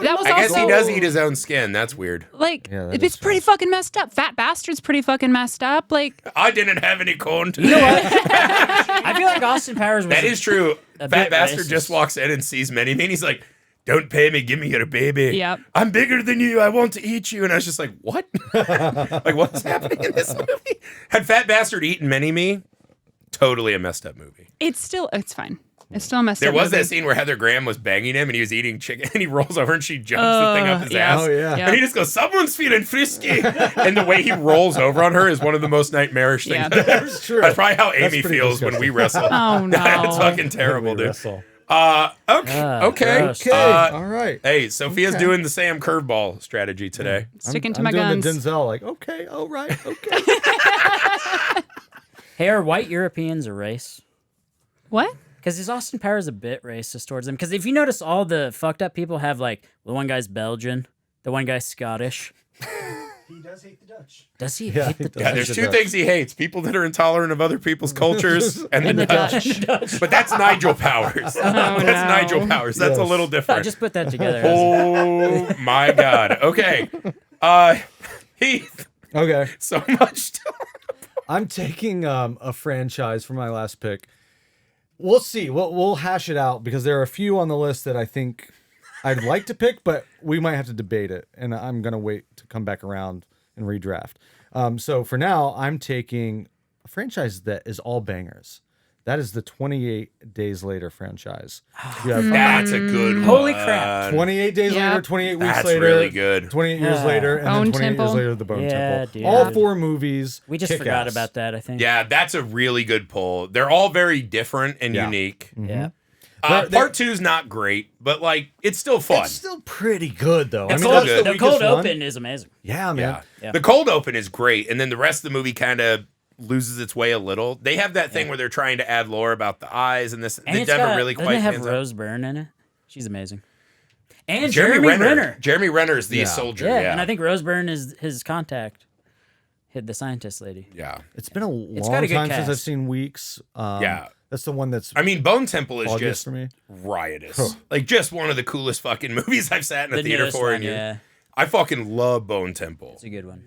That was I guess he also- does eat his own skin. That's weird. Like, Yeah, that it's is pretty fucking messed up. Fat Bastard's pretty fucking messed up. Like, I didn't have any corn today. You know what? I feel like Austin Powers was That is true. a Fat bit Bastard racist. just walks in and sees Mini Me, and he's like, "Don't pay me, give me your baby. Yep. I'm bigger than you. I want to eat you." And I was just like, "What? Like, what's happening in this movie?" Had Fat Bastard eaten Mini Me, totally a messed up movie. it's fine. It's still a messed There up. was movie. that scene where Heather Graham was banging him, and he was eating chicken, and he rolls over and she jumps the thing up his yeah. ass. Oh, yeah. Yeah. And he just goes, "Someone's feeling frisky." And the way he rolls over on her is one of the most nightmarish things. Yeah. That's true. That's probably how That's Amy pretty feels when we disgusting. wrestle. Oh, no. It's fucking terrible, We dude. wrestle. Okay. gross. Okay. All right. Hey, Sophia's doing the Sam curveball strategy today. Sticking to I'm my doing guns. the Denzel. Like, okay, all right, okay. Hey, are white Europeans a race? What? Because is Austin Powers a bit racist towards them? Because if you notice, all the fucked up people have like the one guy's Belgian, the one guy's Scottish. He does hate the Dutch. Does he Yeah, hate the he does. Yeah, there's He's two a Dutch. things he hates: people that are intolerant of other people's cultures, and And the the Dutch. But that's Nigel Powers. That's no. Nigel Powers. That's a Yes. little I different. just put that together. Oh my God. Okay. Heath, Okay. so much. I'm taking a franchise for my last pick. We'll see. We'll hash it out because there are a few on the list that I think I'd like to pick, but we might have to debate it. And I'm going to wait to come back around and redraft. So for now, I'm taking a franchise that is all bangers. That is the 28 Days Later franchise. You have That's a good one. Holy crap. 28 days Yep. later, 28 weeks That's later. really good. 28 years Yeah. later, and Bone then 28 Temple. years later, the Bone Yeah, Temple. dude. All 4 movies. We just kick forgot ass. about that, I think. Yeah, that's a really good pull. They're all very different and Yeah. unique. Yeah. Part 2's not great, but like it's still fun. It's still pretty good, though. The, It's cold, all good. the weakest cold one. open is amazing. Yeah, man. Yeah. Yeah. The cold open is great, and then the rest of the movie kind of loses its way a little. They have that thing where they're trying to add lore about the eyes and this. And It it's never got, really doesn't quite it have pans out. Rose Byrne in it? She's amazing. And Jeremy Renner. Renner. Jeremy Renner is the Yeah. soldier. Yeah, Yeah, and I think Rose Byrne is his contact. Hit the scientist lady. yeah. It's been a It's long got a good time since I've cast. seen Weeks. Yeah. That's the one that's I mean, Bone Temple is August just for me. riotous. Like just one of the coolest fucking movies I've sat in a The theater newest for. one, in years. yeah. I fucking love Bone Temple. It's a good one.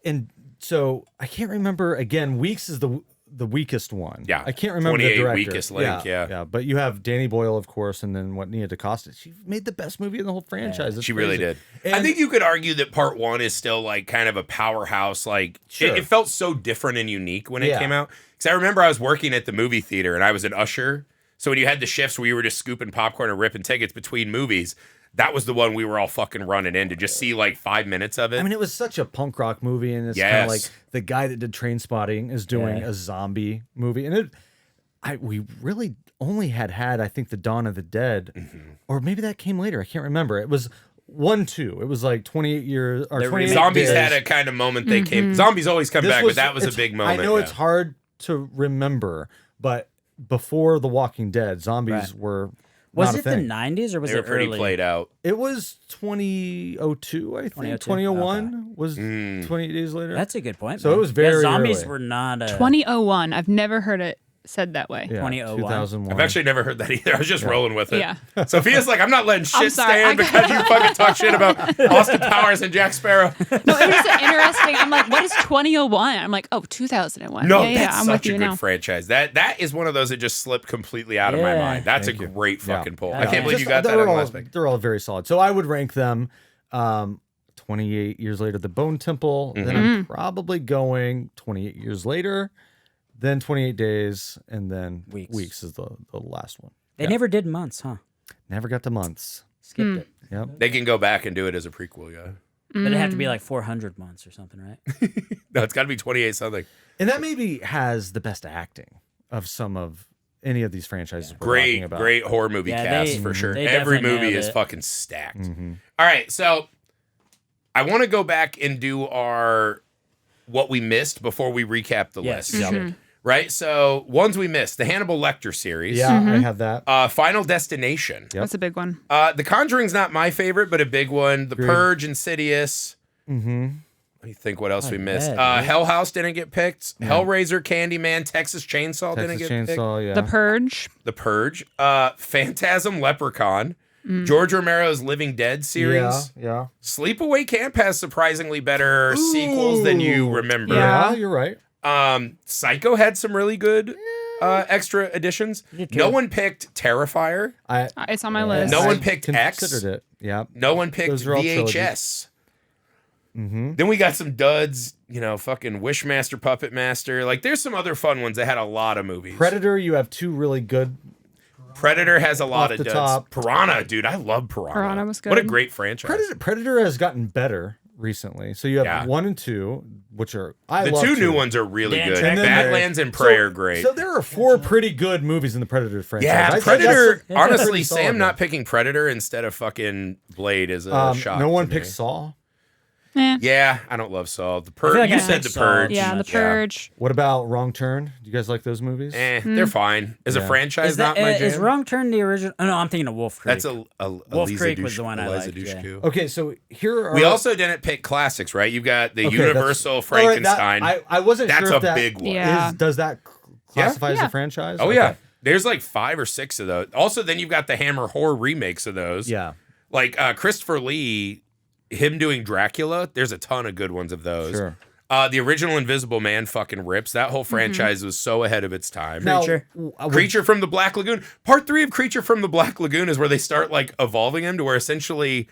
And so I can't remember again. Weeks is the weakest one. Yeah. I can't remember the 28 director. weakest link, yeah. But you have Danny Boyle, of course, and then what Nia DaCosta. She made the best movie in the whole franchise. It's She really crazy. did. I And- think you could argue that part 1 is still like kind of a powerhouse. Like Sure. it felt so different and unique when it Yeah. came out. Because I remember I was working at the movie theater and I was an usher. So when you had the shifts where you were just scooping popcorn and ripping tickets between movies, that was the one we were all fucking running in to just see like 5 minutes of it. I mean, it was such a punk rock movie, and it's kind of Yes. like the guy that did Trainspotting is doing a zombie movie, and we really only had I think the Dawn of the Dead, or maybe that came later. I can't remember. It was 1-2. It was like 28 years or The 28 Zombies days. had a kind of moment they came. Zombies always come This back, but that was a it's- big moment. I know yeah. it's hard to remember, but before The Walking Dead, zombies Right. were Was not a it the thing. 90s or was They were it pretty early? played out. It was 2002, I think. 2002? 2001 was 28 days later. That's a good point. So man. it was very zombies early. were not a 2001. I've never heard it said that way. yeah, 2001. 2001. I've actually never heard that either. I was just rolling with it. Yeah. Sophia's like, I'm not letting shit sorry, stand because you fucking talk shit about Austin Powers and Jack Sparrow. No, it was interesting. I'm like, what is 2001? I'm like, oh, 2001. No, yeah, that's I'm such with a you good now. franchise. That is one of those that just slipped completely out of my Yeah. mind. That's a Thank you. great fucking pull. Yeah. I can't believe you got that they're on the all, last pick. They're all very solid. So I would rank them 28 years later, The Bone Temple. Then I'm probably going 28 years later, then 28 days, and then Weeks. Weeks is the last one. They never did months, huh? Never got to months. Skipped it. Yep. They can go back and do it as a prequel, yeah. But it'd have to be like 400 months or something, right? No, it's got to be 28 something. And that maybe has the best acting of any of these franchises we're talking Great, about. great horror movie Yeah, cast they- for sure. they Every definitely movie nailed is it. fucking stacked. Mm-hmm. All right, so I want to go back and do our what we missed before we recap the Yes. list. Mhm. Right? So, ones we missed, the Hannibal Lecter series. Yeah, I have that. Final Destination. Yep. That's a big one. The Conjuring's not my favorite, but a big one. The Purge, Insidious. Mm-hmm. Let me think what else we missed. bad, Hell House didn't get picked. Hellraiser, Candyman, Texas Chainsaw didn't Texas get picked. Chainsaw, yeah. The Purge. The Purge. Phantasm, Leprechaun. George Romero's Living Dead series. Yeah. Sleepaway Camp has surprisingly better sequels than you remember. Yeah. Yeah, you're right. Psycho had some really good extra additions. No one picked Terrifier. It's on my list. No I one picked X. considered it. Yeah. No one picked Those are all VHS. Then we got some duds, fucking Wishmaster, Puppet Master. Like, there's some other fun ones that had a lot of movies. Predator, you have two really good. Predator has a lot Off of the duds. top. Piranha, dude, I love Piranha. Piranha was What a good. great franchise. Predator has gotten better recently. So you have Yeah. 1 and 2, which are The love two new ones are really Dan good. Trachtenberg. And then Badlands and Prey are great. So there are 4 pretty good movies in the Predator franchise. Yeah, I'd say Predator. that's Honestly, pretty solid, Sam though. not picking Predator instead of fucking Blade is a shock. No one to me. picks Saw. Yeah, I don't love Saw. The Purge. like You I said picked The Saw. Purge. Yeah, the Purge. What about Wrong Turn? Do you guys like those movies? They're fine. As a Yeah. franchise, Is that not my is jam. Wrong Turn the original? Oh no, I'm thinking of Wolf Creek. That's a Wolf Eliza Creek was Dush- the one I Eliza liked, yeah. Dushku. Okay, so here are We also didn't pick classics, right? You've got the Okay, Universal that's- all right, that- Frankenstein. I wasn't That's sure if a that big one. Yeah. does that classify as Yeah. a franchise? Oh Okay. yeah, there's like 5 or 6 of those. Also, then you've got the Hammer horror remakes of those. Yeah. Like Christopher Lee, him doing Dracula. There's a ton of good ones of those. Sure. The original Invisible Man fucking rips. That whole franchise was so ahead of its time. Now, Creature. Creature from the Black Lagoon. Part 3 of Creature from the Black Lagoon is where they start like evolving him to where essentially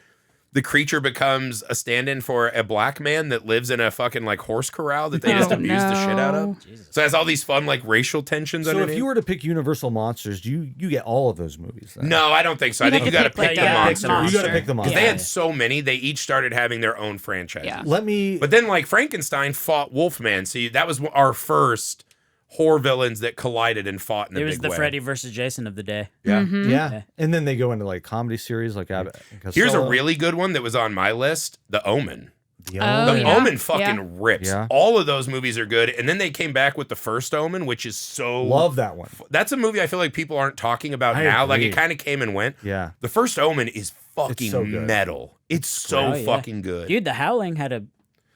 the creature becomes a stand-in for a black man that lives in a fucking like horse corral that they just abuse the shit out of. So it has all these fun like racial tensions So underneath. if you were to pick Universal Monsters, you get all of those movies then? No, I don't think so. I think you got to pick the monsters. You got to pick the monsters. They had so many, they each started having their own franchises. Yeah. Let me But then, like, Frankenstein fought Wolfman. See, that was our first horror villains that collided and fought in a It big was the way. Freddy versus Jason of the day. Yeah. yeah. And then they go into like comedy series like Abbott and Here's a Costello. really good one that was on my list: The Omen. The Oh, The yeah. Omen fucking rips. Yeah. All of those movies are good. And then they came back with the first Omen, which is so. Love that one. That's a movie I feel like people aren't talking about I now. Like, agree. it kind of came and went. Yeah. The first Omen is fucking so good. metal. It's so Oh, yeah. fucking good. Dude, The Howling had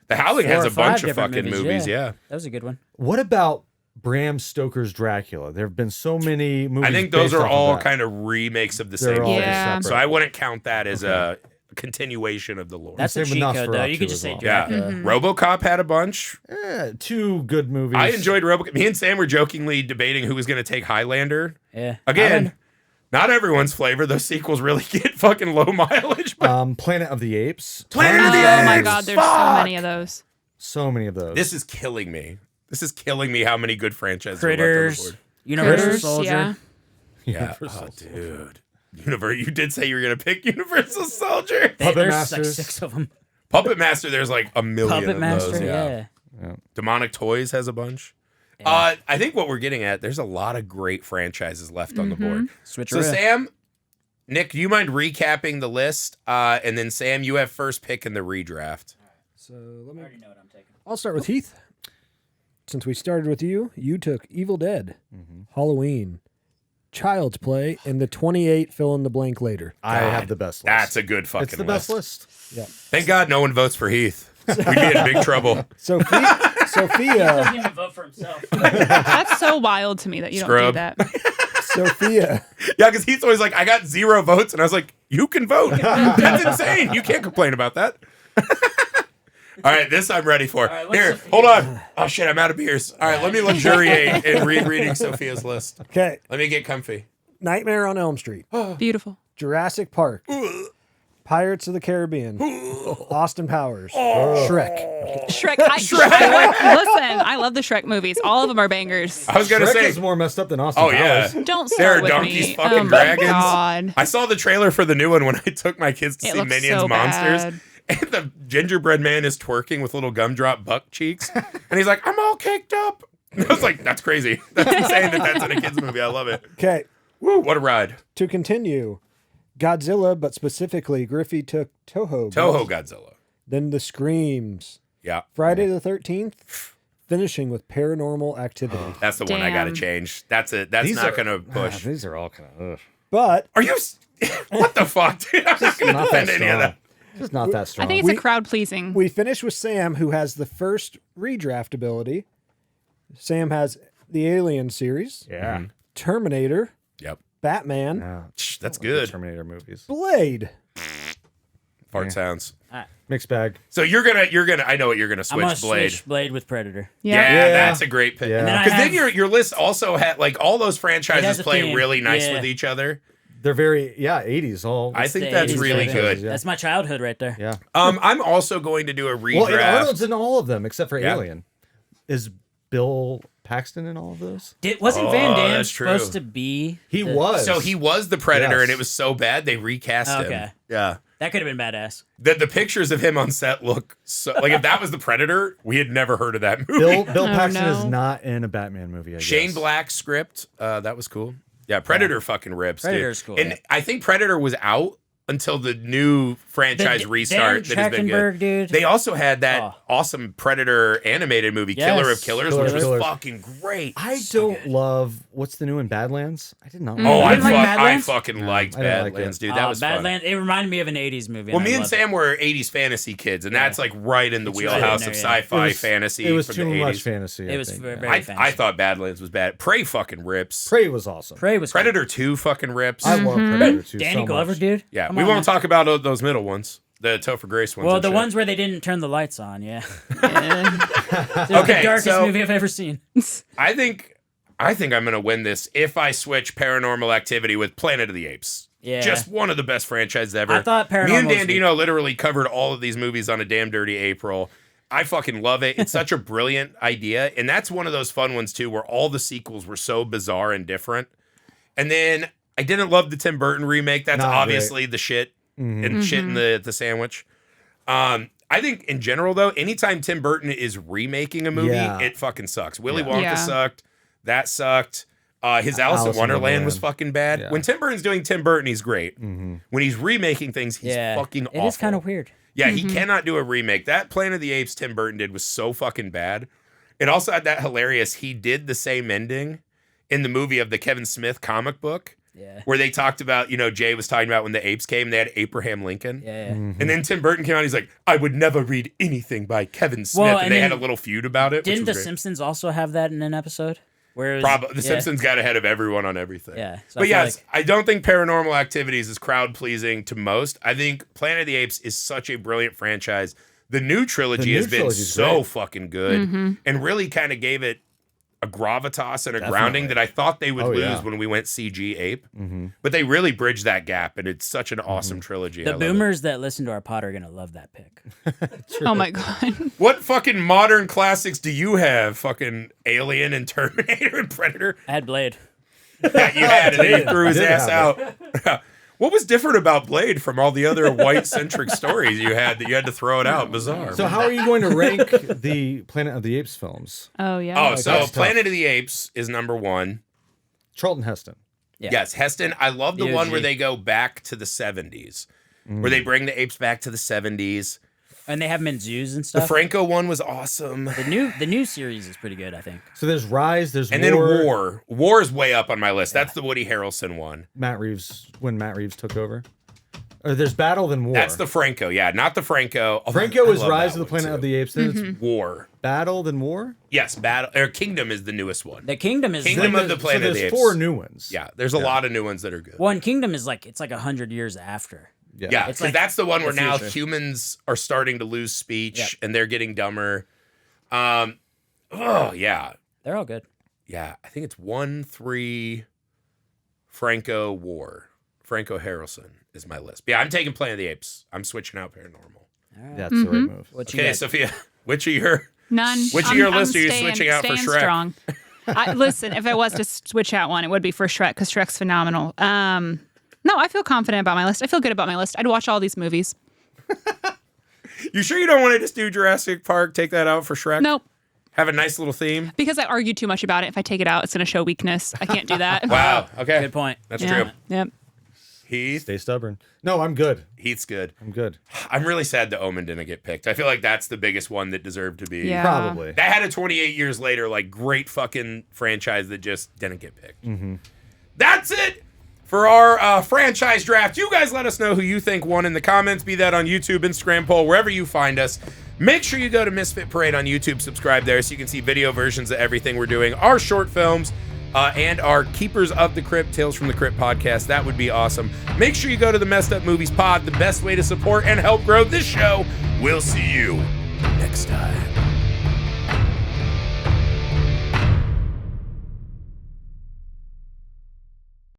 The Howling 4 has or a bunch 5 of different fucking movies. Yeah. That was a good one. What about Bram Stoker's Dracula? There have been so many movies. I think those based are off of all that. kind of remakes of the They're same all thing. Yeah. separate. So I wouldn't count that as a continuation of the lore. That's a Same with cheat code, though. Nosferatu You could as just say well. yeah. Dracula. RoboCop had a bunch. Two good movies. I enjoyed RoboCop. Me and Sam were jokingly debating who was going to take Highlander. Yeah. Again, not everyone's flavor. Those sequels really get fucking low mileage. But Planet of the Apes. Planet of the Oh my Apes! God, there's Fuck! so many of those. So many of those. This is killing me. This is killing me how many good franchises Critters. are left Universal Critters, Soldier. yeah. on the board. Yeah. Oh, dude. You did say you were going to pick Universal Soldier. Puppet There's Masters. like 6 of them. Puppet Master, there's like a million Puppet of Master, those. yeah. Demonic Toys has a bunch. Yeah. I think what we're getting at, there's a lot of great franchises left on the board. Switch So Sam, Nick, do you mind recapping the list? And then Sam, you have first pick in the redraft. So let me. I'll start with Heath. Since we started with you, you took Evil Dead, Halloween, Child's Play, and the 28 fill in the blank later. I have the best list. That's a good fucking It's the best list. Yeah. Thank God no one votes for Heath. We'd be in big trouble. Sophia. Doesn't even vote for himself. That's so wild to me that you Scrub. don't do that. Sophia. Yeah, because Heath's always like, I got 0 votes. And I was like, you can vote. That's insane. You can't complain about that. All right, this I'm ready for. right, what's Here, Sophia? hold on. Oh, shit, I'm out of beers. All right, let me luxuriate in reading Sophia's list. Okay. Let me get comfy. Nightmare on Elm Street. Beautiful. Jurassic Park. Pirates of the Caribbean. Austin Powers. Shrek. Shrek. I love the Shrek movies. All of them are bangers. I was going to Shrek say, is more messed up than Austin oh, yeah. Powers. Don't There start are with donkeys, me. fucking oh my dragons. God. I saw the trailer for the new one when I took my kids to It see looks Minions so Monsters. bad. And the gingerbread man is twerking with little gumdrop buck cheeks. And he's like, I'm all caked up. And I was like, that's crazy. That's insane that's in a kid's movie. I love it. Okay. Woo, what a ride. To continue, Godzilla, but specifically Griffey took Toho. Toho Godzilla. Then the Screams. Yeah. Friday the 13th, finishing with Paranormal Activity. That's the one I got to Damn. change. That's it. That's not going to push. These are all kind of But Are you... What the fuck, dude? I'm not going to not that defend any of strong. that. Just not that strong. I think it's a crowd pleasing. we finish with Sam, who has the first redraft ability. Sam has the Alien series, yeah. Terminator, Yep. Batman, Yeah. That's The good. Terminator movies. Blade. Fart sounds. Mixed bag. So you're gonna. I know what you're gonna I'm gonna switch. Blade. switch Blade with Predator. Yeah, Yeah. that's a great pick. Yeah. And then I Because then have- your list also had like all those It franchises has a play theme. really nice Yeah. with each other. They're very 80s all. I think the that's 80s really franchise. good. Yeah. That's my childhood right there. yeah. I'm also going to do a Well, and redraft. Arnold's in all of them except for Yeah. Alien. Is Bill Paxton in all of those? Wasn't Van Oh, Damme that's true. supposed to be? He the- was. So he was the Predator, Yes. and it was so bad they recast him. Okay. Yeah. That could have been badass. The pictures of him on set look so like if that was the Predator, we had never heard of that movie. Bill Oh, Paxton no. is not in a Batman movie. I Shane guess. Black's script, that was cool. Yeah, Predator fucking rips. Predator's dude. cool, And yeah. I think Predator was out until the new franchise The restart Darren that has been Trachtenberg, good. dude. They also had that Oh. awesome Predator animated movie, Yes. Killer of Killers, Killer which of was Killers. fucking great. I So don't good. love what's the new in Badlands. I did not. Oh, You I, didn't like I Badlands? fucking liked I didn't like Badlands, it. dude. That was fun. Badlands. It reminded me of an '80s movie. Well, I me and loved it. Sam were '80s fantasy kids, and that's like right in the It's right wheelhouse in of there, yeah. sci-fi fantasy. It was from too the much 80s. fantasy. It was think, very- yeah. very I fantasy. thought Badlands was bad. Prey fucking rips. Prey was awesome. Prey was cool. Predator 2 fucking rips. I love Predator too. Danny so Glover, much. dude. Yeah, Come we on, won't man. talk about those middle ones, the Topher Grace ones. Well, and the shit. ones where they didn't turn the lights on, yeah. It's Okay, the darkest so- movie I've ever seen. I think I'm gonna win this if I switch Paranormal Activity with Planet of the Apes. Yeah. Just one of the best franchises ever. I thought Me and Paranormal was Dandino literally covered all of these movies on a damn dirty April. I fucking love it. It's such a brilliant idea, and that's one of those fun ones too, where all the sequels were so bizarre and different. And then I didn't love the Tim Burton remake. That's Not obviously the shit and shit in the sandwich. I think in general though, anytime Tim Burton is remaking a movie, Yeah. it fucking sucks. Willy Yeah. Wonka Yeah. sucked. That sucked. His Alice in Wonderland was fucking bad. Yeah. When Tim Burton's doing Tim Burton, he's great. When he's remaking things, he's Yeah. fucking awful. It is kind of weird. Yeah, he cannot do a remake. That Planet of the Apes Tim Burton did was so fucking bad. It also had that hilarious, he did the same ending in the movie of the Kevin Smith comic book, Yeah. where they talked about, Jay was talking about when the apes came, they had Abraham Lincoln. Yeah. And then Tim Burton came out, he's like, I would never read anything by Kevin Smith. Well, and and they had a then little feud about it. Didn't which The was great. Simpsons also have that in an episode? Where it was, Probably The yeah. Simpsons got ahead of everyone on everything. Yeah. So But I feel yes, like- I don't think Paranormal Activities is crowd pleasing to most. I think Planet of the Apes is such a brilliant franchise. The new trilogy new has been trilogy's so great. fucking good and really kind of gave it a gravitas and a grounding Definitely. that I thought they would Oh, lose yeah. when we went CG Ape. But they really bridged that gap, and it's such an awesome trilogy. I the love it. boomers that listen to our pod are gonna love that pick. Oh my god. What fucking modern classics do you have? Fucking Alien and Terminator and Predator? I had Blade. Yeah, you had it. And he threw his I did ass have out. What was different about Blade from all the other white-centric stories you had that you had to throw it out? Bizarre. So how are you going to rank the Planet of the Apes films? Oh yeah. Oh, so that's tough. Planet of the Apes is number one. Charlton Heston. Yeah. Yes, Heston. I love the The one OG. where they go back to the 70s, where they bring the apes back to the 70s. And they have them in zoos and The stuff. Franco one was awesome. The new series is pretty good, I think. So there's Rise, there's And War. then War. War is way up on my list. That's the Woody Harrelson one. Matt Reeves, when Matt Reeves took over. Or there's Battle, then War. That's the Franco. Yeah, not the Franco. Oh, Franco I is love Rise that of the one, Planet too. of the Apes. Then it's War. Battle, then War. Yes, Kingdom is the newest one. The Kingdom is Kingdom the, of the So Planet of there's the Apes. 4 new ones. Yeah, there's a lot of new ones that are good. one Kingdom is like it's like 100 years after. Yeah, It's because like that's the one where the now future. humans are starting to lose speech Yep. and they're getting dumber. Oh yeah, They're all good. yeah. I think it's 1-3 Franco War. Franco Harrelson is my list. But yeah, I'm taking Planet of the Apes. I'm switching out Paranormal. That's the right move. What you Okay, got? Sophia, which of your None. Which of I'm- your I'm list are you staying- switching out for staying Shrek? Strong. Listen, if I was to switch out one, it would be for Shrek because Shrek's phenomenal. No, I feel confident about my list. I feel good about my list. I'd watch all these movies. You sure you don't want to just do Jurassic Park? Take that out for Shrek? Nope. Have a nice little theme. Because I argue too much about it. If I take it out, it's going to show weakness. I can't do that. Wow. Okay. Good point. That's Yeah. true. Yep. Heath. Stay stubborn. No, I'm good. Heath's good. I'm good. I'm really sad the Omen didn't get picked. I feel like that's the biggest one that deserved to be. Yeah. Probably. That had a 28 years later, like, great fucking franchise that just didn't get picked. That's it for our franchise draft. You guys let us know who you think won in the comments, be that on YouTube, Instagram poll, wherever you find us. Make sure you go to Misfit Parade on YouTube, subscribe there so you can see video versions of everything we're doing, our short films, and our Keepers of the Crypt, Tales from the Crypt podcast. That would be awesome. Make sure you go to the Messed Up Movies Pod, the best way to support and help grow this show. We'll see you next time.